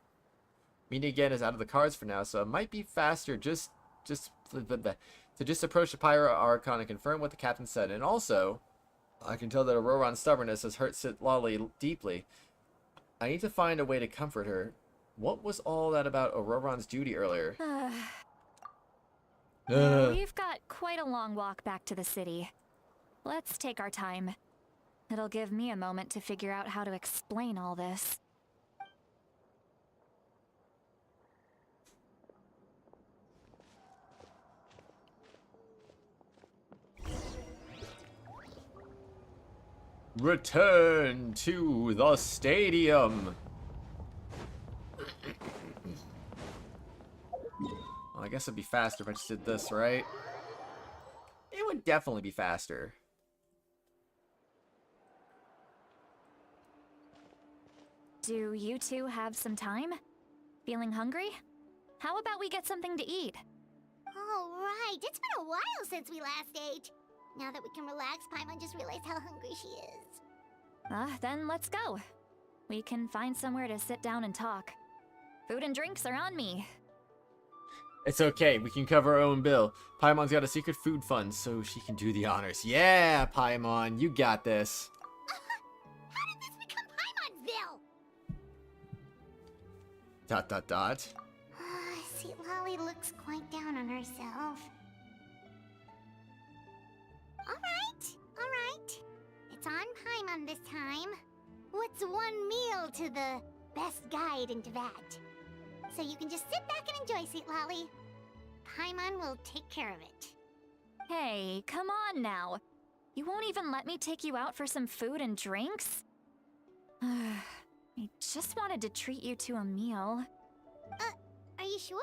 Meeting again is out of the cards for now, so it might be faster to just approach the Pyro Archon and confirm what the captain said. And also, I can tell that Auroron's stubbornness has hurt Lolly deeply. I need to find a way to comfort her. What was all that about Auroron's duty earlier? We've got quite a long walk back to the city. Let's take our time. It'll give me a moment to figure out how to explain all this. Return to the stadium. Well, I guess it'd be faster if I just did this, right? It would definitely be faster. Do you two have some time? Feeling hungry? How about we get something to eat? Oh, right. It's been a while since we last ate. Now that we can relax, Paimon just realized how hungry she is. Then let's go. We can find somewhere to sit down and talk. Food and drinks are on me. It's okay, we can cover our own bill. Paimon's got a secret food fund, so she can do the honors. Yeah, Paimon, you got this. How did this become Paimon's bill? Dot dot dot. See, Lolly looks quite down on herself. Alright. It's on Paimon this time. What's one meal to the best guide in Teyvat? So you can just sit back and enjoy, sweet Lolly. Paimon will take care of it. Hey, come on now. You won't even let me take you out for some food and drinks? I just wanted to treat you to a meal. Are you sure?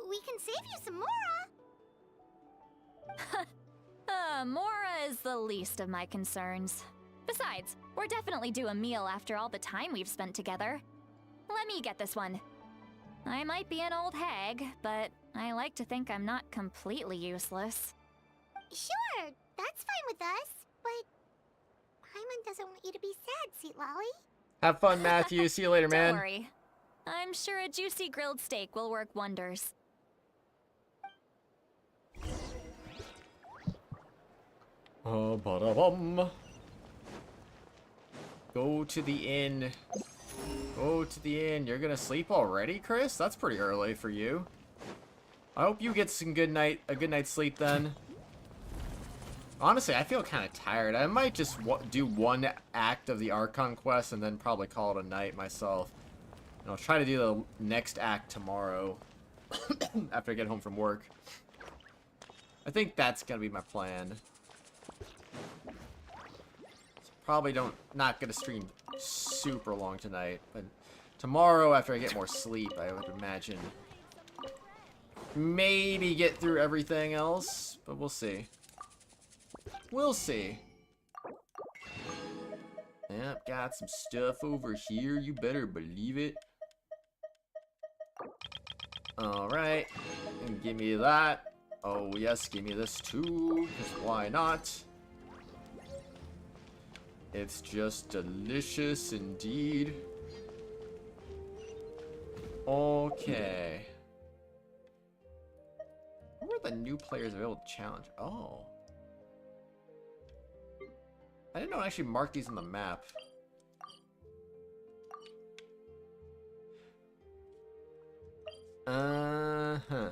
We can save you some Mora. Mora is the least of my concerns. Besides, we're definitely due a meal after all the time we've spent together. Let me get this one. I might be an old hag, but I like to think I'm not completely useless. Sure, that's fine with us, but Paimon doesn't want you to be sad, sweet Lolly. Have fun, Matthew. See you later, man. Don't worry. I'm sure a juicy grilled steak will work wonders. Ba-da-bum. Go to the inn. Go to the inn. You're gonna sleep already, Chris? That's pretty early for you. I hope you get a good night's sleep then. Honestly, I feel kind of tired. I might just do one act of the Archon quest and then probably call it a night myself. And I'll try to do the next act tomorrow after I get home from work. I think that's gonna be my plan. Probably not gonna stream super long tonight, but tomorrow after I get more sleep, I would imagine maybe get through everything else, but we'll see. We'll see. Yep, got some stuff over here. You better believe it. Alright. And give me that. Oh, yes, give me this too. Because why not? It's just delicious indeed. Okay. Who are the new players available to challenge? Oh. I didn't know I actually marked these on the map. Uh-huh.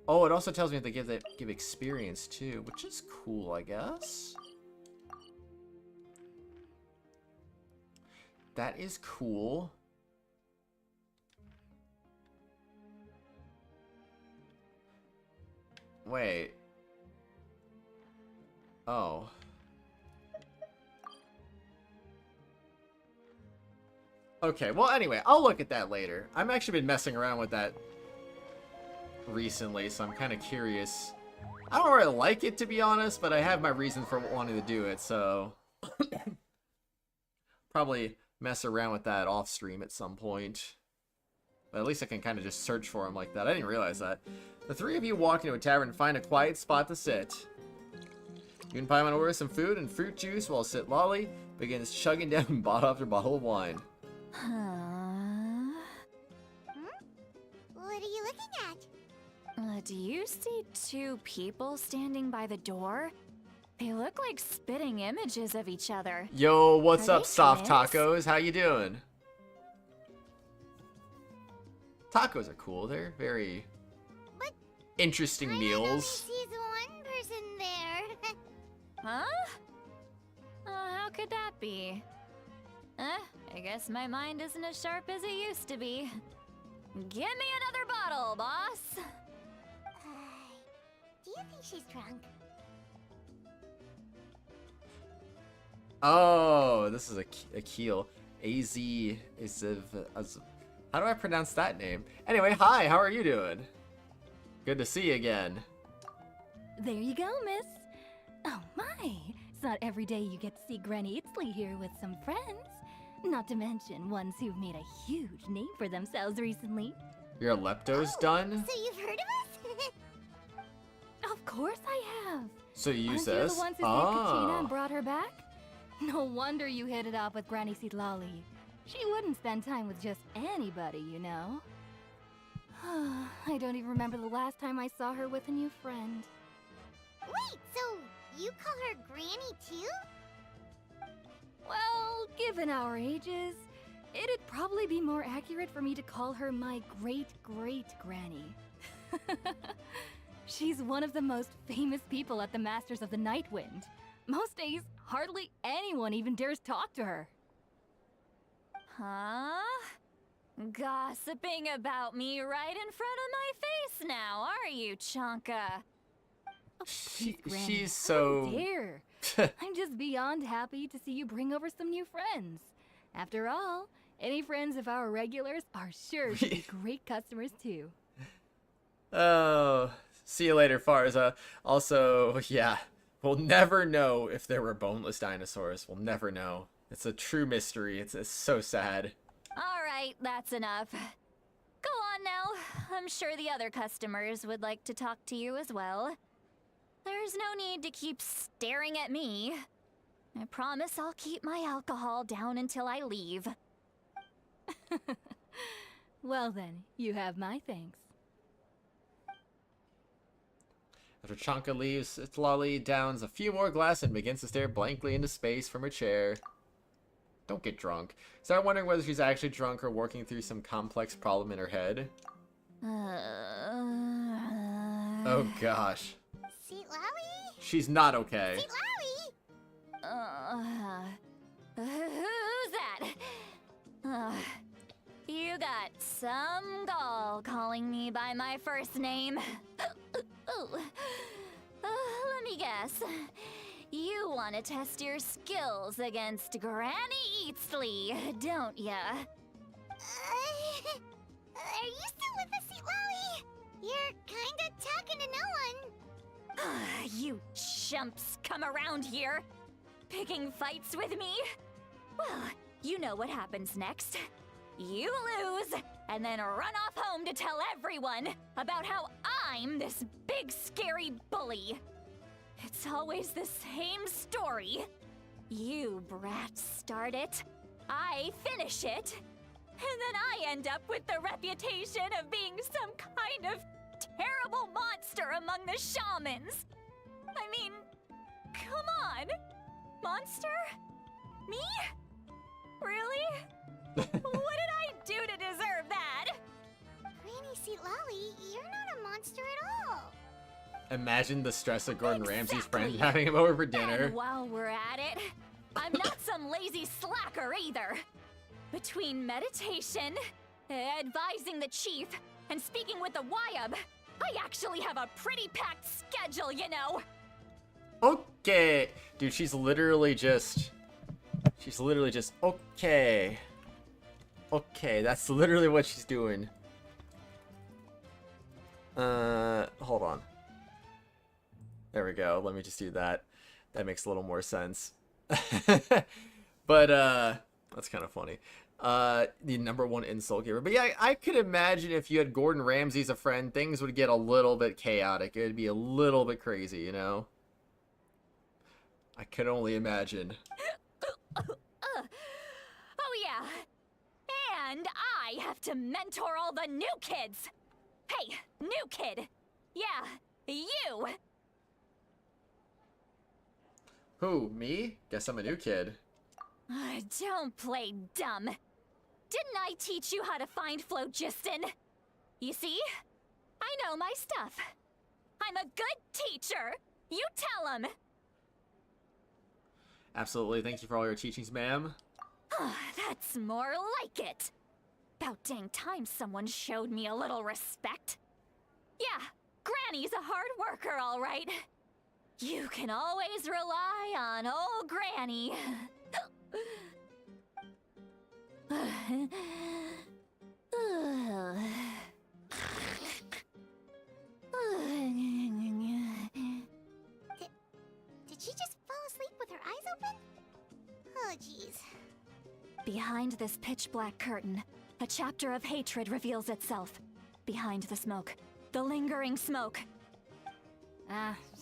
Oh, it also tells me that they give experience too, which is cool, I guess. That is cool. Wait. Oh. Okay, well anyway, I'll look at that later. I've actually been messing around with that recently, so I'm kind of curious. I don't really like it, to be honest, but I have my reasons for wanting to do it, so probably mess around with that off stream at some point. But at least I can kind of just search for them like that. I didn't realize that. The three of you walk into a tavern and find a quiet spot to sit. You and Paimon order some food and fruit juice while Lolly begins chugging down bottle after bottle of wine. Huh? What are you looking at? Do you see two people standing by the door? They look like spitting images of each other. Yo, what's Are up, they soft twins? tacos? How you doing? Tacos are cool. They're very But interesting I meals. sees one person there. Huh? How could that be? I guess my mind isn't as sharp as it used to be. Give me another bottle, boss! Do you think she's drunk? Oh, this is a keel. AZ is how do I pronounce that name? Anyway, hi, how are you doing? Good to see you again. There you go, miss. Oh my, it's not every day you get to see Granny Itzley here with some friends. Not to mention ones who've made a huge name for themselves recently. Your lepto's done? So you've heard of us? Of course I have. So you use Aren't you this? the ones who saved Katrina and brought her back? No wonder you hit it off with Granny Lolly. She wouldn't spend time with just anybody, you know. I don't even remember the last time I saw her with a new friend. Wait, so you call her Granny too? Well, given our ages, it'd probably be more accurate for me to call her my great-great-granny. She's one of the most famous people at the Masters of the Nightwind. Most days, hardly anyone even dares talk to her. Huh? Gossiping about me right in front of my face now, are you, Chonka? She's so... How dare! I'm just beyond happy to see you bring over some new friends. After all, any friends of our regulars are sure to be great customers too. Oh, see you later, Farza. Also, yeah, we'll never know if there were boneless dinosaurs. We'll never know. It's a true mystery. It's so sad. Alright, that's enough. Go on now. I'm sure the other customers would like to talk to you as well. There's no need to keep staring at me. I promise I'll keep my alcohol down until I leave. Well then, you have my thanks. After Chonka leaves, Lolly downs a few more glasses and begins to stare blankly into space from her chair. Don't get drunk. Start wondering whether she's actually drunk or working through some complex problem in her head. Oh gosh. Seat Lowy? She's not okay. Seat Lowy? Who's that? You got some gall calling me by my first name. Let me guess. You want to test your skills against Granny Eatsley, don't ya? Are you still with us, Seat Lowy? You're kinda talking to no one. You chumps come around here, picking fights with me? Well, you know what happens next. You lose, and then run off home to tell everyone about how I'm this big scary bully. It's always the same story. You brats start it, I finish it, and then I end up with the reputation of being some kind of terrible monster among the shamans. I mean, come on. Monster? Me? Really? What did I do to deserve that? Granny Seat Lowy, you're not a monster at all. Imagine the stress of Gordon Ramsay's friend having him over for dinner. And while we're at it, I'm not some lazy slacker either. Between meditation, advising the chief, and speaking with the Wyab, I actually have a pretty packed schedule, you know. Okay. Dude, she's literally just, okay. Okay, that's literally what she's doing. Hold on. There we go. Let me just do that. That makes a little more sense. But, that's kind of funny. The #1 insult giver. But yeah, I could imagine if you had Gordon Ramsay as a friend, things would get a little bit chaotic. It would be a little bit crazy, you know? I could only imagine. Oh yeah. And I have to mentor all the new kids. Hey, new kid. Yeah, you. Who, me? Guess I'm a new kid. Don't play dumb. Didn't I teach you how to find phlogiston? You see? I know my stuff. I'm a good teacher. You tell him. Absolutely. Thank you for all your teachings, ma'am. That's more like it. About dang time someone showed me a little respect. Yeah, Granny's a hard worker, all right. You can always rely on old Granny. Did she just fall asleep with her eyes open? Oh, jeez. Behind this pitch-black curtain, a chapter of hatred reveals itself. Behind the smoke, the lingering smoke.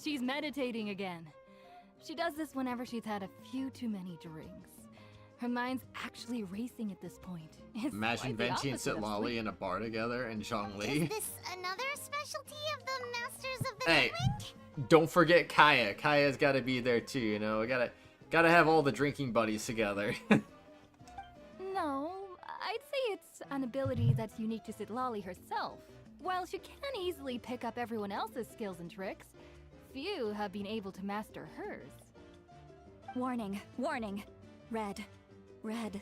She's meditating again. She does this whenever she's had a few too many drinks. Her mind's actually racing at this point. It's Imagine quite the Venti and opposite of Sitlali sleep. in a bar together and Zhongli. Is this another specialty of the Masters of the Hey, Mainland? don't forget Kaya. Kaya's got to be there too, you know? We gotta have all the drinking buddies together. No, I'd say it's an ability that's unique to Sitlali herself. While she can easily pick up everyone else's skills and tricks, few have been able to master hers. Warning, warning. Red,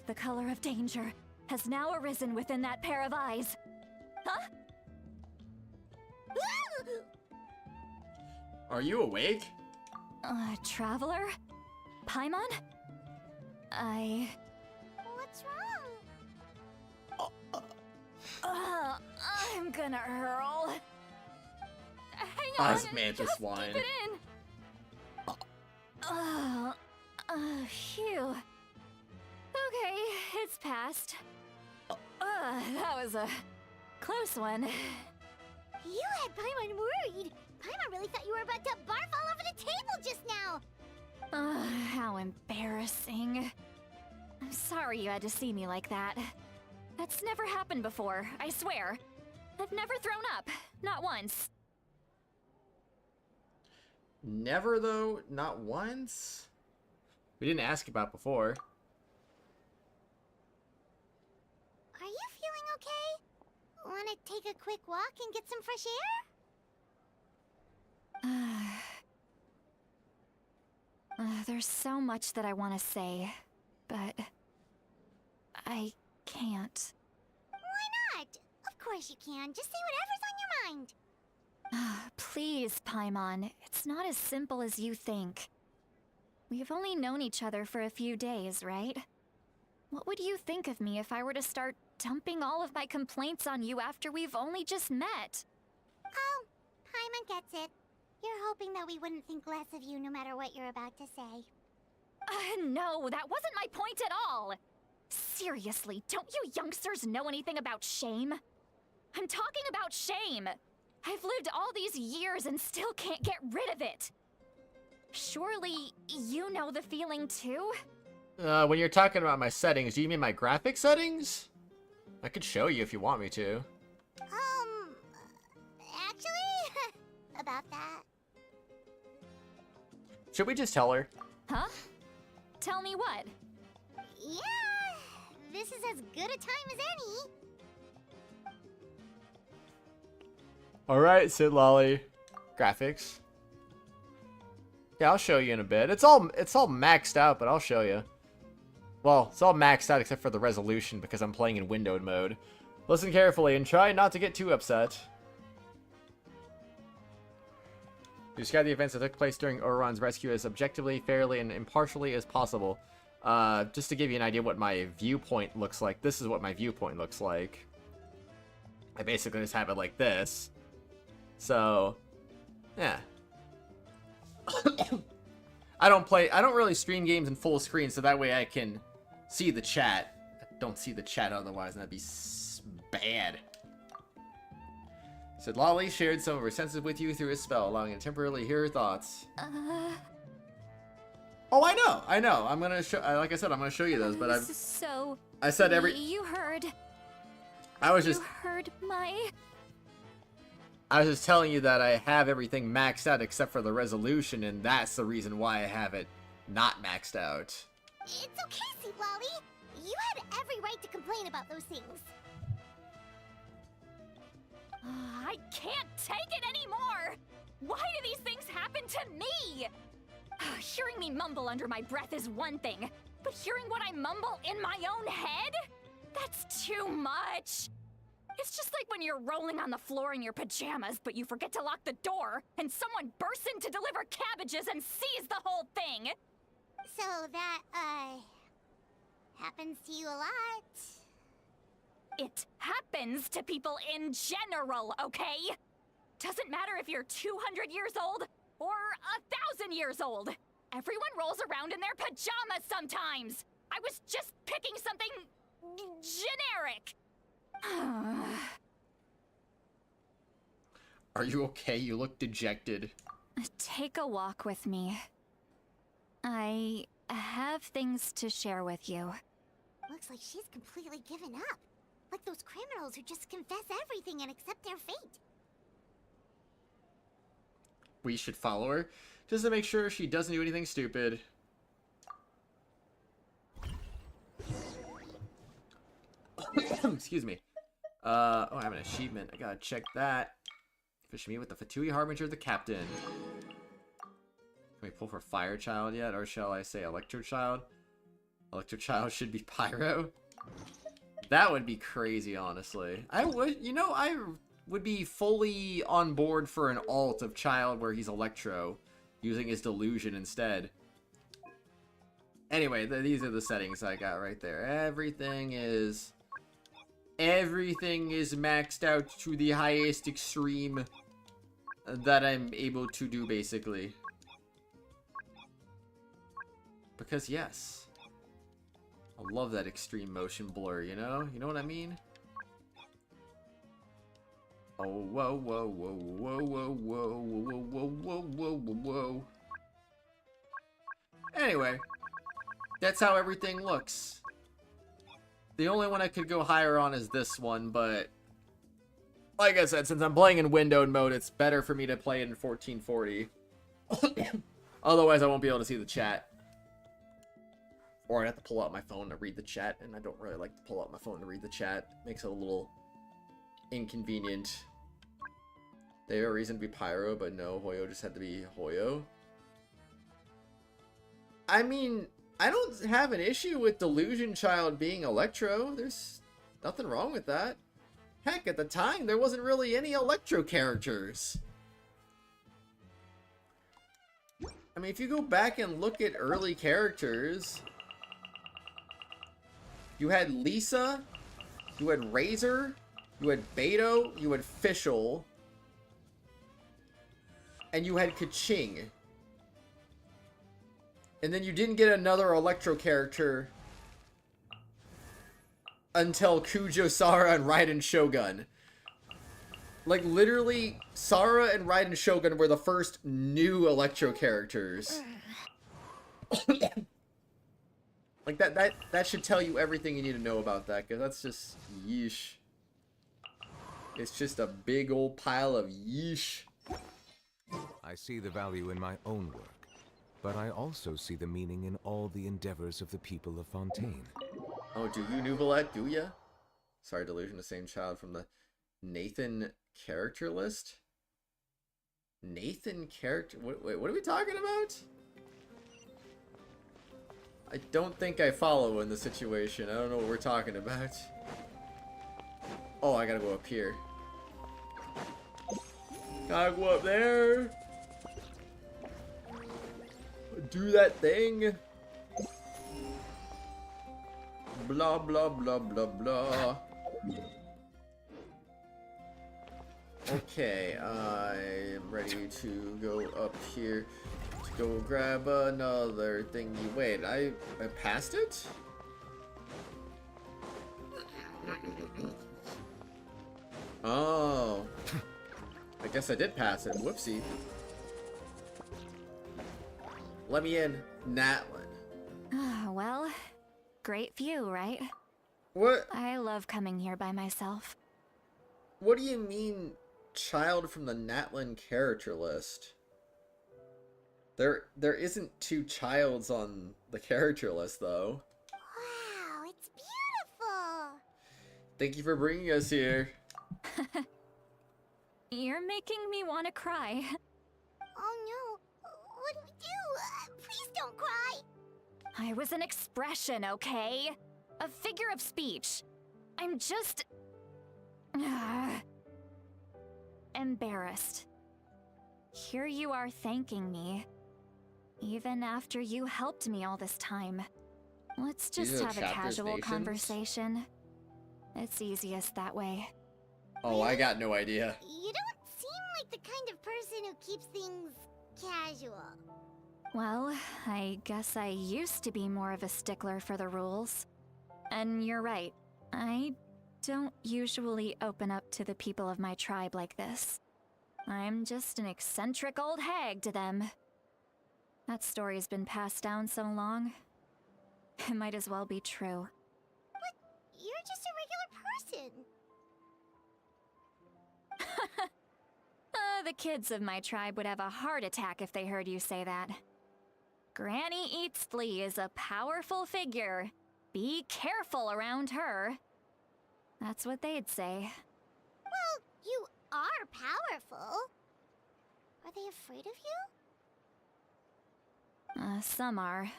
the color of danger, has now arisen within that pair of eyes. Huh? Are you awake? Traveler? Paimon? What's wrong? I'm gonna hurl. Hang on, Osmanthus just wine. keep it in. Phew. Okay, it's passed. That was a close one. You had Paimon worried. Paimon really thought you were about to barf all over the table just now. How embarrassing. I'm sorry you had to see me like that. That's never happened before, I swear. I've never thrown up, not once. Never, though? Not once? We didn't ask about before. Are you feeling okay? Want to take a quick walk and get some fresh air? There's so much that I want to say, but I can't. Why not? Of course you can. Just say whatever's on your mind. Please, Paimon, it's not as simple as you think. We've only known each other for a few days, right? What would you think of me if I were to start dumping all of my complaints on you after we've only just met? Oh, Paimon gets it. You're hoping that we wouldn't think less of you no matter what you're about to say. No, that wasn't my point at all! Seriously, don't you youngsters know anything about shame? I'm talking about shame! I've lived all these years and still can't get rid of it! Surely, you know the feeling too? When you're talking about my settings, do you mean my graphic settings? I could show you if you want me to. Actually, about that. Should we just tell her? Huh? Tell me what? Yeah, this is as good a time as any. Alright, Sid Lolly. Graphics. Yeah, I'll show you in a bit. It's all maxed out, but I'll show you. Well, it's all maxed out except for the resolution because I'm playing in windowed mode. Listen carefully and try not to get too upset. Describe the events that took place during Oron's rescue as objectively, fairly, and impartially as possible. Just to give you an idea what my viewpoint looks like, this is what my viewpoint looks like. I basically just have it like this. So, yeah. I don't really stream games in full screen, so that way I can see the chat. I don't see the chat otherwise, and that'd be bad. Said Lolly shared some of her senses with you through his spell, allowing you to temporarily hear her thoughts. Oh, I know. I'm gonna show. Like I said, I'm gonna show you those. But I said every. You heard. You heard my. I was just telling you that I have everything maxed out except for the resolution, and that's the reason why I have it not maxed out. It's okay, Sweet Lolly. You had every right to complain about those things. I can't take it anymore! Why do these things happen to me? Hearing me mumble under my breath is one thing, but hearing what I mumble in my own head? That's too much! It's just like when you're rolling on the floor in your pajamas, but you forget to lock the door, and someone bursts in to deliver cabbages and sees the whole thing! So that, happens to you a lot. It happens to people in general, okay? Doesn't matter if you're 200 years old or 1,000 years old. Everyone rolls around in their pajamas sometimes. I was just picking something generic. Are you okay? You look dejected. Take a walk with me. I have things to share with you. Looks like she's completely given up. Like those criminals who just confess everything and accept their fate. We should follow her, just to make sure she doesn't do anything stupid. Excuse me. Oh, I have an achievement. I gotta check that. Fish me with the Fatui Harbinger, the captain. Can we pull for Fire Child yet? Or shall I say Electro Child? Electro Child should be Pyro. That would be crazy, honestly. I would be fully on board for an alt of Child where he's Electro, using his delusion instead. Anyway, these are the settings I got right there. Everything is maxed out to the highest extreme that I'm able to do, basically. Because yes. I love that extreme motion blur, you know? You know what I mean? Oh, whoa, whoa, whoa, whoa, whoa, whoa, whoa, whoa, whoa, whoa, whoa, whoa. Anyway, that's how everything looks. The only one I could go higher on is this one, but like I said, since I'm playing in windowed mode, it's better for me to play it in 1440. Otherwise, I won't be able to see the chat. Or I'd have to pull out my phone to read the chat, and I don't really like to pull out my phone to read the chat. Makes it a little inconvenient. They have a reason to be Pyro, but no, Hoyo just had to be Hoyo. I mean, I don't have an issue with Delusion Child being Electro. There's nothing wrong with that. Heck, at the time, there wasn't really any Electro characters. I mean, if you go back and look at early characters, you had Lisa, you had Razor, you had Beto, you had Fischl, and you had Kaching. And then you didn't get another Electro character until Kujo, Sara, and Raiden Shogun. Like, literally, Sara and Raiden Shogun were the first new Electro characters. Like, that should tell you everything you need to know about that, because that's just yeesh. It's just a big old pile of yeesh. I see the value in my own work, but I also see the meaning in all the endeavors of the people of Fontaine. Oh, do you, Nuvolette? Do ya? Sorry, Delusion, the same child from the Nathan character list? Nathan character... Wait, what are we talking about? I don't think I follow in the situation. I don't know what we're talking about. Oh, I gotta go up here. Gotta go up there. Do that thing. Blah, blah, blah, blah, blah. Okay, I'm ready to go up here to go grab another thingy. Wait, I passed it? Oh. I guess I did pass it. Whoopsie. Let me in, Natlin. Well, great view, right? What? I love coming here by myself. What do you mean, child from the Natlin character list? There isn't two childs on the character list, though. Wow, it's beautiful! Thank you for bringing us here. You're making me want to cry. Oh no, what do we do? Please don't cry! I was an expression, okay? A figure of speech. I'm just... embarrassed. Here you are thanking me. Even after you helped me all this time. Let's just have a casual conversation. It's easiest that way. Oh, I got no idea. You don't seem like the kind of person who keeps things casual. Well, I guess I used to be more of a stickler for the rules. And you're right, I don't usually open up to the people of my tribe like this. I'm just an eccentric old hag to them. That story's been passed down so long, it might as well be true. But you're just a regular person. The kids of my tribe would have a heart attack if they heard you say that. Granny Eatsley is a powerful figure. Be careful around her. That's what they'd say. Well, you are powerful. Are they afraid of you? Some are.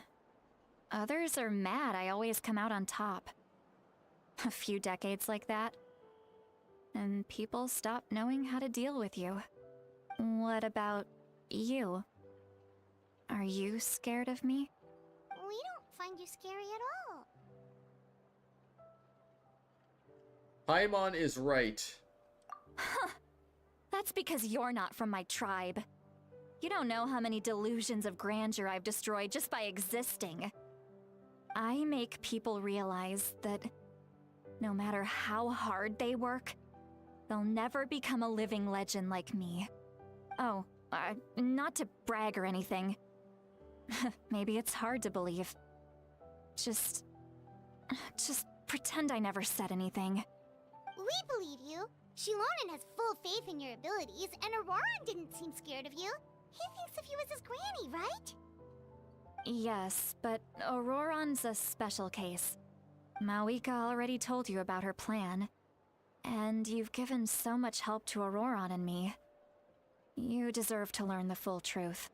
Others are mad I always come out on top. A few decades like that, and people stop knowing how to deal with you. What about you? Are you scared of me? We don't find you scary at all. Paimon is right. Huh. That's because you're not from my tribe. You don't know how many delusions of grandeur I've destroyed just by existing. I make people realize that no matter how hard they work, they'll never become a living legend like me. Oh, not to brag or anything. Maybe it's hard to believe. Just pretend I never said anything. We believe you. Shilonen has full faith in your abilities, and Auroran didn't seem scared of you. He thinks of you as his granny, right? Yes, but Auroran's a special case. Mawika already told you about her plan. And you've given so much help to Auroron and me. You deserve to learn the full truth.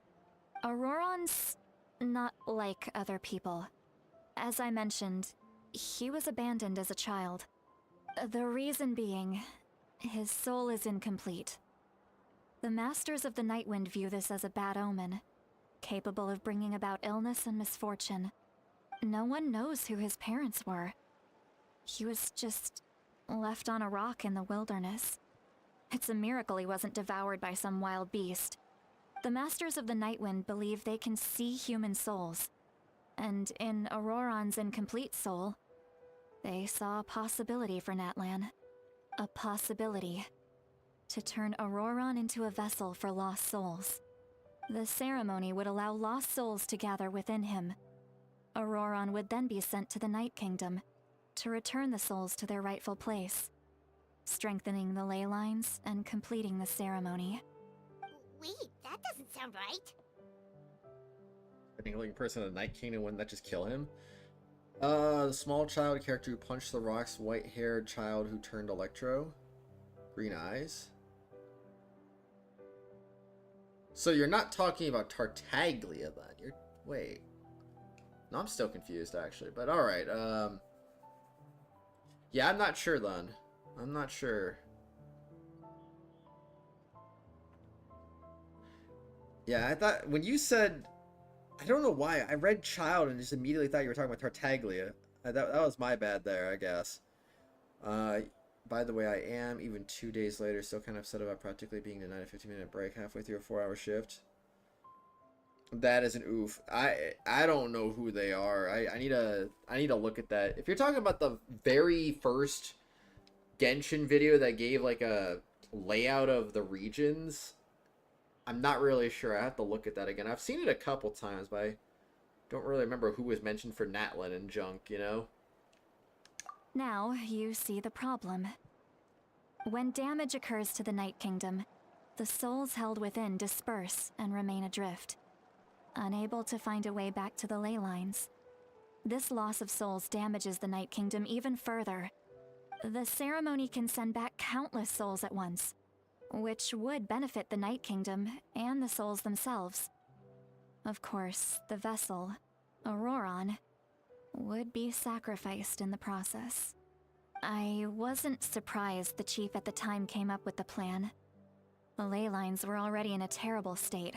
Auroron's not like other people. As I mentioned, he was abandoned as a child. The reason being, his soul is incomplete. The Masters of the Nightwind view this as a bad omen, capable of bringing about illness and misfortune. No one knows who his parents were. He was just left on a rock in the wilderness. It's a miracle he wasn't devoured by some wild beast. The Masters of the Nightwind believe they can see human souls, and in Auroron's incomplete soul, they saw a possibility for Natlan. A possibility to turn Auroron into a vessel for lost souls. The ceremony would allow lost souls to gather within him. Auroron would then be sent to the Night Kingdom to return the souls to their rightful place, strengthening the ley lines and completing the ceremony. Wait, that doesn't sound right. An living person in the Night Kingdom, wouldn't that just kill him? The small child character who punched the rocks, white-haired child who turned electro, green eyes. So you're not talking about Tartaglia then? You're wait. No, I'm still confused actually, but all right. Yeah, I'm not sure then. I'm not sure. Yeah, I thought when you said, I don't know why, I read child and just immediately thought you were talking about Tartaglia. That was my bad there, I guess. By the way, I am, even 2 days later, still kind of upset about practically being denied a 15-minute break halfway through a 4-hour shift. That is an oof. I don't know who they are. I need to look at that. If you're talking about the very first Genshin video that gave like a layout of the regions, I'm not really sure. I have to look at that again. I've seen it a couple times, but I don't really remember who was mentioned for Natlan and junk, you know? Now you see the problem. When damage occurs to the Night Kingdom, the souls held within disperse and remain adrift, unable to find a way back to the ley lines. This loss of souls damages the Night Kingdom even further. The ceremony can send back countless souls at once, which would benefit the Night Kingdom and the souls themselves. Of course, the vessel, Auroron, would be sacrificed in the process. I wasn't surprised the chief at the time came up with the plan. The ley lines were already in a terrible state.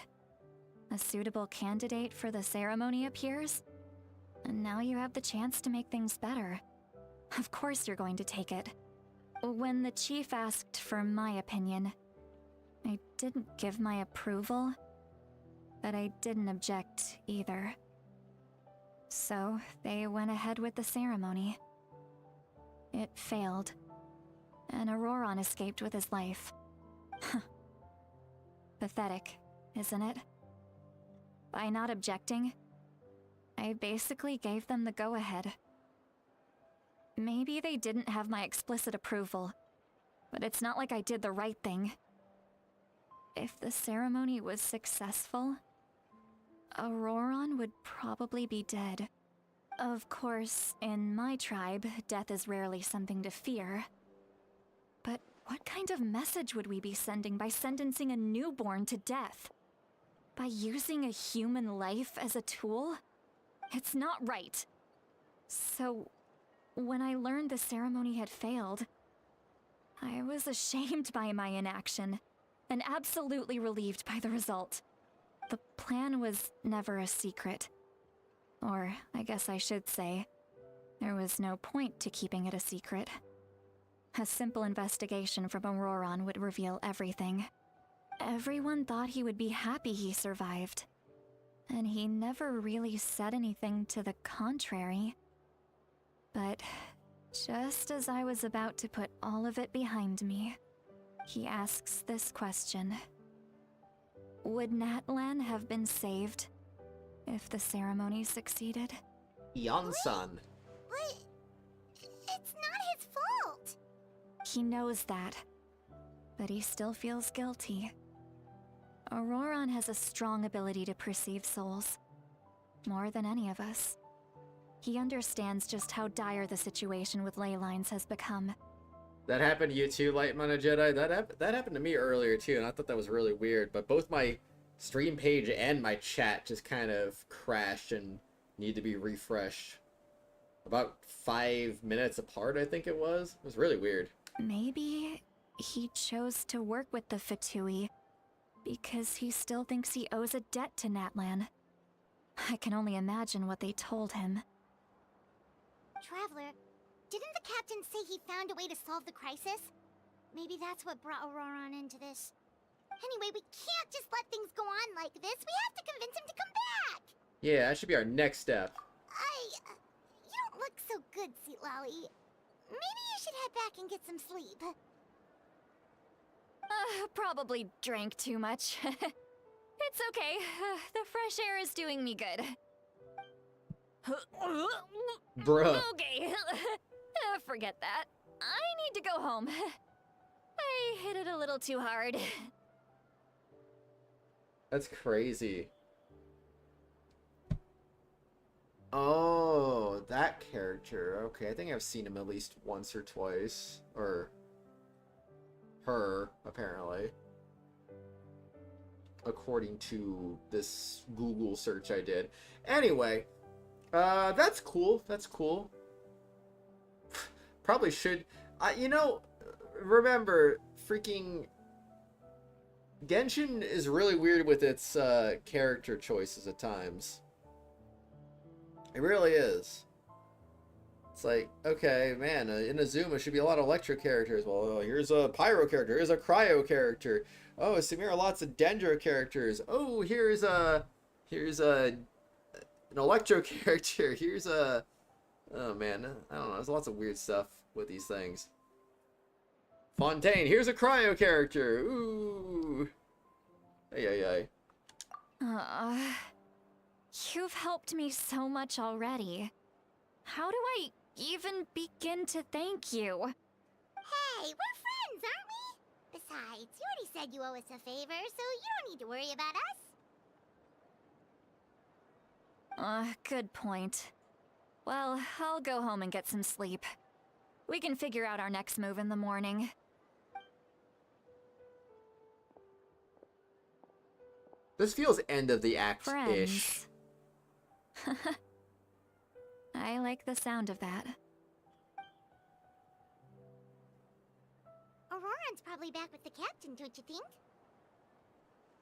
A suitable candidate for the ceremony appears, and now you have the chance to make things better. Of course you're going to take it. When the chief asked for my opinion, I didn't give my approval, but I didn't object either. So they went ahead with the ceremony. It failed, and Auroron escaped with his life. Pathetic, isn't it? By not objecting, I basically gave them the go-ahead. Maybe they didn't have my explicit approval, but it's not like I did the right thing. If the ceremony was successful, Auroron would probably be dead. Of course, in my tribe, death is rarely something to fear. But what kind of message would we be sending by sentencing a newborn to death? By using a human life as a tool? It's not right. So, when I learned the ceremony had failed, I was ashamed by my inaction, and absolutely relieved by the result. The plan was never a secret. Or, I guess I should say, there was no point to keeping it a secret. A simple investigation from Auroron would reveal everything. Everyone thought he would be happy he survived, and he never really said anything to the contrary. But just as I was about to put all of it behind me, he asks this question. Would Natlan have been saved if the ceremony succeeded? Yon-san. But it's not his fault. He knows that, but he still feels guilty. Auroron has a strong ability to perceive souls, more than any of us. He understands just how dire the situation with ley lines has become. That happened to you too, Light Mana Jedi? That happened to me earlier too, and I thought that was really weird. But both my stream page and my chat just kind of crashed and need to be refreshed. About 5 minutes apart, I think it was. It was really weird. Maybe he chose to work with the Fatui because he still thinks he owes a debt to Natlan. I can only imagine what they told him. Traveler, didn't the captain say he found a way to solve the crisis? Maybe that's what brought Auroran into this. Anyway, we can't just let things go on like this. We have to convince him to come back. Yeah, that should be our next step. You don't look so good, Seatlolly. Maybe you should head back and get some sleep. Probably drank too much. It's okay. The fresh air is doing me good. Bruh. Okay. Forget that. I need to go home. I hit it a little too hard. That's crazy. Oh, that character. Okay, I think I've seen him at least once or twice. Or her, apparently. According to this Google search I did. Anyway, that's cool. That's cool. Probably should... you know, remember, freaking... Genshin is really weird with its character choices at times. It really is. It's like, okay, man, in Azuma should be a lot of Electro characters. Well, here's a Pyro character. Here's a Cryo character. Oh, Samira, lots of Dendro characters. Oh, here's an Electro character. Here's a... Oh, man. I don't know. There's lots of weird stuff with these things. Fontaine, here's a Cryo character. Ooh. Ay. You've helped me so much already. How do I even begin to thank you? Hey, we're friends, aren't we? Besides, you already said you owe us a favor, so you don't need to worry about us. Good point. Well, I'll go home and get some sleep. We can figure out our next move in the morning. This feels end of the act-ish. Friends. I like the sound of that. Auroran's probably back with the captain, don't you think?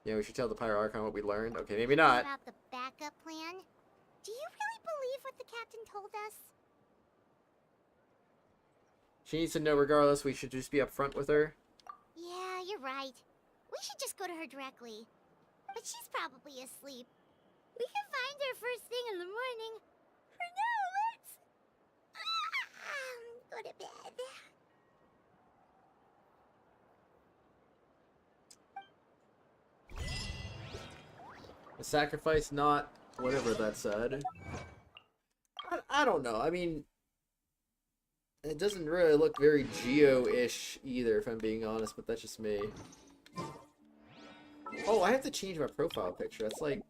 Yeah, we should tell the Pyro Archon what we learned. Okay, maybe not. About the backup plan? Do you really believe what the captain told us? She needs to know regardless. We should just be upfront with her. Yeah, you're right. We should just go to her directly. But she's probably asleep. We can find her first thing in the morning. For now, let's... go to bed. A sacrifice, not whatever that said. I don't know. I mean, it doesn't really look very Geo-ish either, if I'm being honest, but that's just me. Oh, I have to change my profile picture. That's like,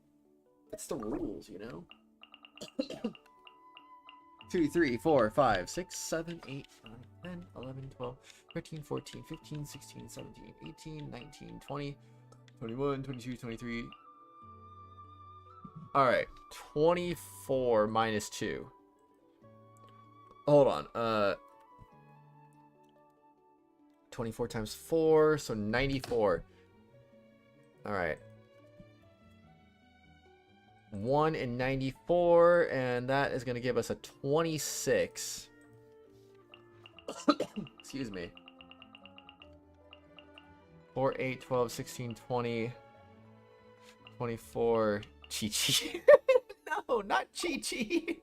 it's the rules, you know? 2, 3, 4, 5, 6, 7, 8, 9, 10, 11, 12, 13, 14, 15, 16, 17, 18, 19, 20, 21, 22, 23. Alright, 24 minus 2. Hold on, 24 times 4, so 94. Alright. 1 and 94, and that is going to give us a 26. Excuse me. 4, 8, 12, 16, 20, 24. Chi-Chi. No, not Chi-Chi.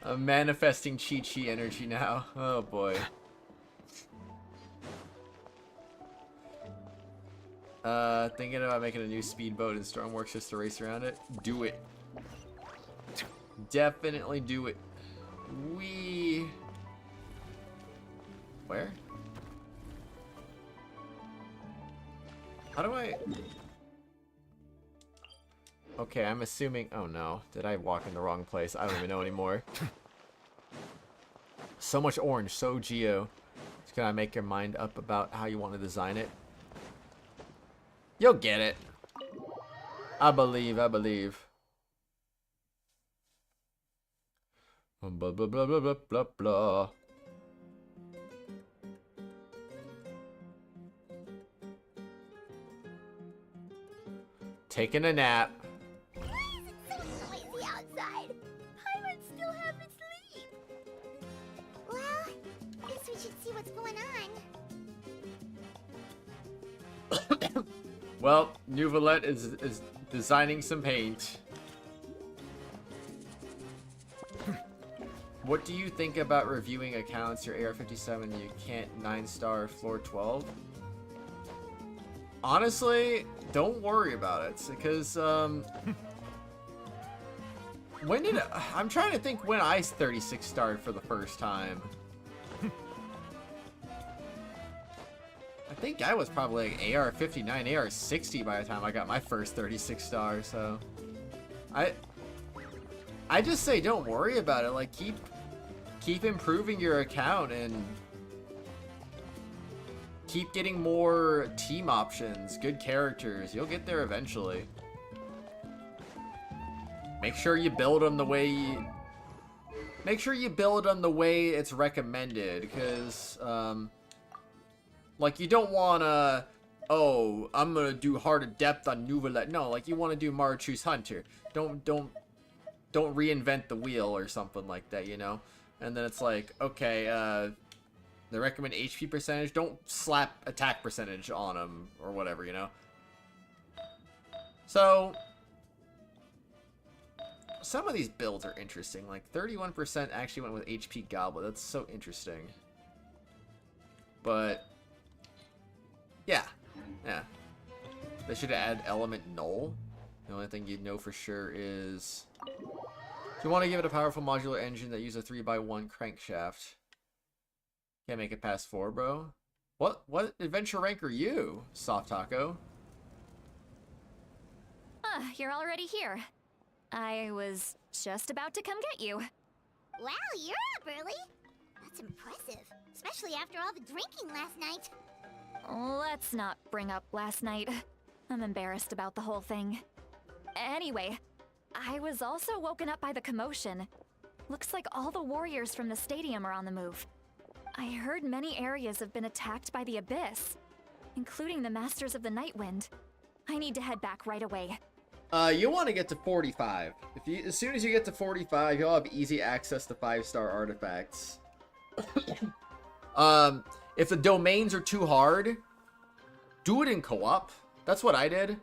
I'm manifesting Chi-Chi energy now. Oh boy. Thinking about making a new speedboat in Stormworks just to race around it. Do it. Definitely do it. Where? How do I... Okay, I'm assuming... Oh no. Did I walk in the wrong place? I don't even know anymore. So much orange, so geo. Just gotta make your mind up about how you want to design it. You'll get it. I believe, I believe. Blah, blah, blah, blah, blah, blah, blah. Taking a nap. Why is it so noisy outside? Paimon still haven't sleep. Well, guess we should see what's going on. Well, Nuvalette is designing some paint. What do you think about reviewing accounts? Your AR-57, you can't 9-star floor 12? Honestly, don't worry about it, because, when did... I'm trying to think when I 36 starred for the first time. I think I was probably like AR-59, AR-60 by the time I got my first 36 star, so... I just say don't worry about it, like, keep improving your account and keep getting more team options, good characters. You'll get there eventually. Make sure you build them the way it's recommended, because like you don't wanna, oh, I'm gonna do Heart of Depth on Nuvalette. No, like you wanna do Marichu's Hunter. Don't reinvent the wheel or something like that, you know? And then it's like, okay, they recommend HP percentage. Don't slap attack percentage on them or whatever, you know? So, some of these builds are interesting. Like, 31% actually went with HP Goblet. That's so interesting. But, yeah. Yeah. They should add Element Null. The only thing you'd know for sure is... If you want to give it a powerful modular engine that uses a 3x1 crankshaft. Can't make it past 4, bro. What adventure rank are you, Soft Taco? You're already here. I was just about to come get you. Wow, you're up early. That's impressive, especially after all the drinking last night. Let's not bring up last night. I'm embarrassed about the whole thing. Anyway, I was also woken up by the commotion. Looks like all the warriors from the stadium are on the move. I heard many areas have been attacked by the Abyss, including the Masters of the Nightwind. I need to head back right away. You want to get to 45. As soon as you get to 45, you'll have easy access to 5-star artifacts. If the domains are too hard, do it in co-op. That's what I did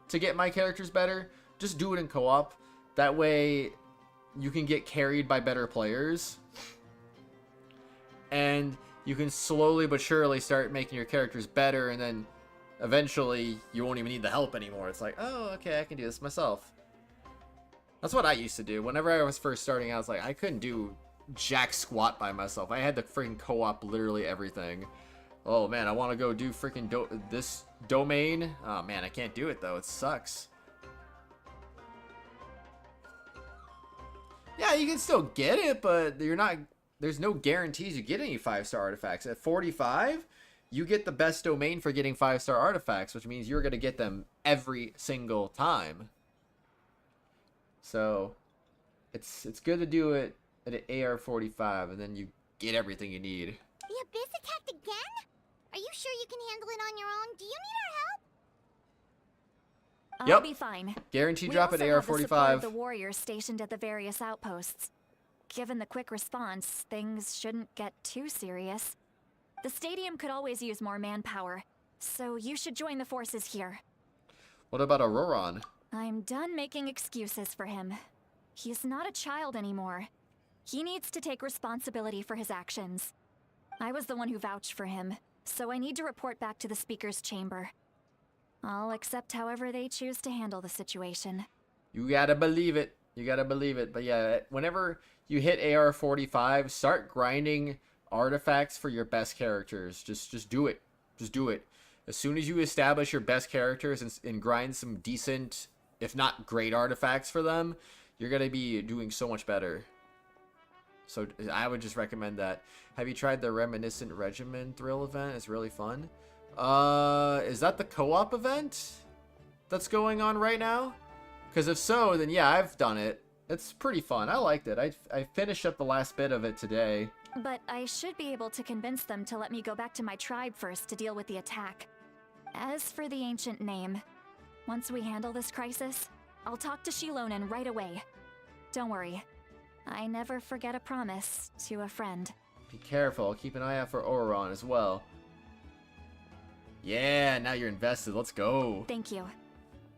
to get my characters better. Just do it in co-op. That way, you can get carried by better players. And you can slowly but surely start making your characters better, and then eventually you won't even need the help anymore. It's like, oh, okay, I can do this myself. That's what I used to do. Whenever I was first starting out, I was like, I couldn't do jack squat by myself. I had to freaking co-op literally everything. Oh man, I want to go do freaking this domain. Oh man, I can't do it though. It sucks. Yeah, you can still get it, but you're not. There's no guarantees you get any 5-star artifacts. At 45, you get the best domain for getting 5-star artifacts, which means you're going to get them every single time. So, it's good to do it at an AR-45, and then you get everything you need. The Abyss attacked again? Are you sure you can handle it on your own? Do you need our help? I'll be fine. Guaranteed drop at AR-45. We also have the warriors stationed at the various outposts. Given the quick response, things shouldn't get too serious. The stadium could always use more manpower, so you should join the forces here. What about Auroron? I'm done making excuses for him. He's not a child anymore. He needs to take responsibility for his actions. I was the one who vouched for him, so I need to report back to the Speaker's chamber. I'll accept however they choose to handle the situation. You gotta believe it. You gotta believe it. But yeah, whenever you hit AR-45, start grinding artifacts for your best characters. Just do it. Just do it. As soon as you establish your best characters and grind some decent, if not great artifacts for them, you're gonna be doing so much better. So I would just recommend that. Have you tried the Reminiscent Regimen thrill event? It's really fun. Is that the co-op event that's going on right now? Because if so, then yeah, I've done it. It's pretty fun. I liked it. I finished up the last bit of it today. But I should be able to convince them to let me go back to my tribe first to deal with the attack. As for the ancient name, once we handle this crisis, I'll talk to Shilonen right away. Don't worry. I never forget a promise to a friend. Be careful. I'll keep an eye out for Auron as well. Yeah, now you're invested. Let's go. Thank you.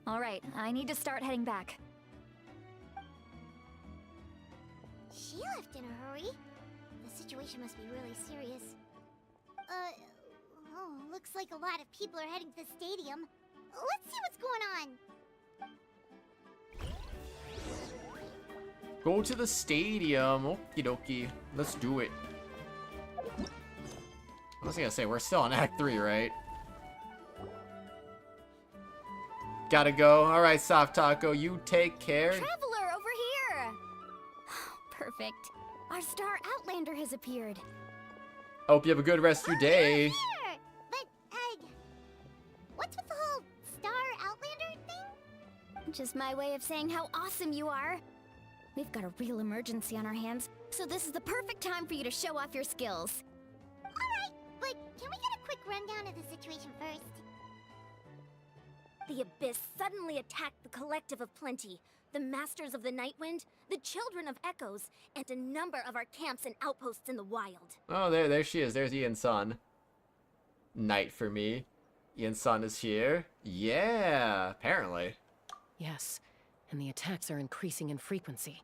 Alright, I need to start heading back. She left in a hurry. The situation must be really serious. Oh, looks like a lot of people are heading to the stadium. Let's see what's going on. Go to the stadium. Okie dokie. Let's do it. I was gonna say, we're still on Act 3, right? Gotta go. Alright, Soft Taco, you take care. Traveler, over here! Perfect. Our star Outlander has appeared. Hope you have a good rest of your day. Here! But, what's with the whole Star Outlander thing? Just my way of saying how awesome you are. We've got a real emergency on our hands, so this is the perfect time for you to show off your skills. Alright, but can we get a quick rundown of the situation first? The Abyss suddenly attacked the Collective of Plenty, the Masters of the Nightwind, the Children of Echoes, and a number of our camps and outposts in the wild. Oh, there she is. There's Ian's son. Night for me. Ian's son is here. Yeah, apparently. Yes, and the attacks are increasing in frequency.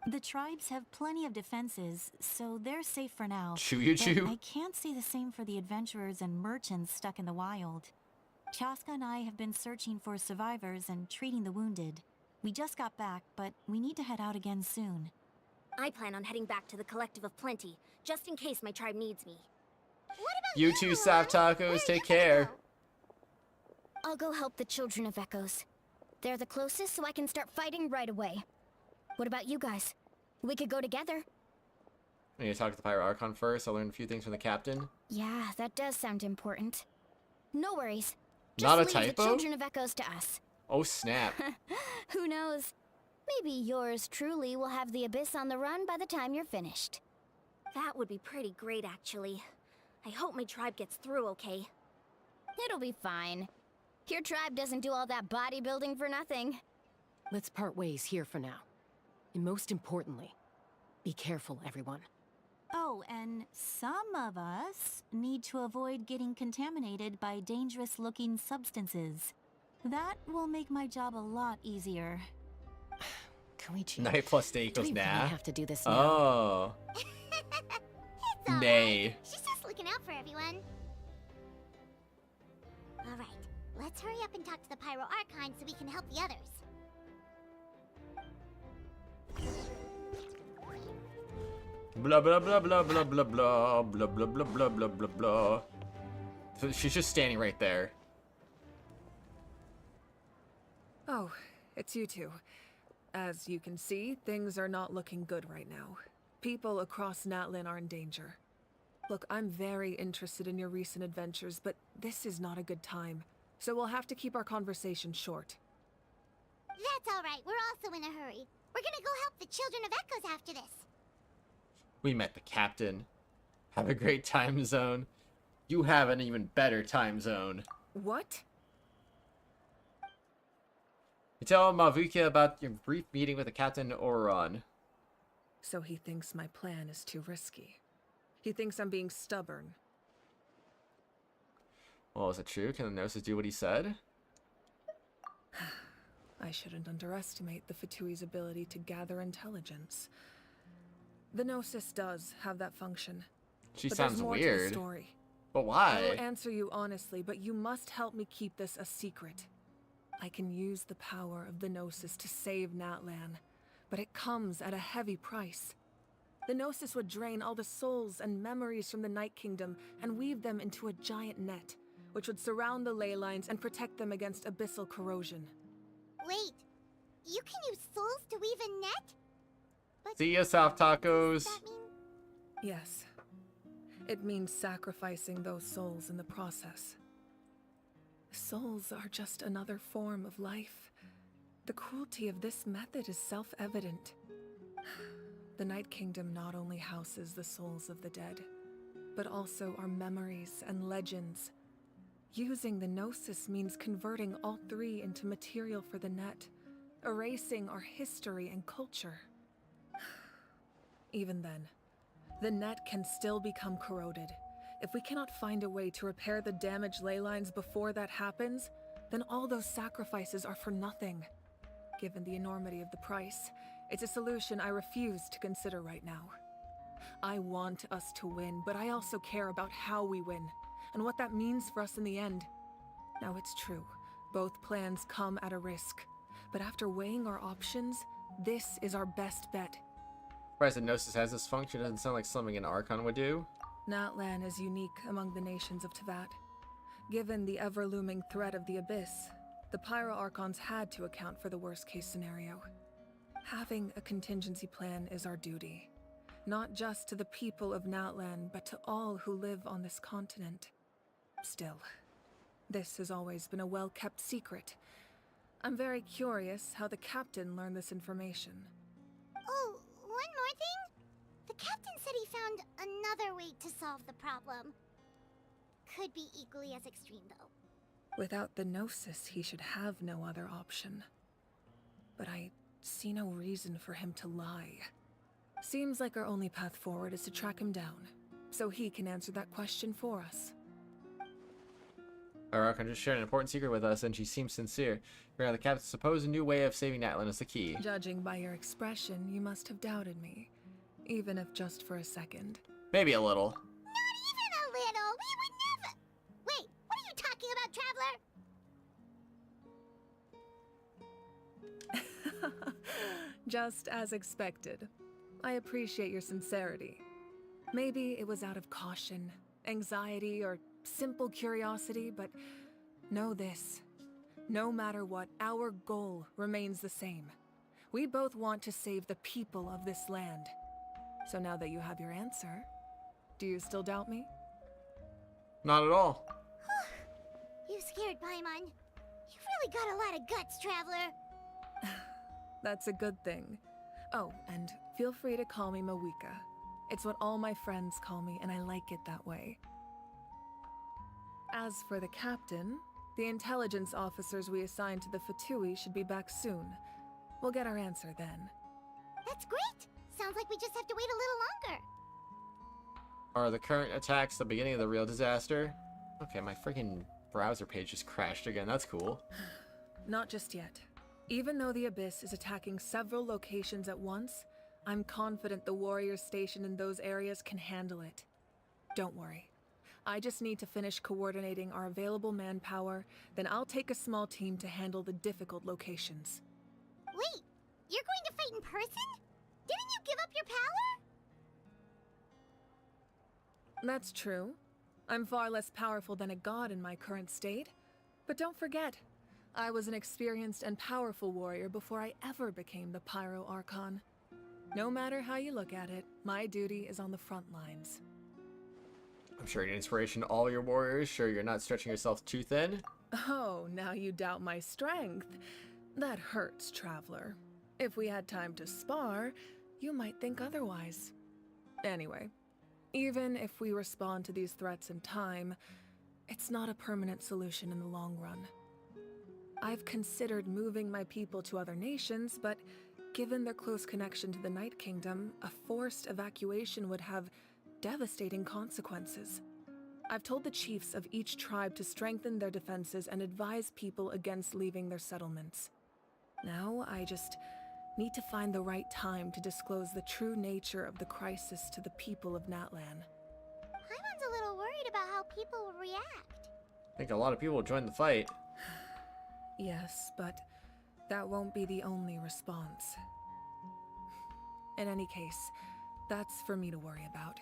The tribes have plenty of defenses, so they're safe for now. Choo-you-choo. But I can't say the same for the adventurers and merchants stuck in the wild. Chaska and I have been searching for survivors and treating the wounded. We just got back, but we need to head out again soon. I plan on heading back to the Collective of Plenty, just in case my tribe needs me. What about You two Soft Tacos, take care. I'll go help the Children of Echoes. They're the closest, so I can start fighting right away. What about you guys? We could go together. I need to talk to the Pyro Archon first. I'll learn a few things from the captain. Yeah, that does sound important. No worries. Not a Just leave typo? the Children of Echoes to us. Oh, snap. Who knows? Maybe yours truly will have the Abyss on the run by the time you're finished. That would be pretty great, actually. I hope my tribe gets through okay. It'll be fine. Your tribe doesn't do all that bodybuilding for nothing. Let's part ways here for now. And most importantly, be careful, everyone. Oh, and some of us need to avoid getting contaminated by dangerous-looking substances. That will make my job a lot easier. Koichi, Night plus day equals do we nah. really have to do this now? Oh. It's all Nay. right. She's just looking out for everyone. Alright, let's hurry up and talk to the Pyro Archon so we can help the others. Blah blah blah blah blah blah blah blah blah blah blah blah blah blah. So she's just standing right there. Oh, it's you two. As you can see, things are not looking good right now. People across Natlan are in danger. Look, I'm very interested in your recent adventures, but this is not a good time. So we'll have to keep our conversation short. That's alright, we're also in a hurry. We're gonna go help the Children of Echoes after this. We met the captain. Have a great time zone. You have an even better time zone. What? You tell Mavukia about your brief meeting with the Captain Auron. So he thinks my plan is too risky. He thinks I'm being stubborn. Well, is it true? Can the Gnosis do what he said? I shouldn't underestimate the Fatui's ability to gather intelligence. The Gnosis does have that function. She but sounds there's more weird. To the story. But why? I will answer you honestly, but you must help me keep this a secret. I can use the power of the Gnosis to save Natlan, but it comes at a heavy price. The Gnosis would drain all the souls and memories from the Night Kingdom and weave them into a giant net, which would surround the ley lines and protect them against abyssal corrosion. Wait, you can use souls to weave a net? But See ya, Soft Tacos. does that mean Yes. It means sacrificing those souls in the process. Souls are just another form of life. The cruelty of this method is self-evident. The Night Kingdom not only houses the souls of the dead, but also our memories and legends. Using the Gnosis means converting all three into material for the net, erasing our history and culture. Even then, the net can still become corroded. If we cannot find a way to repair the damaged ley lines before that happens, then all those sacrifices are for nothing. Given the enormity of the price, it's a solution I refuse to consider right now. I want us to win, but I also care about how we win, and what that means for us in the end. Now it's true, both plans come at a risk, but after weighing our options, this is our best bet. Surprised Gnosis has this function. Doesn't sound like something an Archon would do. Natlan is unique among the nations of Teyvat. Given the ever-looming threat of the Abyss, the Pyro Archons had to account for the worst-case scenario. Having a contingency plan is our duty, not just to the people of Natlan, but to all who live on this continent. Still, this has always been a well-kept secret. I'm very curious how the captain learned this information. Oh, one more thing? The captain said he found another way to solve the problem. Could be equally as extreme, though. Without the Gnosis, he should have no other option. But I see no reason for him to lie. Seems like our only path forward is to track him down, so he can answer that question for us. Our Archon just shared an important secret with us, and she seems sincere. The captain's supposed new way of saving Natlan is the key. Judging by your expression, you must have doubted me. Even if just for a second. Maybe a little. Not even a little! We would never— Wait, what are you talking about, Traveler? Just as expected. I appreciate your sincerity. Maybe it was out of caution, anxiety, or simple curiosity, but know this. No matter what, our goal remains the same. We both want to save the people of this land. So now that you have your answer, do you still doubt me? Not at all. You scared Paimon. You've really got a lot of guts, Traveler. That's a good thing. Oh, and feel free to call me miHoYo. It's what all my friends call me, and I like it that way. As for the captain, the intelligence officers we assigned to the Fatui should be back soon. We'll get our answer then. That's great! Sounds like we just have to wait a little longer. Are the current attacks the beginning of the real disaster? Okay, my freaking browser page just crashed again. That's cool. Not just yet. Even though the Abyss is attacking several locations at once, I'm confident the warriors stationed in those areas can handle it. Don't worry. I just need to finish coordinating our available manpower, then I'll take a small team to handle the difficult locations. Wait, you're going to fight in person? Didn't you give up your power? That's true. I'm far less powerful than a god in my current state. But don't forget, I was an experienced and powerful warrior before I ever became the Pyro Archon. No matter how you look at it, my duty is on the front lines. I'm sure you're an inspiration to all your warriors. Sure you're not stretching yourself too thin. Oh, now you doubt my strength. That hurts, Traveler. If we had time to spar, you might think otherwise. Anyway, even if we respond to these threats in time, it's not a permanent solution in the long run. I've considered moving my people to other nations, but given their close connection to the Night Kingdom, a forced evacuation would have devastating consequences. I've told the chiefs of each tribe to strengthen their defenses and advise people against leaving their settlements. Now, I just need to find the right time to disclose the true nature of the crisis to the people of Natlan. Paimon's a little worried about how people will react. I think a lot of people will join the fight. Yes, but that won't be the only response. In any case, that's for me to worry about.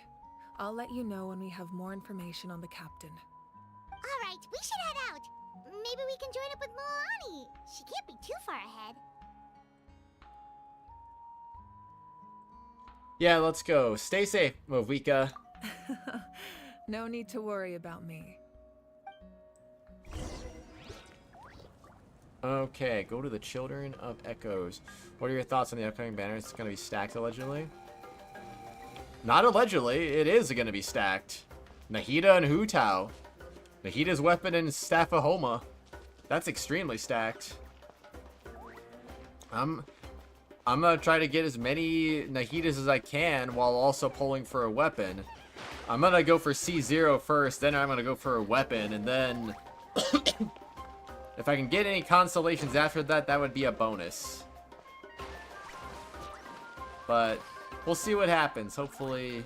I'll let you know when we have more information on the captain. Alright, we should head out. Maybe we can join up with Moani. She can't be too far ahead. Yeah, let's go. Stay safe, Movika. No need to worry about me. Okay, go to the Children of Echoes. What are your thoughts on the upcoming banner? It's going to be stacked, allegedly. Not allegedly. It is going to be stacked. Nahida and Hu Tao. Nahida's weapon and Staff of Homa. That's extremely stacked. I'm going to try to get as many Nahidas as I can while also pulling for a weapon. I'm going to go for C0 first, then I'm going to go for a weapon, and then... if I can get any constellations after that, that would be a bonus. But we'll see what happens. Hopefully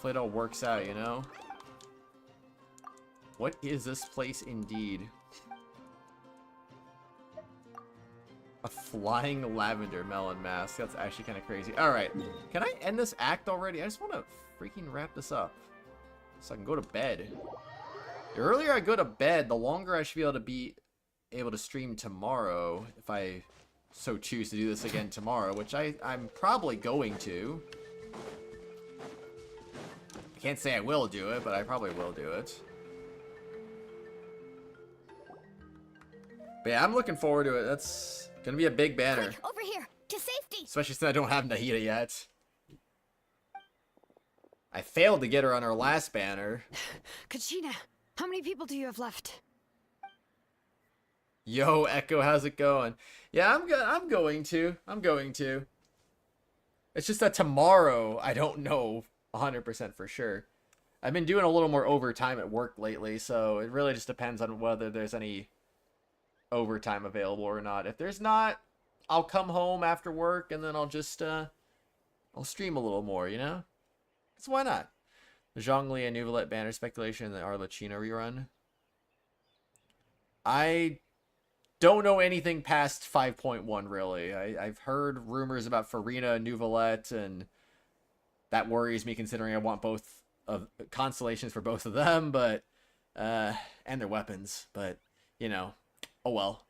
it all works out, you know? What is this place indeed? A flying lavender melon mask. That's actually kind of crazy. Alright. Can I end this act already? I just want to freaking wrap this up. So I can go to bed. The earlier I go to bed, the longer I should be able to stream tomorrow. If I so choose to do this again tomorrow. Which I'm probably going to. I can't say I will do it, but I probably will do it. But yeah, I'm looking forward to it. That's gonna be a big banner. Quick, over here, to safety. Especially since I don't have Nahida yet. I failed to get her on her last banner. Kachina, how many people do you have left? Yo, Echo, how's it going? Yeah, I'm going to. It's just that tomorrow, I don't know 100% for sure. I've been doing a little more overtime at work lately, so it really just depends on whether there's any overtime available or not. If there's not, I'll come home after work and then I'll just I'll stream a little more, you know? So why not? The Zhongli and Nuvalet banner speculation and the Arlecchino rerun. I don't know anything past 5.1 really. I've heard rumors about Farina and Nuvalet, and that worries me considering I want both of constellations for both of them, but and their weapons, but you know, oh well.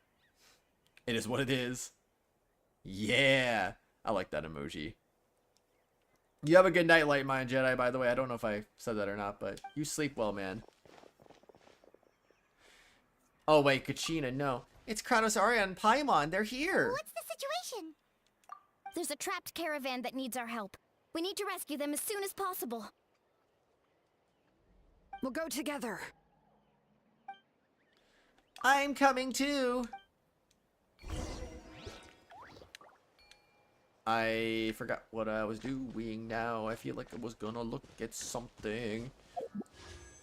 It is what it is. Yeah. I like that emoji. You have a good night, Light Mind Jedi, by the way. I don't know if I said that or not, but you sleep well, man. Oh, wait, Kachina, no. It's Kratos, Arya, and Paimon. They're here. What's the situation? There's a trapped caravan that needs our help. We need to rescue them as soon as possible. We'll go together. I'm coming too. I forgot what I was doing now. I feel like I was gonna look at something.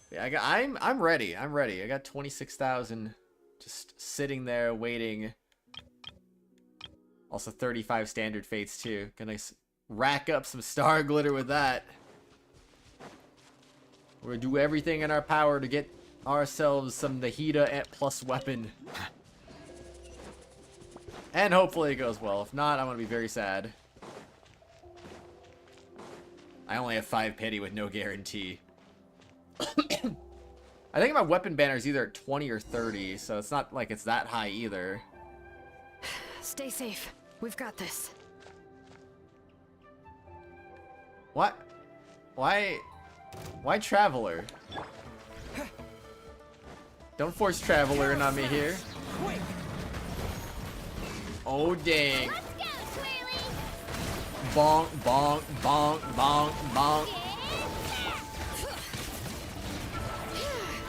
Yeah, I'm ready. I'm ready. I got 26,000 just sitting there waiting. Also 35 standard fates too. Gonna rack up some star glitter with that. We're gonna do everything in our power to get ourselves some Nahida plus weapon. And hopefully it goes well. If not, I'm gonna be very sad. I only have 5 pity with no guarantee. I think my weapon banner is either at 20 or 30, so it's not like it's that high either. Stay safe. We've got this. What? Why Traveler? Don't force Traveler in on me here. Oh, dang. Bonk, bonk, bonk, bonk, bonk.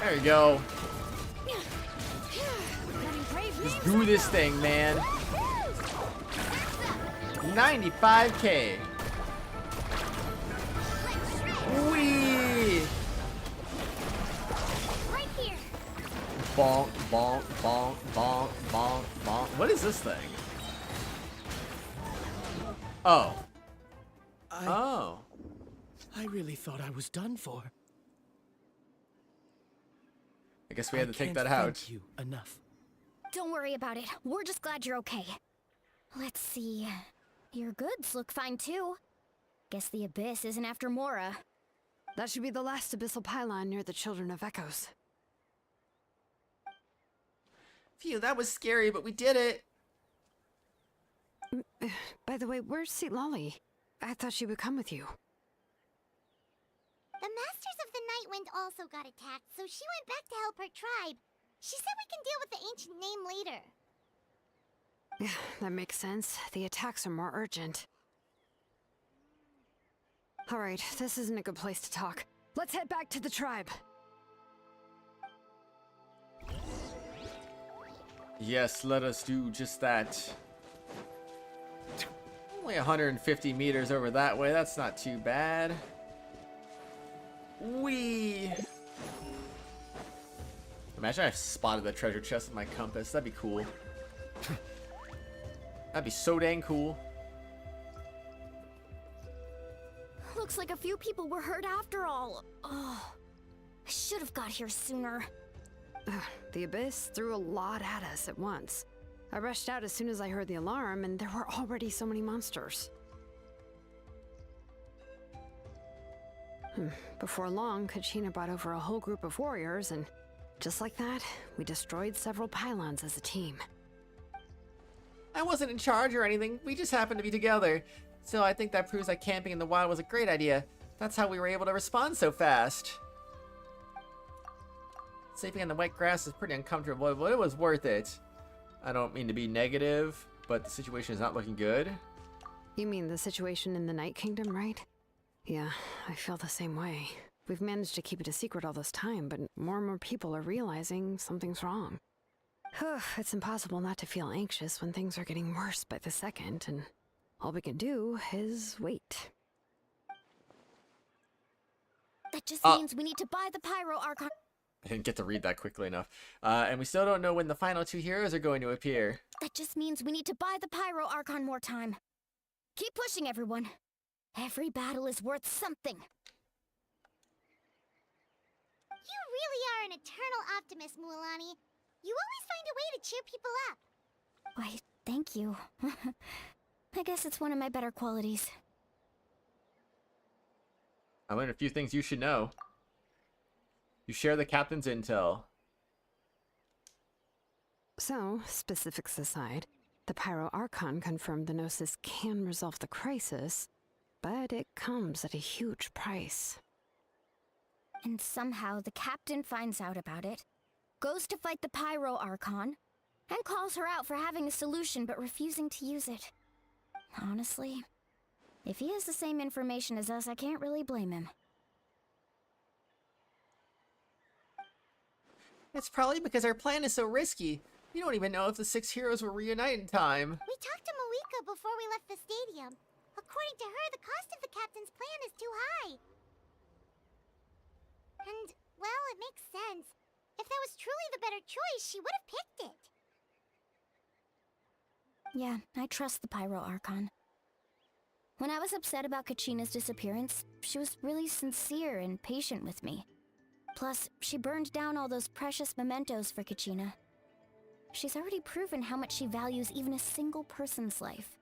There you go. Let's do this thing, man. 95k. Wee. Right here. Bonk, bonk, bonk, bonk, bonk, bonk. What is this thing? Oh. I really thought I was done for. I guess we had to take that out. Thank you enough. Don't worry about it. We're just glad you're okay. Let's see. Your goods look fine too. Guess the Abyss isn't after Mora. That should be the last abyssal pylon near the Children of Echoes. Phew, that was scary, but we did it. By the way, where's Lolly? I thought she would come with you. The Masters of the Nightwind also got attacked, so she went back to help her tribe. She said we can deal with the ancient name later. Yeah, that makes sense. The attacks are more urgent. Alright, this isn't a good place to talk. Let's head back to the tribe. Yes, let us do just that. Only 150 meters over that way, that's not too bad. Whee! Imagine I spotted the treasure chest with my compass, that'd be cool. That'd be so dang cool. Looks like a few people were hurt after all. Oh, I should have got here sooner. The Abyss threw a lot at us at once. I rushed out as soon as I heard the alarm, and there were already so many monsters. Before long, Kachina brought over a whole group of warriors, and just like that, we destroyed several pylons as a team. I wasn't in charge or anything, we just happened to be together. Still, I think that proves that camping in the wild was a great idea. That's how we were able to respond so fast. Sleeping on the wet grass is pretty uncomfortable, but it was worth it. I don't mean to be negative, but the situation is not looking good. You mean the situation in the Night Kingdom, right? Yeah, I feel the same way. We've managed to keep it a secret all this time, but more and more people are realizing something's wrong. It's impossible not to feel anxious when things are getting worse by the second, and all we can do is wait. That just means we need to buy the Pyro Archon. I didn't get to read that quickly enough. And we still don't know when the final two heroes are going to appear. That just means we need to buy the Pyro Archon more time. Keep pushing, everyone. Every battle is worth something. You really are an eternal optimist, Mualani. You always find a way to cheer people up. Why, thank you. I guess it's one of my better qualities. I learned a few things you should know. You share the captain's intel. So, specifics aside, the Pyro Archon confirmed the Gnosis can resolve the crisis, but it comes at a huge price. And somehow the captain finds out about it, goes to fight the Pyro Archon, and calls her out for having a solution but refusing to use it. Honestly, if he has the same information as us, I can't really blame him. It's probably because our plan is so risky. We don't even know if the 6 heroes will reunite in time. We talked to Moika before we left the stadium. According to her, the cost of the captain's plan is too high. And, well, it makes sense. If that was truly the better choice, she would have picked it. Yeah, I trust the Pyro Archon. When I was upset about Kachina's disappearance, she was really sincere and patient with me. Plus, she burned down all those precious mementos for Kachina. She's already proven how much she values even a single person's life.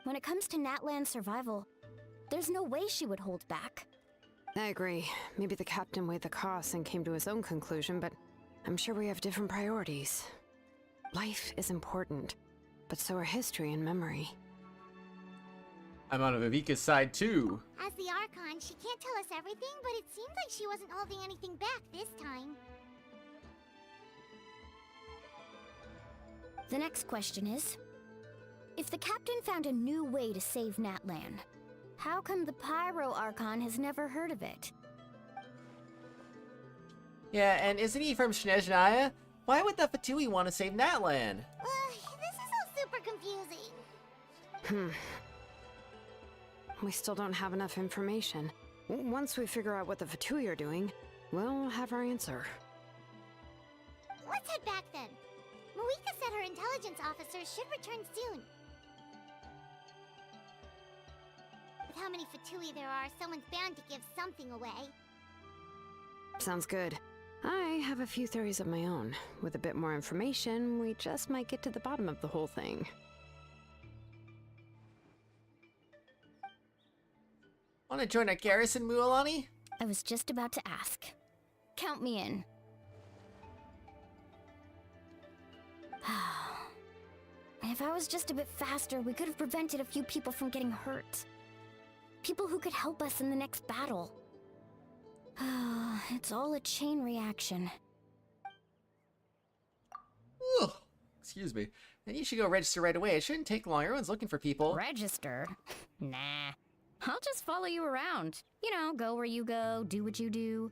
When it comes to Natlan's survival, there's no way she would hold back. I agree. Maybe the captain weighed the costs and came to his own conclusion, but I'm sure we have different priorities. Life is important, but so are history and memory. I'm on Viveka's side too. As the Archon, she can't tell us everything, but it seems like she wasn't holding anything back this time. The next question is, if the captain found a new way to save Natlan, how come the Pyro Archon has never heard of it? Yeah, and isn't he from Snezhnaya? Why would the Fatui want to save Natlan? This is all super confusing. We still don't have enough information. Once we figure out what the Fatui are doing, we'll have our answer. Let's head back then. Moika said her intelligence officers should return soon. With how many Fatui there are, someone's bound to give something away. Sounds good. I have a few theories of my own. With a bit more information, we just might get to the bottom of the whole thing. Want to join our garrison, Mualani? I was just about to ask. Count me in. If I was just a bit faster, we could have prevented a few people from getting hurt. People who could help us in the next battle. It's all a chain reaction. Ugh, excuse me. Then you should go register right away. It shouldn't take long. Everyone's looking for people. Register? Nah. I'll just follow you around. You know, go where you go, do what you do.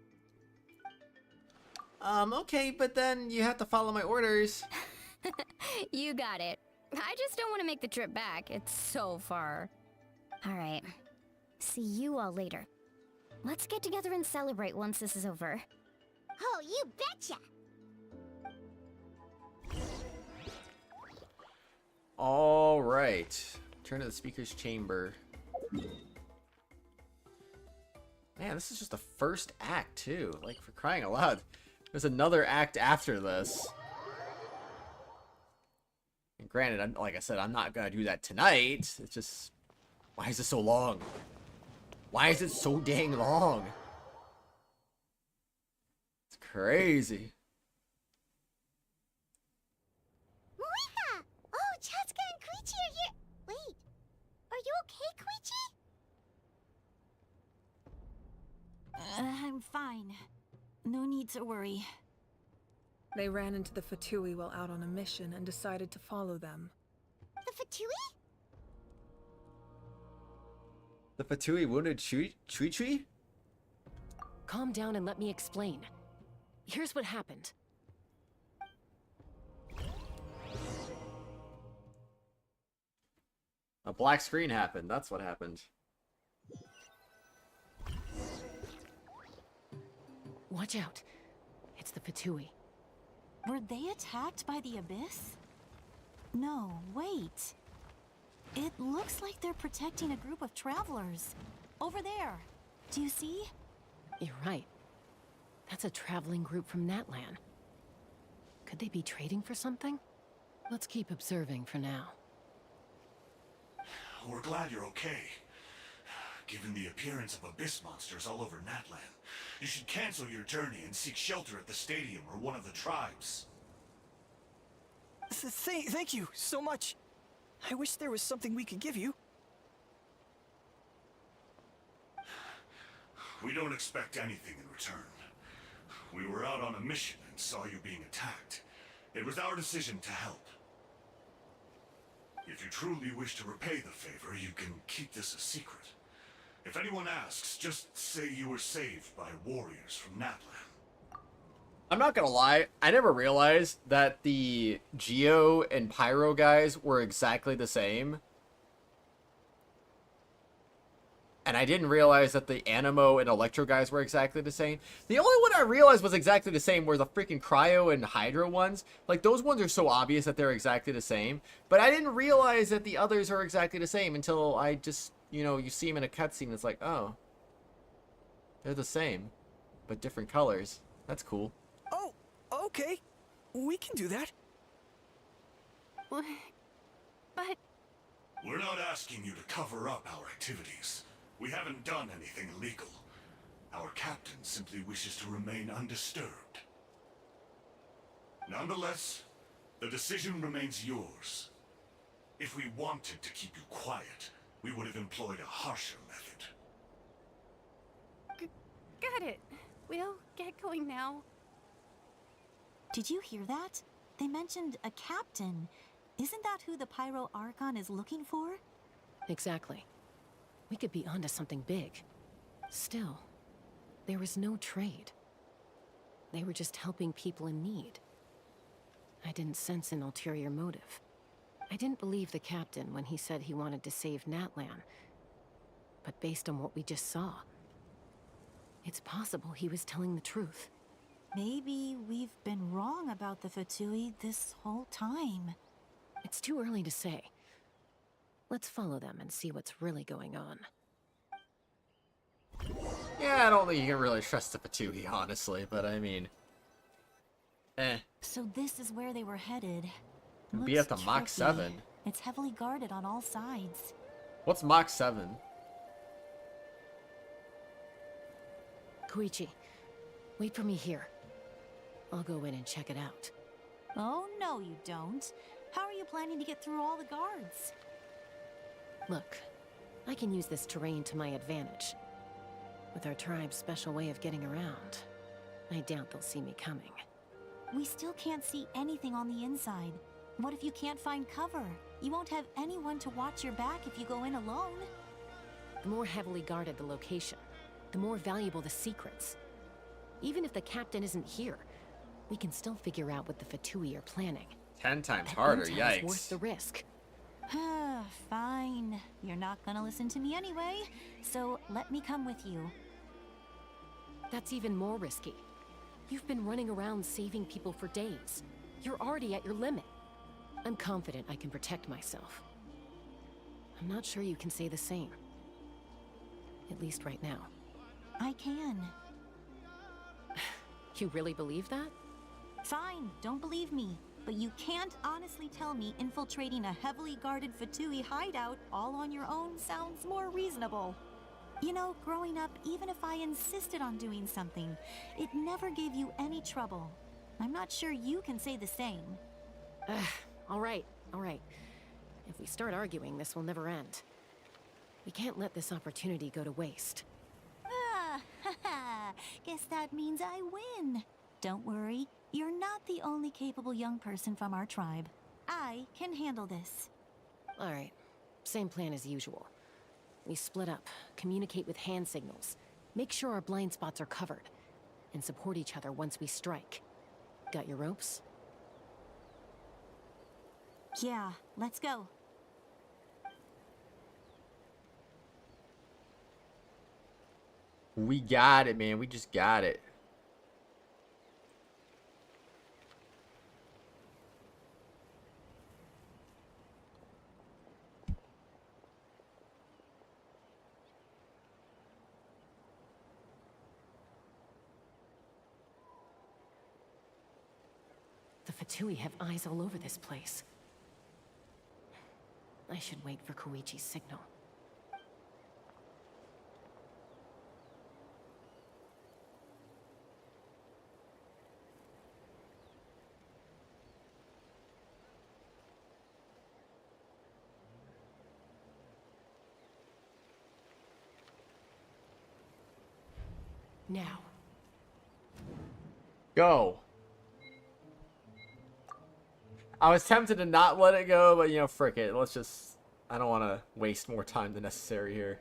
Okay, but then you have to follow my orders. You got it. I just don't want to make the trip back. It's so far. Alright. See you all later. Let's get together and celebrate once this is over. Oh, you betcha! All right. Turn to the speaker's chamber. Man, this is just the first act, too. Like, for crying out loud. There's another act after this. And granted, like I said, I'm not gonna do that tonight. It's just... Why is it so long? Why is it so dang long? It's crazy. Moika! Oh, Chaska and Koichi are here. Wait, are you okay, Koichi? I'm fine. No need to worry. They ran into the Fatui while out on a mission and decided to follow them. The Fatui? The Fatui wounded Chui? Calm down and let me explain. Here's what happened. A black screen happened. That's what happened. Watch out. It's the Fatui. Were they attacked by the Abyss? No, wait. It looks like they're protecting a group of travelers. Over there. Do you see? You're right. That's a traveling group from Natlan. Could they be trading for something? Let's keep observing for now. We're glad you're okay. Given the appearance of abyss monsters all over Natlan, you should cancel your journey and seek shelter at the stadium or one of the tribes. Thank you so much. I wish there was something we could give you. We don't expect anything in return. We were out on a mission and saw you being attacked. It was our decision to help. If you truly wish to repay the favor, you can keep this a secret. If anyone asks, just say you were saved by warriors from Natlan. I'm not gonna lie, I never realized that the Geo and Pyro guys were exactly the same. And I didn't realize that the Animo and Electro guys were exactly the same. The only one I realized was exactly the same were the freaking Cryo and Hydro ones. Like, those ones are so obvious that they're exactly the same. But I didn't realize that the others are exactly the same until I just, you know, you see them in a cutscene. It's like, oh. They're the same, but different colors. That's cool. Oh, okay. We can do that. But... We're not asking you to cover up our activities. We haven't done anything illegal. Our captain simply wishes to remain undisturbed. Nonetheless, the decision remains yours. If we wanted to keep you quiet, we would have employed a harsher method. Got it. We'll get going now. Did you hear that? They mentioned a captain. Isn't that who the Pyro Archon is looking for? Exactly. We could be onto something big. Still, there was no trade. They were just helping people in need. I didn't sense an ulterior motive. I didn't believe the captain when he said he wanted to save Natlan. But based on what we just saw, it's possible he was telling the truth. Maybe we've been wrong about the Fatui this whole time. It's too early to say. Let's follow them and see what's really going on. Yeah, I don't think you can really trust the Fatui, honestly, but I mean... So this is where they were headed. Be at the Mach tricky. 7. It's heavily guarded on all sides. What's Mach 7? Koichi, wait for me here. I'll go in and check it out. Oh, no you don't. How are you planning to get through all the guards? Look, I can use this terrain to my advantage. With our tribe's special way of getting around, I doubt they'll see me coming. We still can't see anything on the inside. What if you can't find cover? You won't have anyone to watch your back if you go in alone. The more heavily guarded the location, the more valuable the secrets. Even if the captain isn't here, we can still figure out what the Fatui are planning. 10 times That harder, intel's yikes. worth the risk. Fine. You're not gonna listen to me anyway, so let me come with you. That's even more risky. You've been running around saving people for days. You're already at your limit. I'm confident I can protect myself. I'm not sure you can say the same. At least right now. I can. You really believe that? Fine, don't believe me. But you can't honestly tell me infiltrating a heavily guarded Fatui hideout all on your own sounds more reasonable. You know, growing up, even if I insisted on doing something, it never gave you any trouble. I'm not sure you can say the same. All right. If we start arguing, this will never end. We can't let this opportunity go to waste. Guess that means I win. Don't worry, you're not the only capable young person from our tribe. I can handle this. All right, same plan as usual. We split up, communicate with hand signals, make sure our blind spots are covered, and support each other once we strike. Got your ropes? Yeah, let's go. We got it, man. We just got it. The Fatui have eyes all over this place. I should wait for Koichi's signal. Now. Go. I was tempted to not let it go, but you know, frick it. Let's just... I don't want to waste more time than necessary here.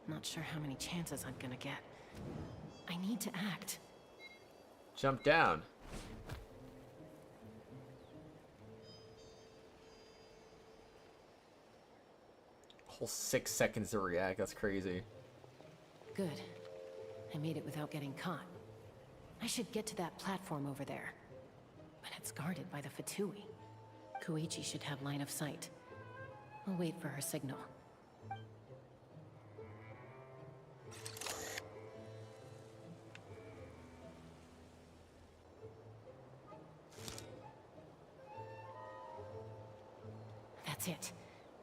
Not sure how many chances I'm gonna get. I need to act. Jump down. Whole 6 seconds to react. That's crazy. Good. I made it without getting caught. I should get to that platform over there. But it's guarded by the Fatui. Koichi should have line of sight. I'll wait for her signal. That's it.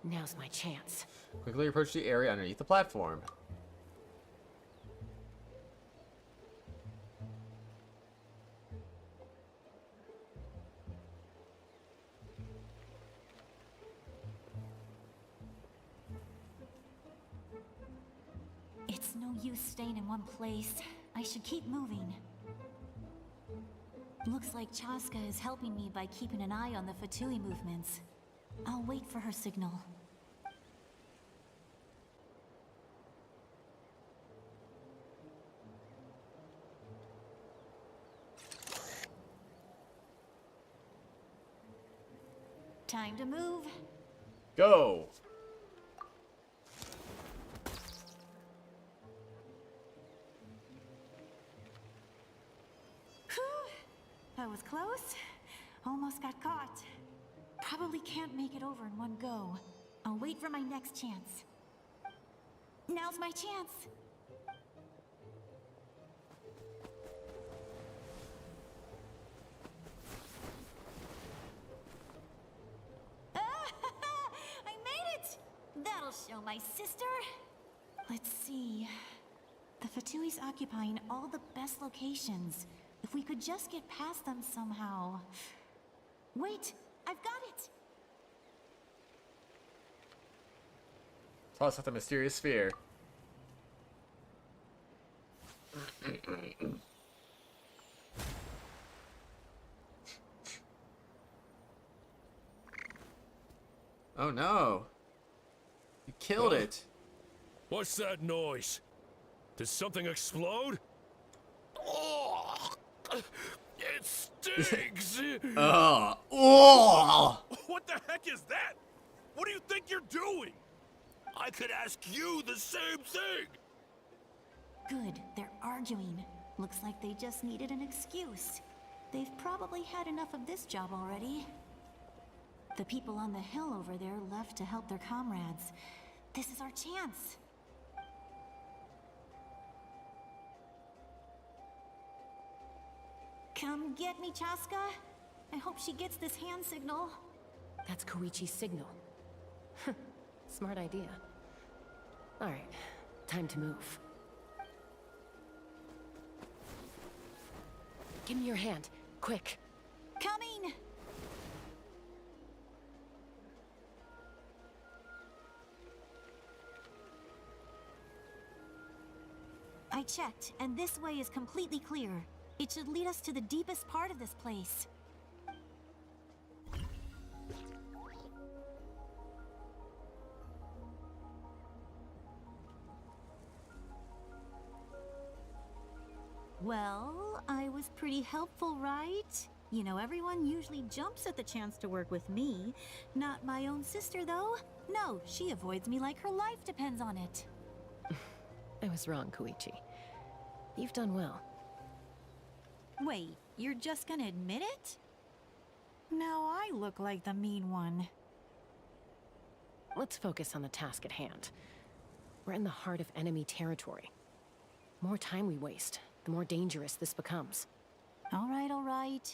Now's my chance. Quickly approach the area underneath the platform. It's no use staying in one place. I should keep moving. Looks like Chaska is helping me by keeping an eye on the Fatui movements. I'll wait for her signal. Time to move. Go. That was close. Almost got caught. Probably can't make it over in one go. I'll wait for my next chance. Now's my chance. I made it! That'll show my sister. Let's see. The Fatui's occupying all the best locations. If we could just get past them somehow. Wait, I've got it! Tell us about the mysterious sphere. Oh no. You killed it. What's that noise? Did something explode? Oh, it stinks! Oh! What the heck is that? What do you think you're doing? I could ask you the same thing! Good, they're arguing. Looks like they just needed an excuse. They've probably had enough of this job already. The people on the hill over there left to help their comrades. This is our chance. Come get me, Chaska. I hope she gets this hand signal. That's Koichi's signal. Smart idea. Alright, time to move. Give me your hand, quick. Coming! I checked, and this way is completely clear. It should lead us to the deepest part of this place. Well, I was pretty helpful, right? You know, everyone usually jumps at the chance to work with me. Not my own sister, though. No, she avoids me like her life depends on it. I was wrong, Koichi. You've done well. Wait, you're just gonna admit it? Now I look like the mean one. Let's focus on the task at hand. We're in the heart of enemy territory. The more time we waste, the more dangerous this becomes. All right.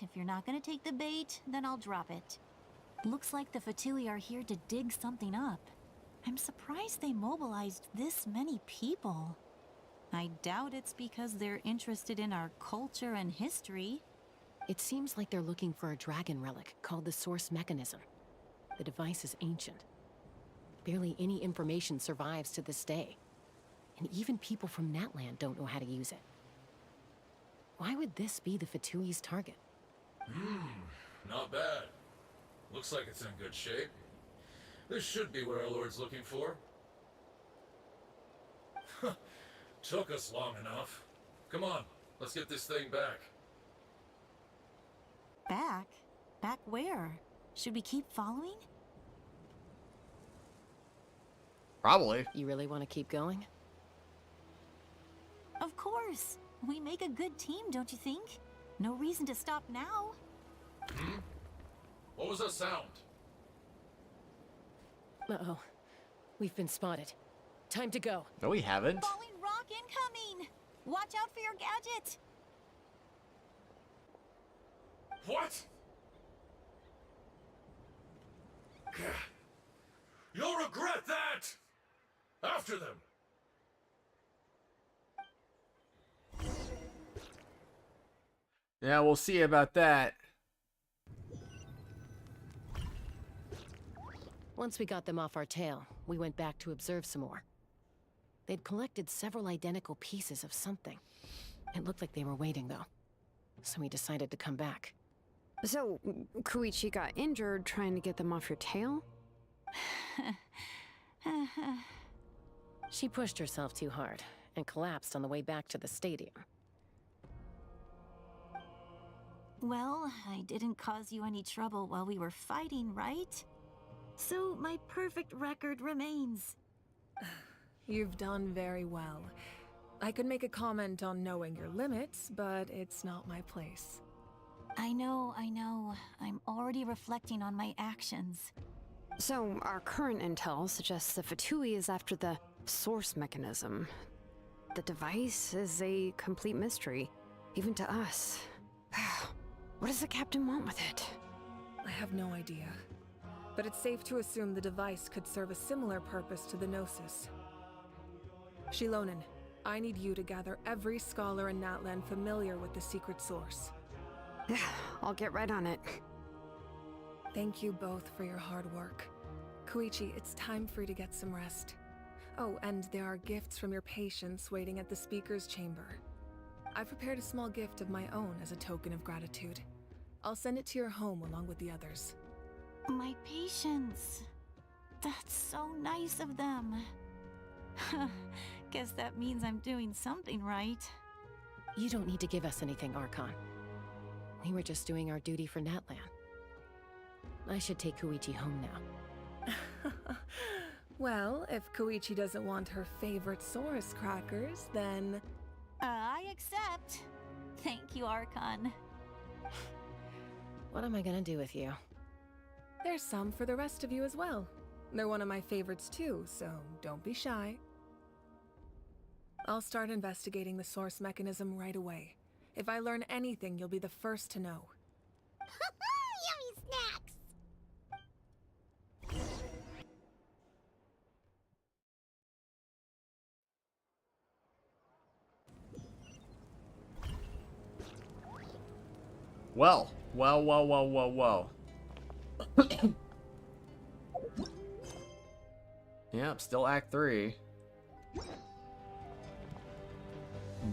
If you're not gonna take the bait, then I'll drop it. Looks like the Fatui are here to dig something up. I'm surprised they mobilized this many people. I doubt it's because they're interested in our culture and history. It seems like they're looking for a dragon relic called the Source Mechanism. The device is ancient. Barely any information survives to this day. And even people from Natland don't know how to use it. Why would this be the Fatui's target? Not bad. Looks like it's in good shape. This should be what our Lord's looking for. Took us long enough. Come on, let's get this thing back. Back? Back where? Should we keep following? Probably. You really want to keep going? Of course. We make a good team, don't you think? No reason to stop now. What was that sound? Uh-oh. We've been spotted. Time to go. No, we haven't. Falling rock incoming! Watch out for your gadget! What? You'll regret that! After them! Yeah, we'll see about that. Once we got them off our tail, we went back to observe some more. They'd collected several identical pieces of something. It looked like they were waiting, though. So we decided to come back. So, Koichi got injured trying to get them off your tail? She pushed herself too hard and collapsed on the way back to the stadium. Well, I didn't cause you any trouble while we were fighting, right? So my perfect record remains. You've done very well. I could make a comment on knowing your limits, but it's not my place. I know. I'm already reflecting on my actions. So, our current intel suggests the Fatui is after the source mechanism. The device is a complete mystery, even to us. What does the captain want with it? I have no idea. But it's safe to assume the device could serve a similar purpose to the Gnosis. Shilonen, I need you to gather every scholar in Natlan familiar with the secret source. I'll get right on it. Thank you both for your hard work. Koichi, it's time for you to get some rest. Oh, and there are gifts from your patients waiting at the speaker's chamber. I've prepared a small gift of my own as a token of gratitude. I'll send it to your home along with the others. My patience. That's so nice of them. Guess that means I'm doing something right. You don't need to give us anything, Archon. We were just doing our duty for Natlan. I should take Koichi home now. Well, if Koichi doesn't want her favorite Saurus crackers, then... I accept. Thank you, Archon. What am I gonna do with you? There's some for the rest of you as well. They're one of my favorites too, so don't be shy. I'll start investigating the source mechanism right away. If I learn anything, you'll be the first to know. Yummy snacks! Well. Yep, still Act 3.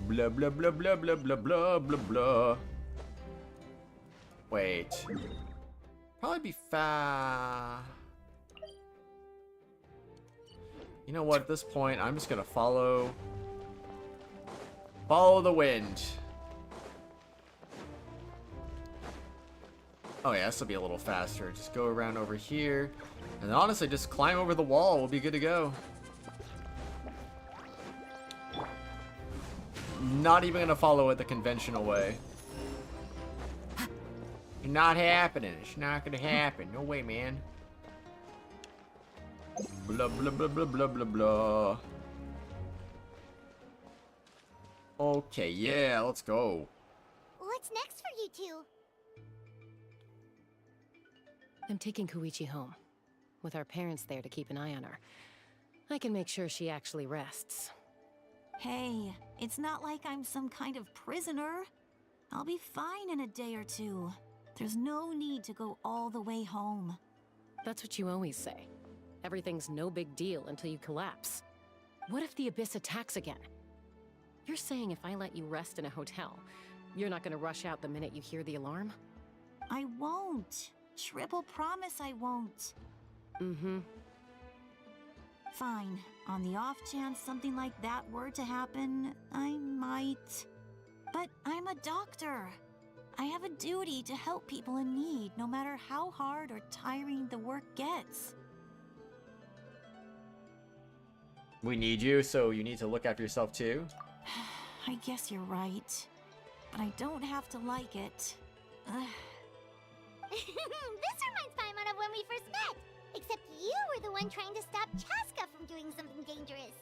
Blah blah blah blah blah blah blah blah blah. Wait. Probably be You know what, at this point, I'm just gonna follow the wind. Oh yeah, this will be a little faster. Just go around over here. And then honestly, just climb over the wall. We'll be good to go. Not even gonna follow it the conventional way. Not happening. It's not gonna happen. No way, man. Blah blah blah blah blah blah blah. Okay, yeah, let's go. What's next for you two? I'm taking Koichi home. With our parents there to keep an eye on her. I can make sure she actually rests. Hey, it's not like I'm some kind of prisoner. I'll be fine in a day or two. There's no need to go all the way home. That's what you always say. Everything's no big deal until you collapse. What if the Abyss attacks again? You're saying if I let you rest in a hotel, you're not gonna rush out the minute you hear the alarm? I won't. Triple promise I won't. Mm-hmm. Fine. On the off chance something like that were to happen, I might. But I'm a doctor. I have a duty to help people in need, no matter how hard or tiring the work gets. We need you, so you need to look after yourself too? I guess you're right. But I don't have to like it. This reminds Paimon of when we first met. Except you were the one trying to stop Chaska from doing something dangerous.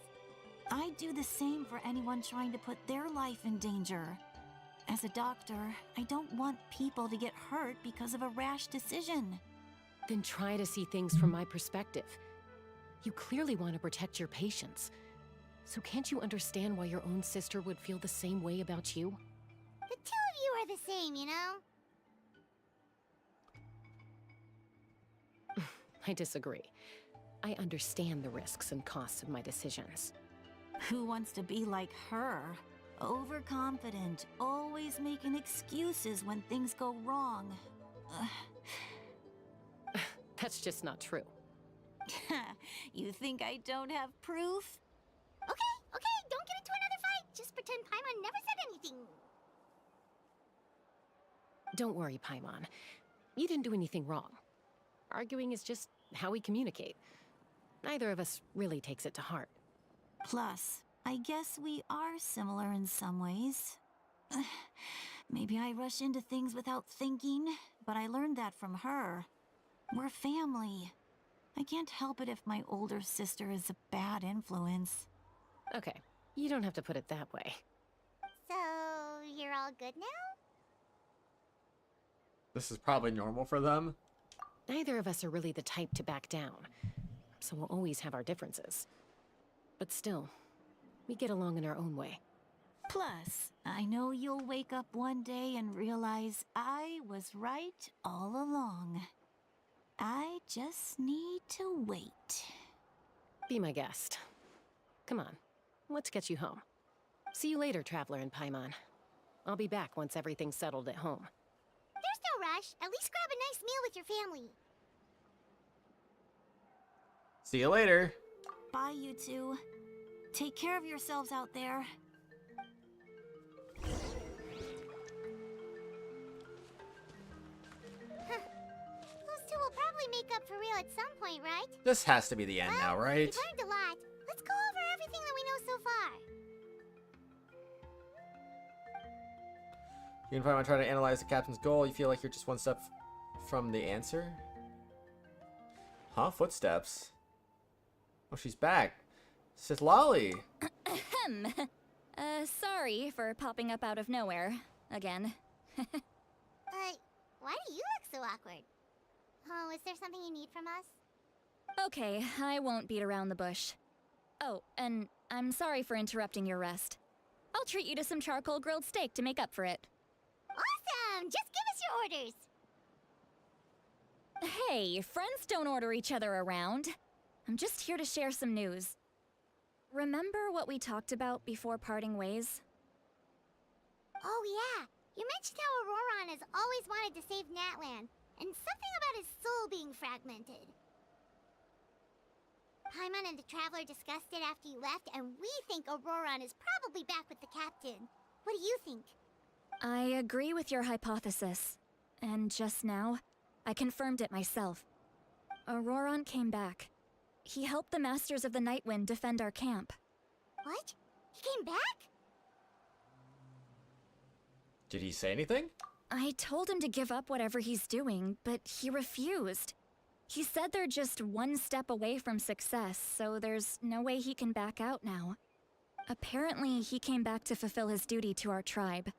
I'd do the same for anyone trying to put their life in danger. As a doctor, I don't want people to get hurt because of a rash decision. Then try to see things from my perspective. You clearly want to protect your patients. So can't you understand why your own sister would feel the same way about you? The two of you are the same, you know? I disagree. I understand the risks and costs of my decisions. Who wants to be like her? Overconfident, always making excuses when things go wrong. That's just not true. You think I don't have proof? Okay, don't get into another fight. Just pretend Paimon never said anything. Don't worry, Paimon. You didn't do anything wrong. Arguing is just how we communicate. Neither of us really takes it to heart. Plus, I guess we are similar in some ways. Maybe I rush into things without thinking, but I learned that from her. We're family. I can't help it if my older sister is a bad influence. Okay, you don't have to put it that way. So, you're all good now? This is probably normal for them. Neither of us are really the type to back down, so we'll always have our differences. But still, We get along in our own way. Plus, I know you'll wake up one day and realize I was right all along. I just need to wait. Be my guest. Come on, let's get you home. See you later, Traveler and Paimon. I'll be back once everything's settled at home. There's no rush. At least grab a nice meal with your family. See you later. Bye, you two. Take care of yourselves out there. Those two will probably make up for real at some point, right? This has to be the end now, right? We've learned a lot. Let's go over everything that we know so far. You and Paimon try to analyze the captain's goal. You feel like you're just one step from the answer? Huh? Footsteps. Oh, she's back. Sis Lolly. Ahem. Sorry for popping up out of nowhere. Again. Why do you look so awkward? Oh, is there something you need from us? Okay, I won't beat around the bush. Oh, and I'm sorry for interrupting your rest. I'll treat you to some charcoal grilled steak to make up for it. Awesome! Just give us your orders! Hey, friends don't order each other around. I'm just here to share some news. Remember what we talked about before parting ways? Oh yeah, you mentioned how Auroron has always wanted to save Natlan, and something about his soul being fragmented. Paimon and the Traveler discussed it after you left, and we think Auroron is probably back with the captain. What do you think? I agree with your hypothesis. And just now, I confirmed it myself. Auroron came back. He helped the Masters of the Nightwind defend our camp. What? He came back? Did he say anything? I told him to give up whatever he's doing, but he refused. He said they're just one step away from success, so there's no way he can back out now. Apparently, he came back to fulfill his duty to our tribe.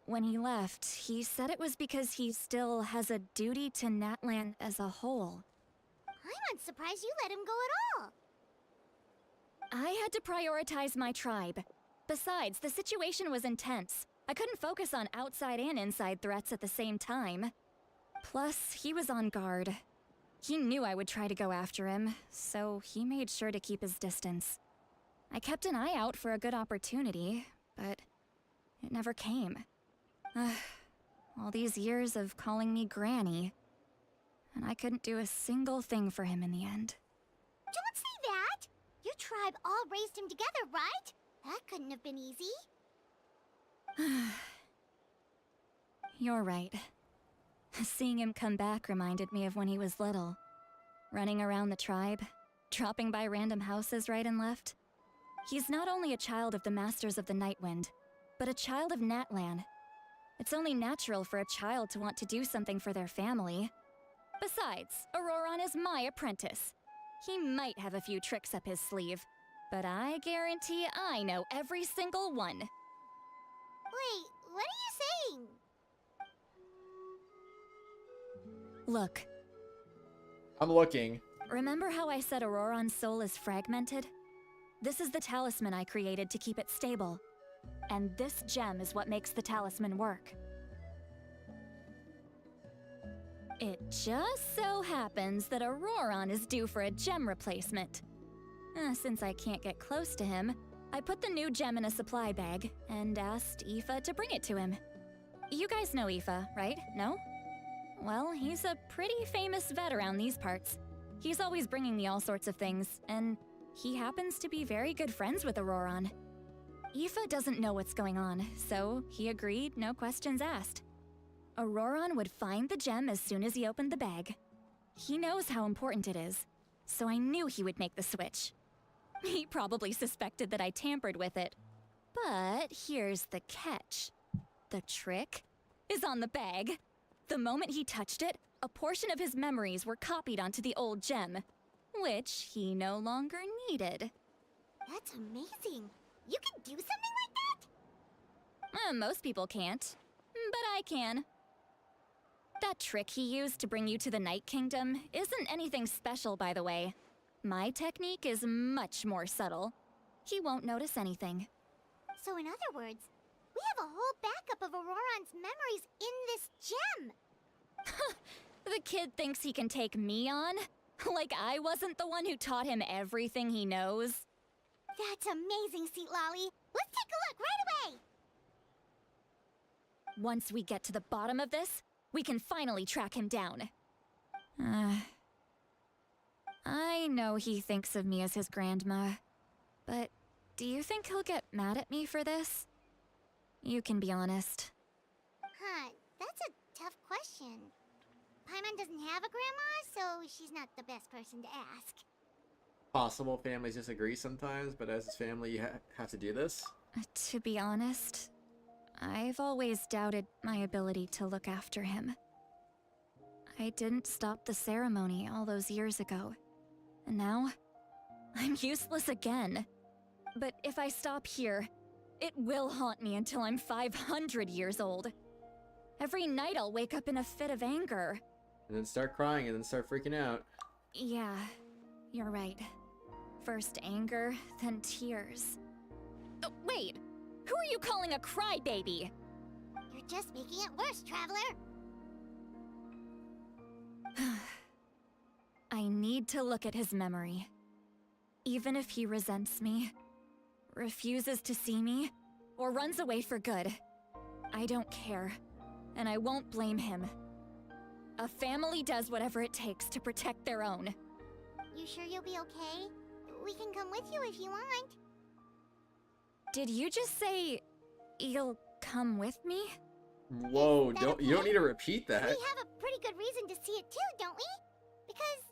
When he left, he said it was because he still has a duty to Natlan as a whole. I'm surprised you let him go at all. I had to prioritize my tribe. Besides, the situation was intense. I couldn't focus on outside and inside threats at the same time. Plus, he was on guard. He knew I would try to go after him, so he made sure to keep his distance. I kept an eye out for a good opportunity, but it never came. All these years of calling me Granny, and I couldn't do a single thing for him in the end. Don't say that! Your tribe all raised him together, right? That couldn't have been easy. You're right. Seeing him come back reminded me of when he was little. Running around the tribe, dropping by random houses right and left. He's not only a child of the Masters of the Nightwind, but a child of Natlan. It's only natural for a child to want to do something for their family. Besides, Auroron is my apprentice. He might have a few tricks up his sleeve, but I guarantee I know every single one. Wait, what are you saying? Look. I'm looking. Remember how I said Auroron's soul is fragmented? This is the talisman I created to keep it stable. And this gem is what makes the talisman work. It just so happens that Auroron is due for a gem replacement. Since I can't get close to him, I put the new gem in a supply bag and asked Aoife to bring it to him. You guys know Aoife, right? No? Well, he's a pretty famous vet around these parts. He's always bringing me all sorts of things, and he happens to be very good friends with Auroron. Aoife doesn't know what's going on, so he agreed, no questions asked. Auroron would find the gem as soon as he opened the bag. He knows how important it is, so I knew he would make the switch. He probably suspected that I tampered with it. But here's the catch. The trick is on the bag. The moment he touched it, a portion of his memories were copied onto the old gem, which he no longer needed. That's amazing. You can do something like that? Most people can't, but I can. That trick he used to bring you to the Night Kingdom isn't anything special, by the way. My technique is much more subtle. She won't notice anything. So in other words, we have a whole backup of Auroron's memories in this gem! The kid thinks he can take me on? Like I wasn't the one who taught him everything he knows? That's amazing, Seat Lolly! Let's take a look right away! Once we get to the bottom of this, we can finally track him down. I know he thinks of me as his grandma, but do you think he'll get mad at me for this? You can be honest. Huh, that's a tough question. Paimon doesn't have a grandma, so she's not the best person to ask. Possible families disagree sometimes, but as his family, you have to do this? To be honest, I've always doubted my ability to look after him. I didn't stop the ceremony all those years ago, and now I'm useless again. But if I stop here, it will haunt me until I'm 500 years old. Every night I'll wake up in a fit of anger. And then start crying and then start freaking out. Yeah, you're right. First anger, then tears. Oh, wait! Who are you calling a crybaby? You're just making it worse, Traveler! I need to look at his memory. Even if he resents me, refuses to see me, or runs away for good, I don't care, and I won't blame him. A family does whatever it takes to protect their own. You sure you'll be okay? We can come with you if you want. Did you just say you'll come with me? Whoa, you don't need to repeat that. We have a pretty good reason to see it too, don't we? Because,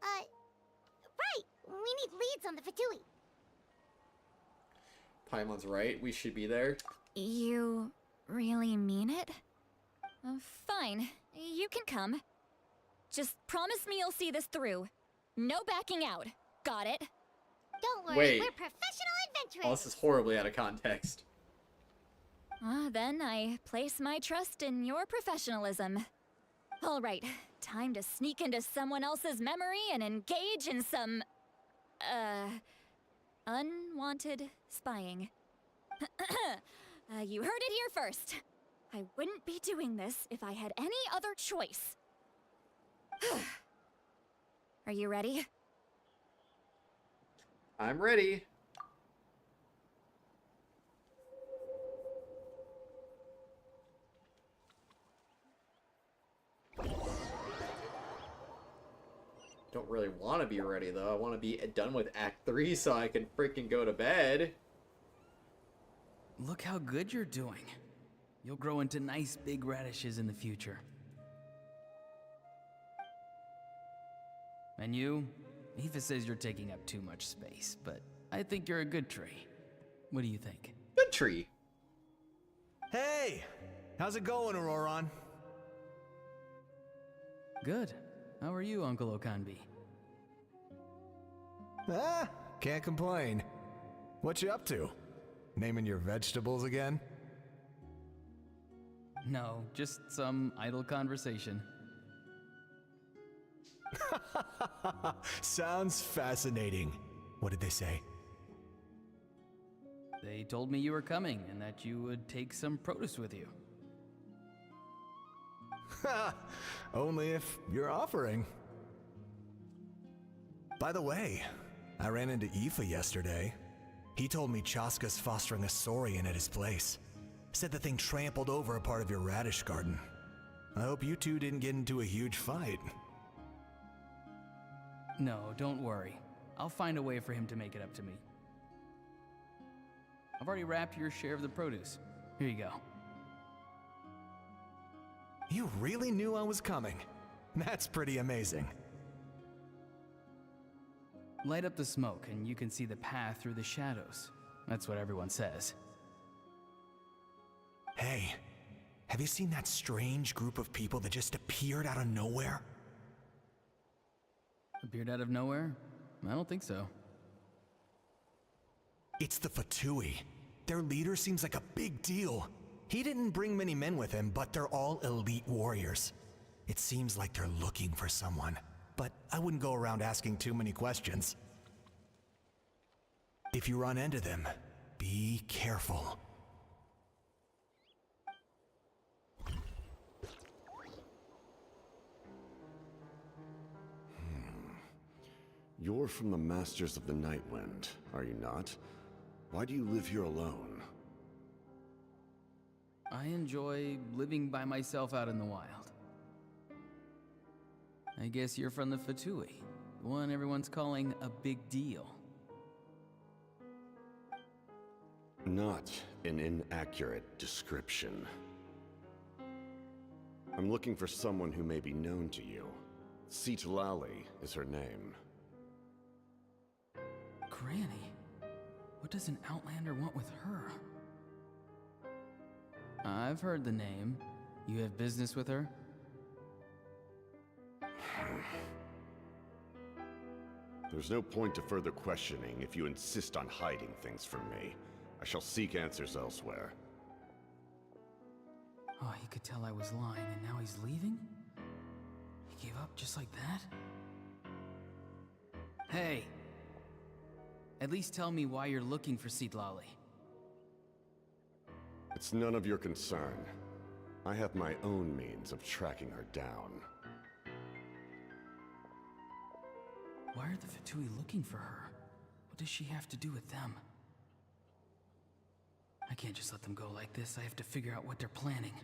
right, we need leads on the Fatui. Paimon's right, we should be there. You really mean it? Fine, you can come. Just promise me you'll see this through. No backing out. Got it? Don't worry, Wait. we're professional adventurers. Oh, this is horribly out of context. Then I place my trust in your professionalism. All right, time to sneak into someone else's memory and engage in some, unwanted spying. You heard it here first. I wouldn't be doing this if I had any other choice. Are you ready? I'm ready. Don't really want to be ready though. I want to be done with Act 3 so I can freaking go to bed. Look how good you're doing. You'll grow into nice big radishes in the future. And you? Aoife says you're taking up too much space, but I think you're a good tree. What do you think? Good tree. Hey! How's it going, Auroron? Good. How are you, Uncle Okanbi? Ah, can't complain. What you up to? Naming your vegetables again? No, just some idle conversation. Sounds fascinating. What did they say? They told me you were coming and that you would take some produce with you. Only if you're offering. By the way, I ran into Aoife yesterday. He told me Chaska's fostering a saurian at his place. Said the thing trampled over a part of your radish garden. I hope you two didn't get into a huge fight. No, don't worry. I'll find a way for him to make it up to me. I've already wrapped your share of the produce. Here you go. You really knew I was coming. That's pretty amazing. Light up the smoke and you can see the path through the shadows. That's what everyone says. Hey, have you seen that strange group of people that just appeared out of nowhere? Appeared out of nowhere? I don't think so. It's the Fatui. Their leader seems like a big deal. He didn't bring many men with him, but they're all elite warriors. It seems like they're looking for someone, but I wouldn't go around asking too many questions. If you run into them, be careful. You're from the Masters of the Nightwind, are you not? Why do you live here alone? I enjoy living by myself out in the wild. I guess you're from the Fatui, the one everyone's calling a big deal. Not an inaccurate description. I'm looking for someone who may be known to you. Citlali is her name. Granny? What does an Outlander want with her? I've heard the name. You have business with her? There's no point to further questioning if you insist on hiding things from me. I shall seek answers elsewhere. Oh, he could tell I was lying and now he's leaving? He gave up just like that? Hey! At least tell me why you're looking for Citlali. It's none of your concern. I have my own means of tracking her down. Why are the Fatui looking for her? What does she have to do with them? I can't just let them go like this. I have to figure out what they're planning.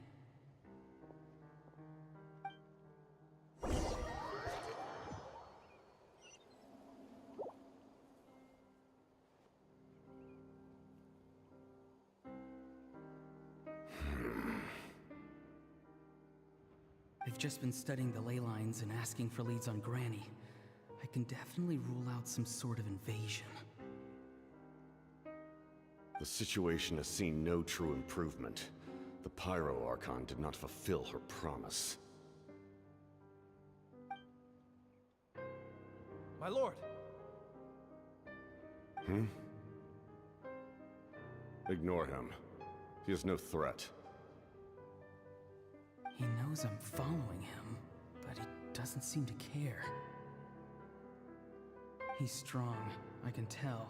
They've just been studying the ley lines and asking for leads on Granny. I can definitely rule out some sort of invasion. The situation has seen no true improvement. The Pyro Archon did not fulfill her promise. My lord! Ignore him. He is no threat. He knows I'm following him, but he doesn't seem to care. He's strong, I can tell.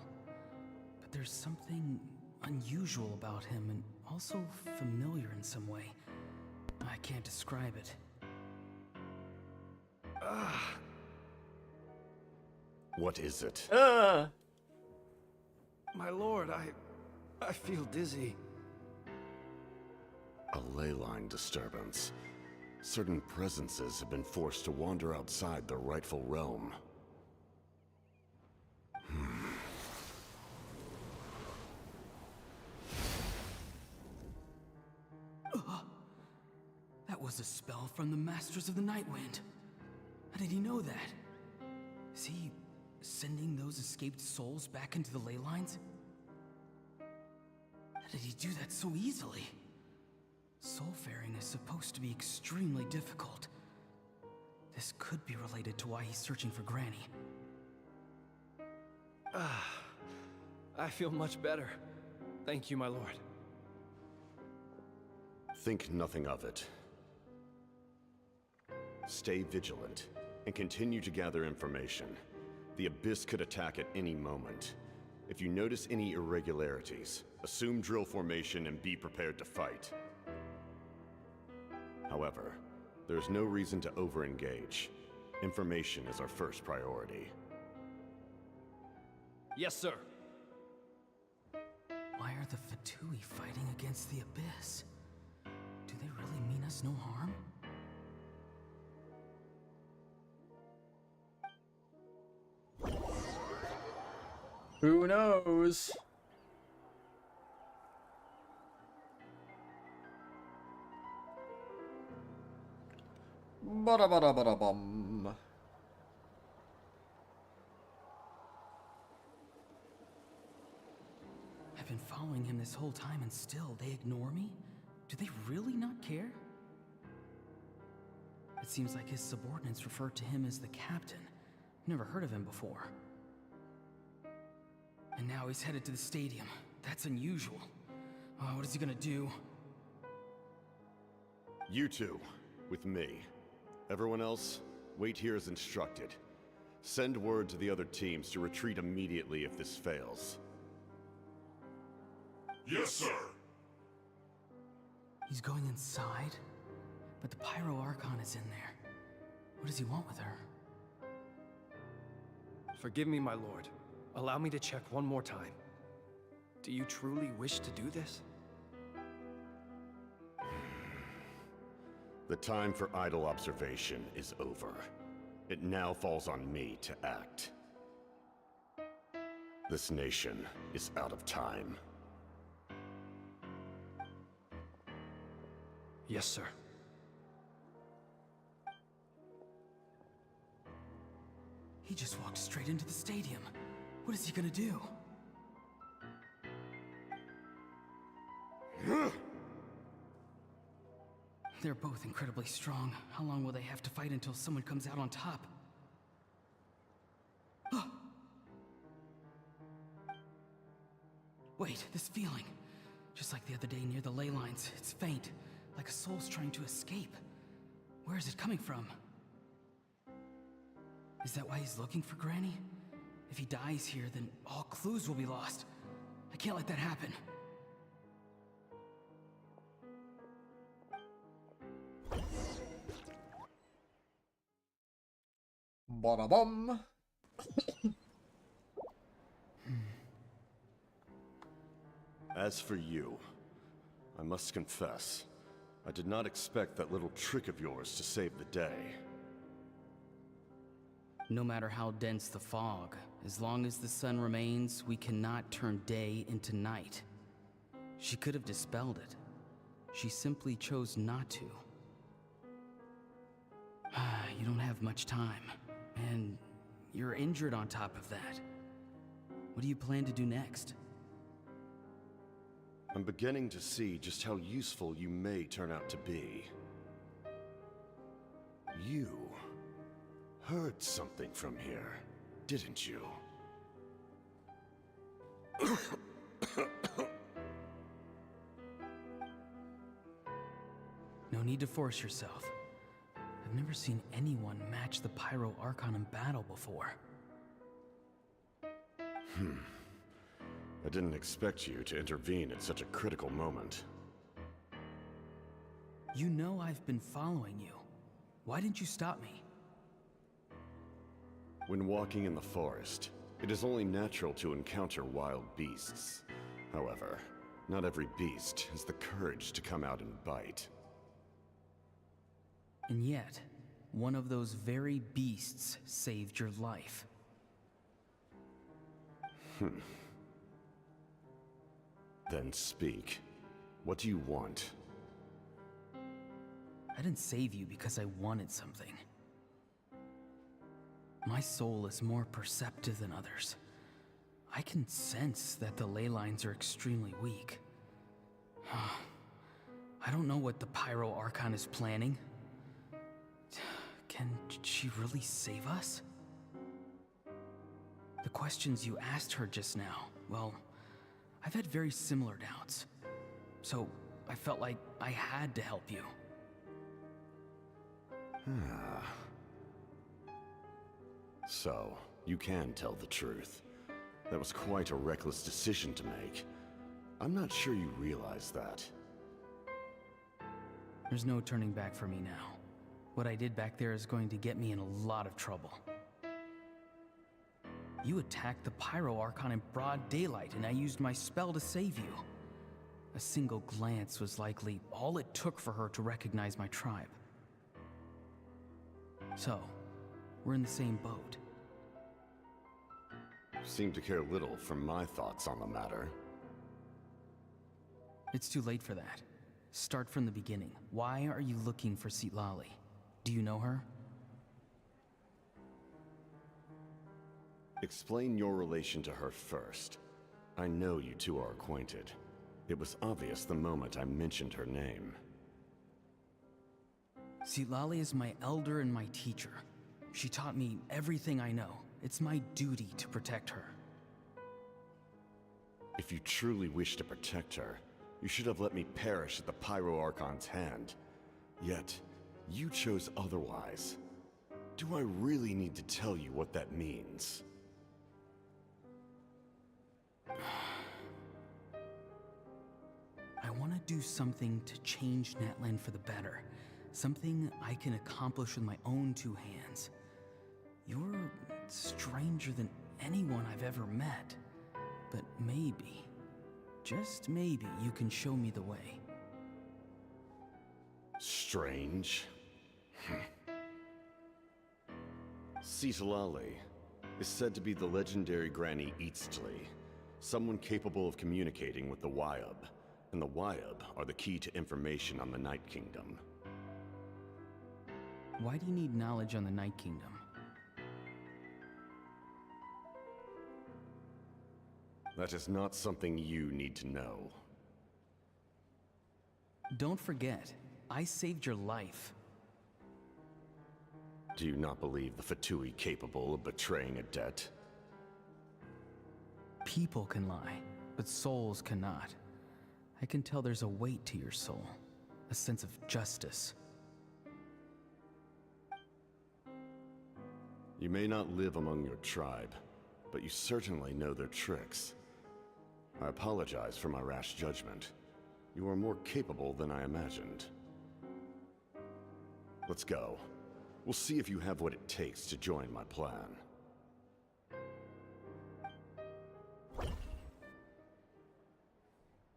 But there's something unusual about him and also familiar in some way. I can't describe it. What is it? My lord, I feel dizzy. A ley line disturbance. Certain presences have been forced to wander outside their rightful realm. That was a spell from the Masters of the Nightwind. How did he know that? Is he sending those escaped souls back into the ley lines? How did he do that so easily? Soulfaring is supposed to be extremely difficult. This could be related to why he's searching for Granny. I feel much better. Thank you, my lord. Think nothing of it. Stay vigilant, and continue to gather information. The Abyss could attack at any moment. If you notice any irregularities, assume drill formation and be prepared to fight. However, there is no reason to over-engage. Information is our first priority. Yes, sir. Why are the Fatui fighting against the Abyss? Do they really mean us no harm? Who knows? Ba-da-ba-da-ba-da-bum. I've been following him this whole time and still they ignore me? Do they really not care? It seems like his subordinates refer to him as the captain. Never heard of him before. And now he's headed to the stadium. That's unusual. What is he gonna do? You two, with me. Everyone else, wait here as instructed. Send word to the other teams to retreat immediately if this fails. Yes, sir. He's going inside? But the Pyro Archon is in there. What does he want with her? Forgive me, my lord. Allow me to check one more time. Do you truly wish to do this? The time for idle observation is over. It now falls on me to act. This nation is out of time. Yes, sir. He just walked straight into the stadium. What is he gonna do? They're both incredibly strong. How long will they have to fight until someone comes out on top? Wait, this feeling. Just like the other day near the ley lines, it's faint, like a soul's trying to escape. Where is it coming from? Is that why he's looking for Granny? If he dies here, then all clues will be lost. I can't let that happen. Bada bum. As for you, I must confess, I did not expect that little trick of yours to save the day. No matter how dense the fog, as long as the sun remains, we cannot turn day into night. She could have dispelled it. She simply chose not to. You don't have much time, and you're injured on top of that. What do you plan to do next? I'm beginning to see just how useful you may turn out to be. You heard something from here, didn't you? No need to force yourself. I've never seen anyone match the Pyro Archon in battle before. I didn't expect you to intervene at such a critical moment. You know I've been following you. Why didn't you stop me? When walking in the forest, it is only natural to encounter wild beasts. However, not every beast has the courage to come out and bite. And yet, one of those very beasts saved your life. Then speak. What do you want? I didn't save you because I wanted something. My soul is more perceptive than others. I can sense that the ley lines are extremely weak. I don't know what the Pyro Archon is planning. Can she really save us? The questions you asked her just now, well, I've had very similar doubts. So I felt like I had to help you. So, you can tell the truth. That was quite a reckless decision to make. I'm not sure you realize that. There's no turning back for me now. What I did back there is going to get me in a lot of trouble. You attacked the Pyro Archon in broad daylight, and I used my spell to save you. A single glance was likely all it took for her to recognize my tribe. So, we're in the same boat. Seem to care little for my thoughts on the matter. It's too late for that. Start from the beginning. Why are you looking for Citlali? Do you know her? Explain your relation to her first. I know you two are acquainted. It was obvious the moment I mentioned her name. Citlali is my elder and my teacher. She taught me everything I know. It's my duty to protect her. If you truly wish to protect her, you should have let me perish at the Pyro Archon's hand. Yet, you chose otherwise. Do I really need to tell you what that means? do something to change Natland for the better. Something I can accomplish with my own two hands. You're stranger than anyone I've ever met. But maybe, just maybe, you can show me the way. Strange. Citlali is said to be the legendary Granny Eastly, someone capable of communicating with the Wyub, and the Wyub are the key to information on the Night Kingdom. Why do you need knowledge on the Night Kingdom? That is not something you need to know. Don't forget, I saved your life. Do you not believe the Fatui capable of betraying a debt? People can lie, but souls cannot. I can tell there's a weight to your soul, a sense of justice. You may not live among your tribe, but you certainly know their tricks. I apologize for my rash judgment. You are more capable than I imagined. Let's go. We'll see if you have what it takes to join my plan.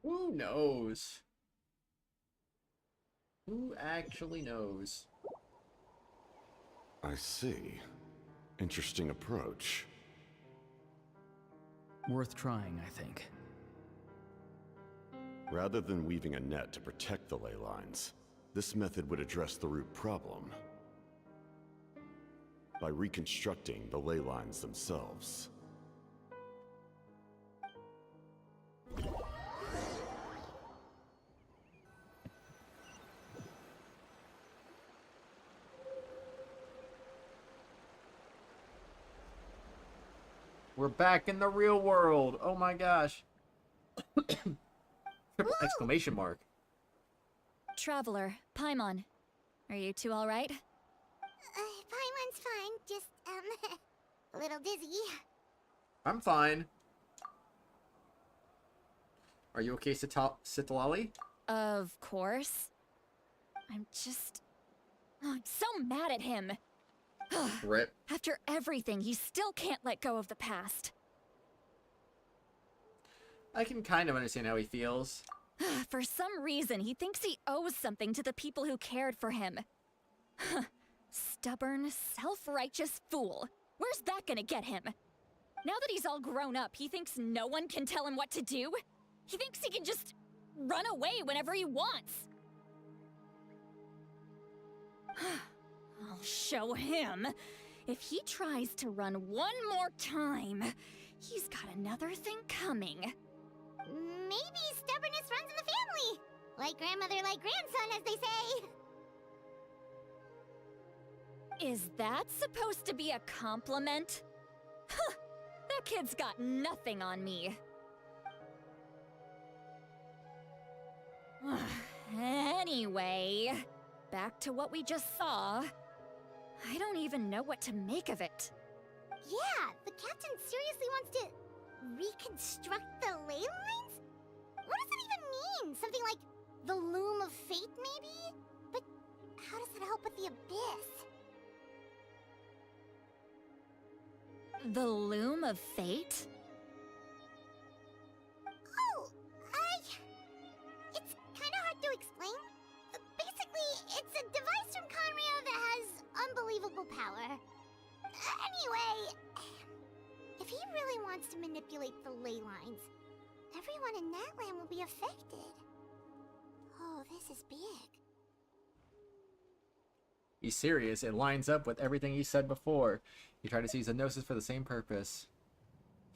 Who knows? Who actually knows? I see. Interesting approach. Worth trying, I think. Rather than weaving a net to protect the ley lines, this method would address the root problem by reconstructing the ley lines themselves. We're back in the real world. Oh my gosh. Triple exclamation mark. Traveler, Paimon. Are you two alright? Paimon's fine, just, a little dizzy. I'm fine. Are you okay, Citlali? Of course. I'm so mad at him. Rip. After everything, he still can't let go of the past. I can kind of understand how he feels. For some reason, he thinks he owes something to the people who cared for him. Stubborn, self-righteous fool. Where's that gonna get him? Now that he's all grown up, he thinks no one can tell him what to do? He thinks he can just run away whenever he wants. I'll show him. If he tries to run one more time, he's got another thing coming. Maybe stubbornness runs in the family. Like grandmother, like grandson, as they say. Is that supposed to be a compliment? Huh, that kid's got nothing on me. Anyway, back to what we just saw. I don't even know what to make of it. Yeah, the captain seriously wants to reconstruct the ley lines? What does that even mean? Something like the loom of fate, maybe? But how does that help with the abyss? The loom of fate? Oh, it's kind of hard to explain. Basically, it's a device from Conrio that has unbelievable power. Anyway, if he really wants to manipulate the ley lines, everyone in Natland will be affected. Oh, this is big. He's serious. It lines up with everything he said before. He tried to seize the Gnosis for the same purpose.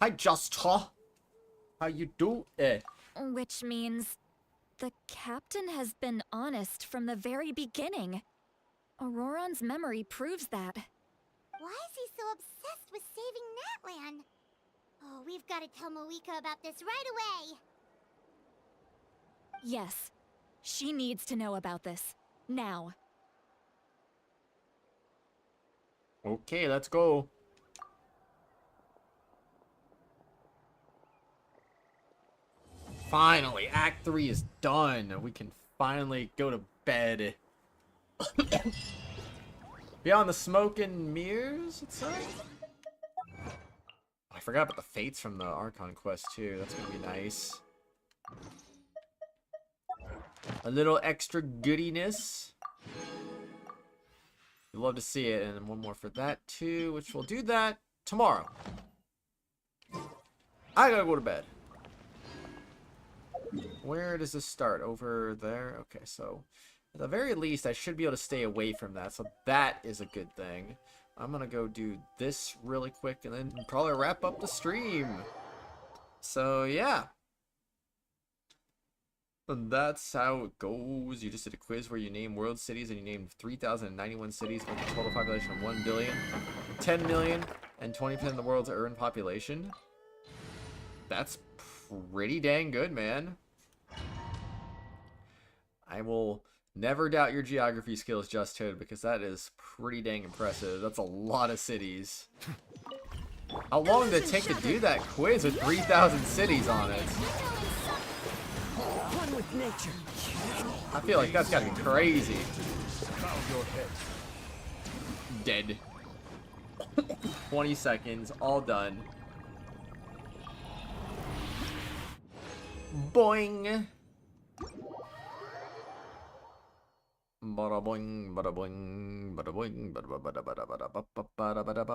Hi, Justa. How you do it? Which means the captain has been honest from the very beginning. Auroron's memory proves that. Why is he so obsessed with saving Natland? Oh, we've got to tell Moika about this right away. Yes, she needs to know about this. Now. Okay, let's go. Finally, Act 3 is done. We can finally go to bed. Beyond the smoke and mirrors, it says? I forgot about the fates from the Archon quest, too. That's gonna be nice. A little extra goodiness. We'd love to see it. And then one more for that, too, which we'll do that tomorrow. I gotta go to bed. Where does this start? Over there? Okay, so at the very least, I should be able to stay away from that. So that is a good thing. I'm gonna go do this really quick and then probably wrap up the stream. So yeah. And that's how it goes. You just did a quiz where you name world cities and you named 3,091 cities with a total population of 1 billion, 10 million, and 20% of the world's urban population. That's pretty dang good, man. I will never doubt your geography skills, Just Hood, because that is pretty dang impressive. That's a lot of cities. How long did it take to do that quiz with 3,000 cities on it? One with nature. I feel like that's gotta be crazy. Dead. 20 seconds, all done. Boing. Bada boing, bada boing, bada boing, bada bada bada bada bada bada bada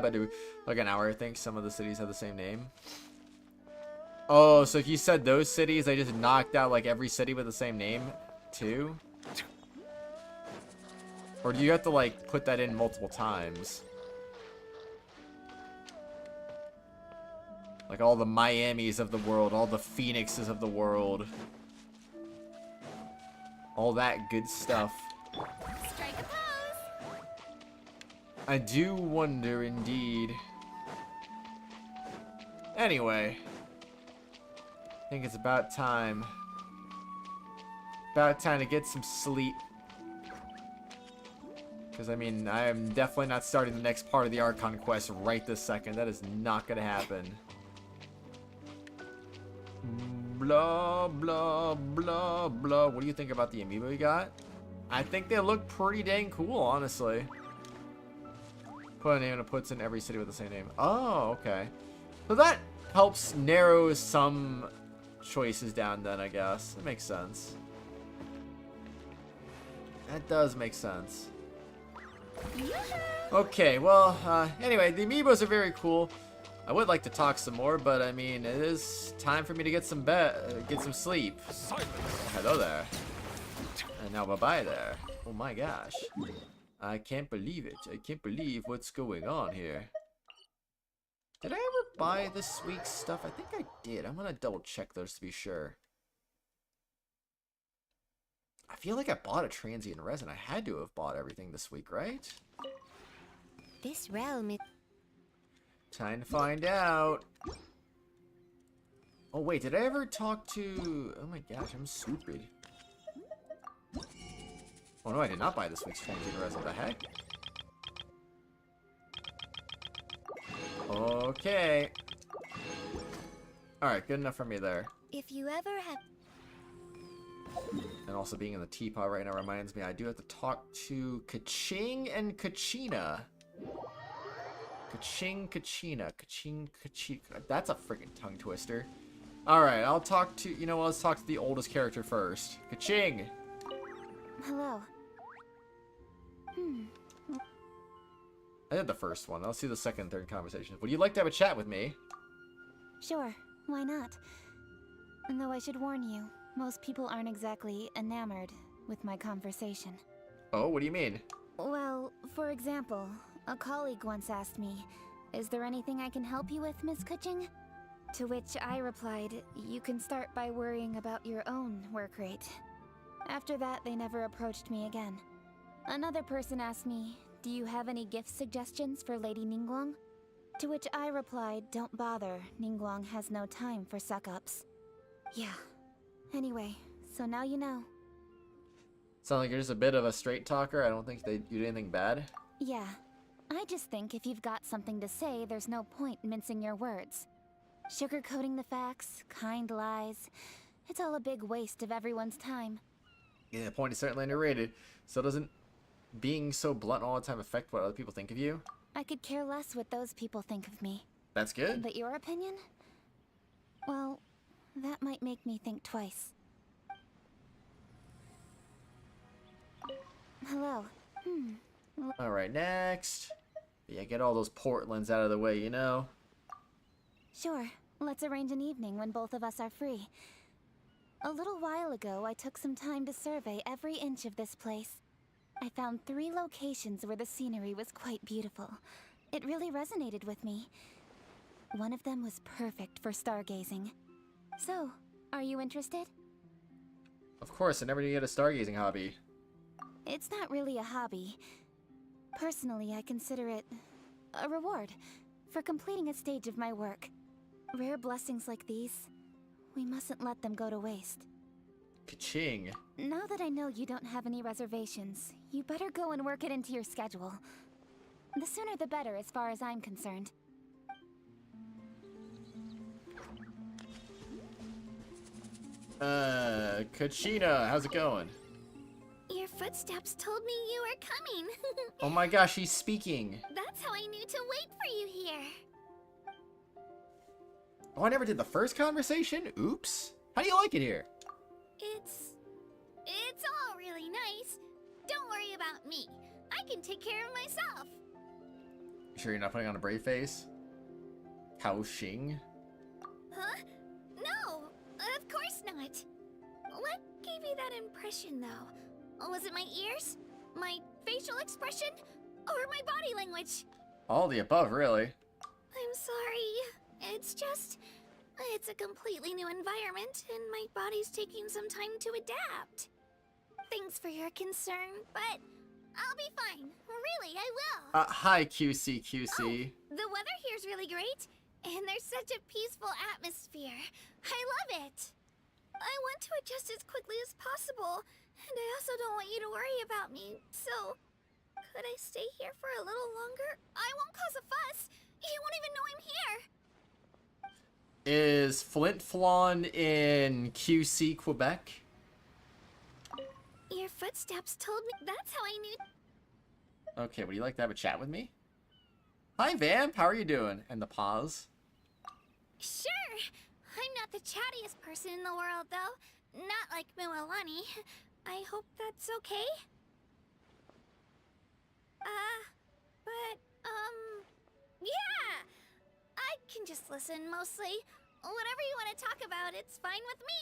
bada. Like an hour, I think. Some of the cities have the same name. Oh, so if you said those cities, they just knocked out like every city with the same name, too? Or do you have to like put that in multiple times? Like all the Miamis of the world, all the Phoenixes of the world. All that good stuff. Strike a pose. I do wonder indeed. Anyway. I think it's about time. About time to get some sleep. Because, I mean, I am definitely not starting the next part of the Archon quest right this second. That is not going to happen. Blah, blah, blah, blah. What do you think about the amiibo you got? I think they look pretty dang cool, honestly. Put a name and it puts in every city with the same name. Oh, okay. So that helps narrow some choices down then, I guess. That makes sense. That does make sense. Okay, well, anyway, the amiibos are very cool. I would like to talk some more, but I mean, it is time for me to get some sleep. Hello there. And now bye-bye there. Oh my gosh. I can't believe it. I can't believe what's going on here. Did I ever buy this week's stuff? I think I did. I'm gonna double check those to be sure. I feel like I bought a transient resin. I had to have bought everything this week, right? This realm is... Time to find out. Oh wait, did I ever talk to... Oh my gosh, I'm stupid. Oh no, I did not buy this week's transient resin. What the heck? Okay. Alright, good enough for me there. If you ever have... And also being in the teapot right now reminds me I do have to talk to Kaching and Kachina. Kaching, Kachina. Kaching, Kachina. That's a freaking tongue twister. Alright, I'll talk to... You know what, let's talk to the oldest character first. Kaching! Hello. I did the first one. Let's see the second and third conversation. Would you like to have a chat with me? Sure, why not? Though I should warn you, most people aren't exactly enamored with my conversation. Oh, what do you mean? Well, for example, a colleague once asked me, "Is there anything I can help you with, Miss Kuching?" To which I replied, "You can start by worrying about your own work rate." After that, they never approached me again. Another person asked me, "Do you have any gift suggestions for Lady Ningguang?" To which I replied, "Don't bother, Ningguang has no time for suck-ups." Yeah. Anyway, so now you know. Sound like you're just a bit of a straight talker. I don't think you did anything bad. Yeah. I just think if you've got something to say, there's no point mincing your words. Sugarcoating the facts, kind lies, it's all a big waste of everyone's time. Yeah, point is certainly underrated. So doesn't being so blunt all the time affect what other people think of you? I could care less what those people think of me. That's good. But your opinion? Well, that might make me think twice. Hello. Alright, next. Yeah, get all those Portlands out of the way, you know? Sure. Let's arrange an evening when both of us are free. A little while ago, I took some time to survey every inch of this place. I found 3 locations where the scenery was quite beautiful. It really resonated with me. One of them was perfect for stargazing. So, are you interested? Of course, I never knew you had a stargazing hobby. It's not really a hobby. Personally, I consider it a reward for completing a stage of my work. Rare blessings like these, we mustn't let them go to waste. Ka-ching. Now that I know you don't have any reservations, you better go and work it into your schedule. The sooner the better as far as I'm concerned. Kachina, how's it going? Your footsteps told me you were coming. Oh my gosh, he's speaking. That's how I knew to wait for you here. Oh, I never did the first conversation? Oops. How do you like it here? It's all really nice. Don't worry about me. I can take care of myself. You sure you're not putting on a brave face? How Xing? Huh? No, of course not. What gave you that impression, though? Was it my ears? My facial expression? Or my body language? All the above, really. I'm sorry. It's a completely new environment, and my body's taking some time to adapt. Thanks for your concern, but I'll be fine. Really, I will. Hi, QC. Oh, the weather here's really great, and there's such a peaceful atmosphere. I love it. I want to adjust as quickly as possible, and I also don't want you to worry about me, so could I stay here for a little longer? I won't cause a fuss. You won't even know I'm here. Is Flint Flon in QC, Quebec? Your footsteps told me. That's how I knew. Okay, would you like to have a chat with me? Hi, Vamp. How are you doing? And the pause. Sure. I'm not the chattiest person in the world, though. Not like Mualani. I hope that's okay. Yeah! I can just listen, mostly. Whatever you want to talk about, it's fine with me.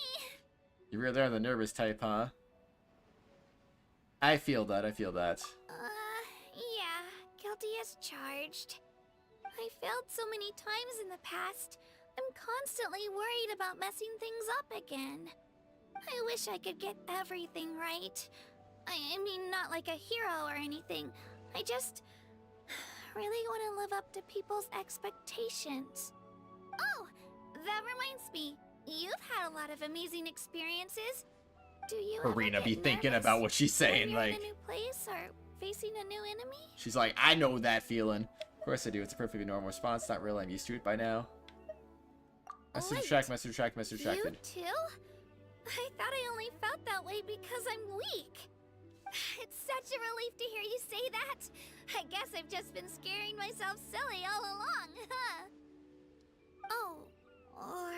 You really are the nervous type, huh? I feel that, Yeah. Guilty as charged. I failed so many times in the past. I'm constantly worried about messing things up again. I wish I could get everything right. I mean, not like a hero or anything. I just really want to live up to people's expectations. Oh, that reminds me. You've had a lot of amazing experiences. Do you Arena ever be get thinking nervous about what she's saying, when you're like... in a new place or facing a new enemy? She's like, I know that feeling. Of course I do. It's a perfectly normal response. Not really. I'm used to it by now. Message track, message track, message track. You too? I thought I only felt that way because I'm weak. It's such a relief to hear you say that. I guess I've just been scaring myself silly all along, huh? Oh, or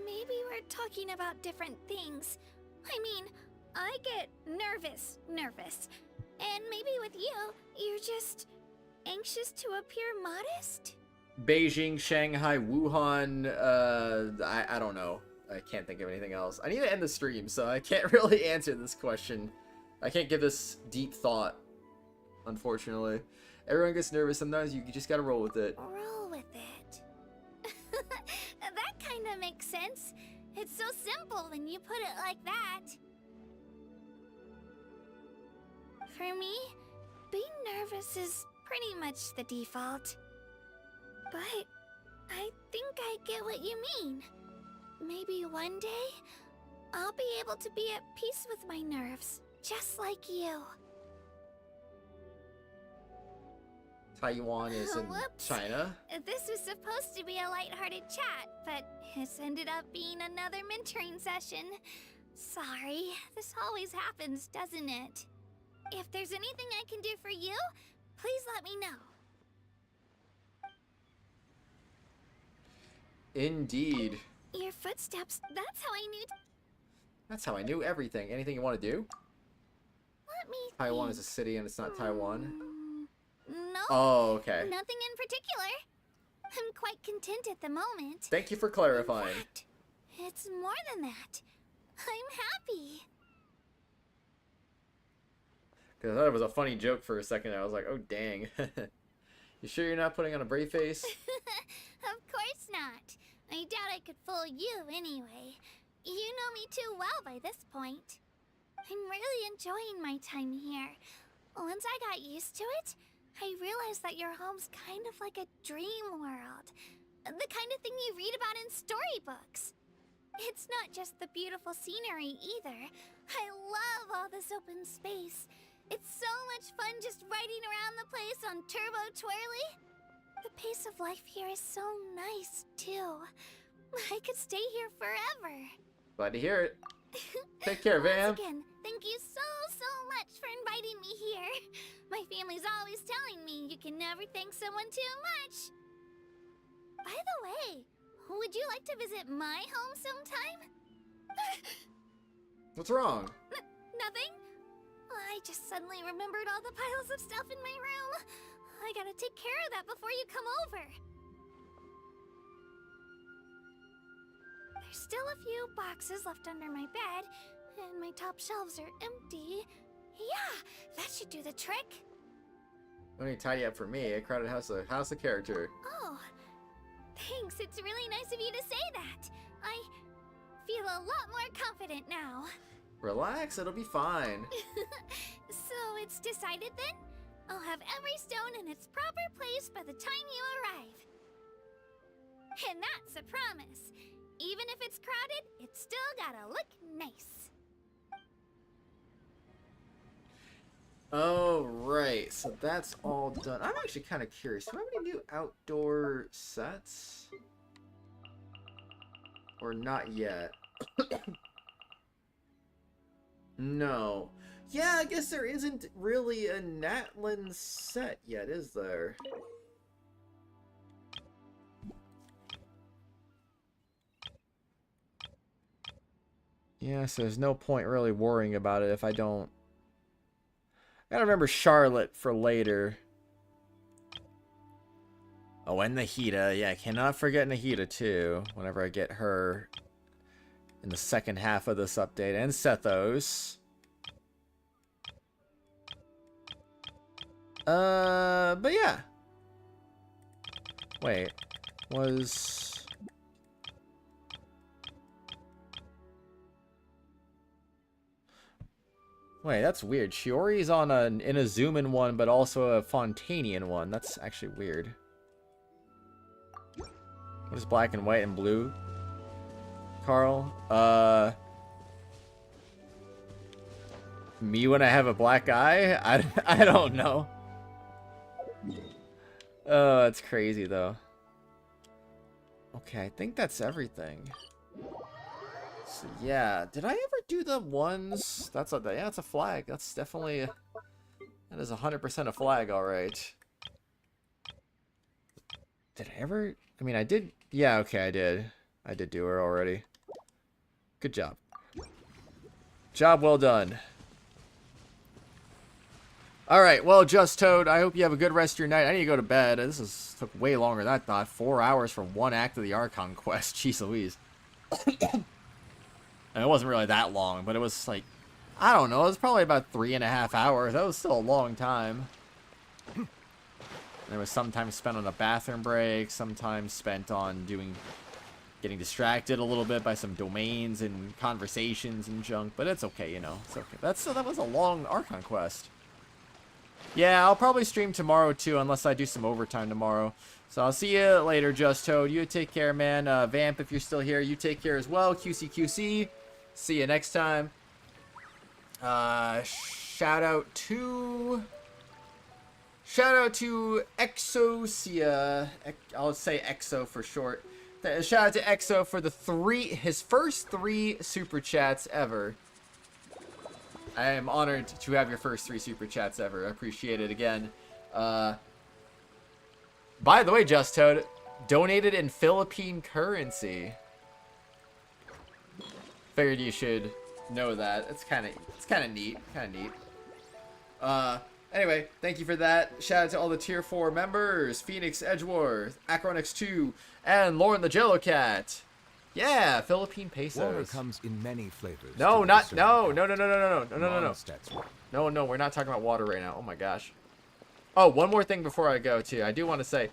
maybe we're talking about different things. I mean, I get nervous. And maybe with you, you're just anxious to appear modest? Beijing, Shanghai, Wuhan, I don't know. I can't think of anything else. I need to end the stream, so I can't really answer this question. I can't give this deep thought, unfortunately. Everyone gets nervous sometimes, you just gotta roll with it. Roll with it. That kinda makes sense. It's so simple when you put it like that. For me, being nervous is pretty much the default. But I think I get what you mean. Maybe one day, I'll be able to be at peace with my nerves, just like you. Taiwan is in Whoops. China. This was supposed to be a lighthearted chat, but it's ended up being another mentoring session. Sorry, this always happens, doesn't it? If there's anything I can do for you, please let me know. Indeed. Your footsteps, that's how I knew. That's how I knew everything. Anything you want to do? Let me Taiwan think. is a city and it's not Taiwan. No. Oh, okay. Nothing in particular. I'm quite content at the moment. Thank you for clarifying. It's more than that. I'm happy. Because I thought it was a funny joke for a second. I was like, oh, dang. You sure you're not putting on a brave face? Of course not. I doubt I could fool you anyway. You know me too well by this point. I'm really enjoying my time here. Once I got used to it, I realized that your home's kind of like a dream world. The kind of thing you read about in storybooks. It's not just the beautiful scenery either. I love all this open space. It's so much fun just riding around the place on Turbo Twirly. The pace of life here is so nice, too. I could stay here forever. Glad to hear it. Take care, Vam. Once again, thank you so much for inviting me here. My family's always telling me you can never thank someone too much. By the way, would you like to visit my home sometime? What's wrong? Nothing? I just suddenly remembered all the piles of stuff in my room. I gotta take care of that before you come over. There's still a few boxes left under my bed, and my top shelves are empty. Yeah, that should do the trick. Don't need to tidy up for me. A crowded house of character. Oh, thanks. It's really nice of you to say that. I feel a lot more confident now. Relax, it'll be fine. So it's decided then? I'll have every stone in its proper place by the time you arrive. And that's a promise. Even if it's crowded, it's still gotta look nice. Oh, right. So that's all done. I'm actually kind of curious. Do I have any new outdoor sets? Or not yet? No. Yeah, I guess there isn't really a Natlan set yet, is there? Yeah, so there's no point really worrying about it if I don't... I gotta remember Charlotte for later. Oh, and Nahida. Yeah, I cannot forget Nahida, too. Whenever I get her in the second half of this update. And Sethos. But yeah. Wait. Was... Wait, that's weird. Shiori's on an Inazuman one, but also a Fontanian one. That's actually weird. What is black and white and blue? Carl? Me when I have a black eye? I don't know. Oh, that's crazy, though. Okay, I think that's everything. So, yeah, did I ever do the ones? That's a, yeah, it's a flag. That's definitely, that is 100% a flag, all right. Did I ever, I mean, I did, yeah, okay, I did. I did do her already. Good job. Job well done. All right, well, Just Toad, I hope you have a good rest of your night. I need to go to bed. This took way longer than I thought. 4 hours for one act of the Archon quest. Jeez Louise. And it wasn't really that long, but it was like, I don't know, it was probably about 3.5 hours. That was still a long time. There was some time spent on a bathroom break, some time spent on getting distracted a little bit by some domains and conversations and junk, but it's okay, you know, it's okay. That was a long Archon quest. Yeah, I'll probably stream tomorrow too, unless I do some overtime tomorrow. So I'll see you later, Just Toad. You take care, man. Vamp, if you're still here, you take care as well. QCQC. See you next time. Shout out to Shout out to Exosia. I'll say Exo for short. Shout out to Exo for his first 3 super chats ever. I am honored to have your first 3 super chats ever. I appreciate it again. By the way, Just Toad, donated in Philippine currency. Figured you should know that. It's kind of neat. Anyway, thank you for that. Shout out to all the tier 4 members: Phoenix Edgeworth, Acronix2, and Lauren the Jello Cat. Yeah, Philippine pesos. Water comes in many flavors. No, to the not discerning no, palate. no. Monetized water. No, we're not talking about water right now. Oh my gosh. Oh, one more thing before I go too. I do want to say,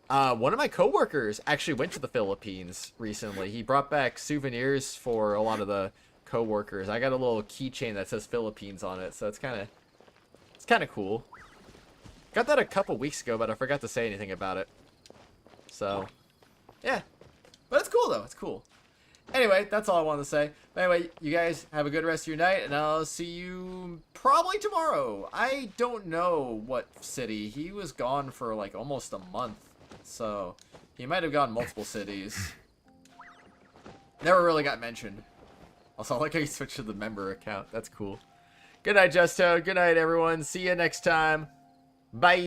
one of my coworkers actually went to the Philippines recently. He brought back souvenirs for a lot of the coworkers. I got a little keychain that says Philippines on it, so it's kind of cool. Got that a couple weeks ago, but I forgot to say anything about it. So, yeah. But it's cool, though. It's cool. Anyway, that's all I wanted to say. But anyway, you guys have a good rest of your night, and I'll see you probably tomorrow. I don't know what city. He was gone for, like, almost a month. So, he might have gone multiple cities. Never really got mentioned. Also, I like how you switched to the member account. That's cool. Good night, Justo. Good night, everyone. See you next time. Bye.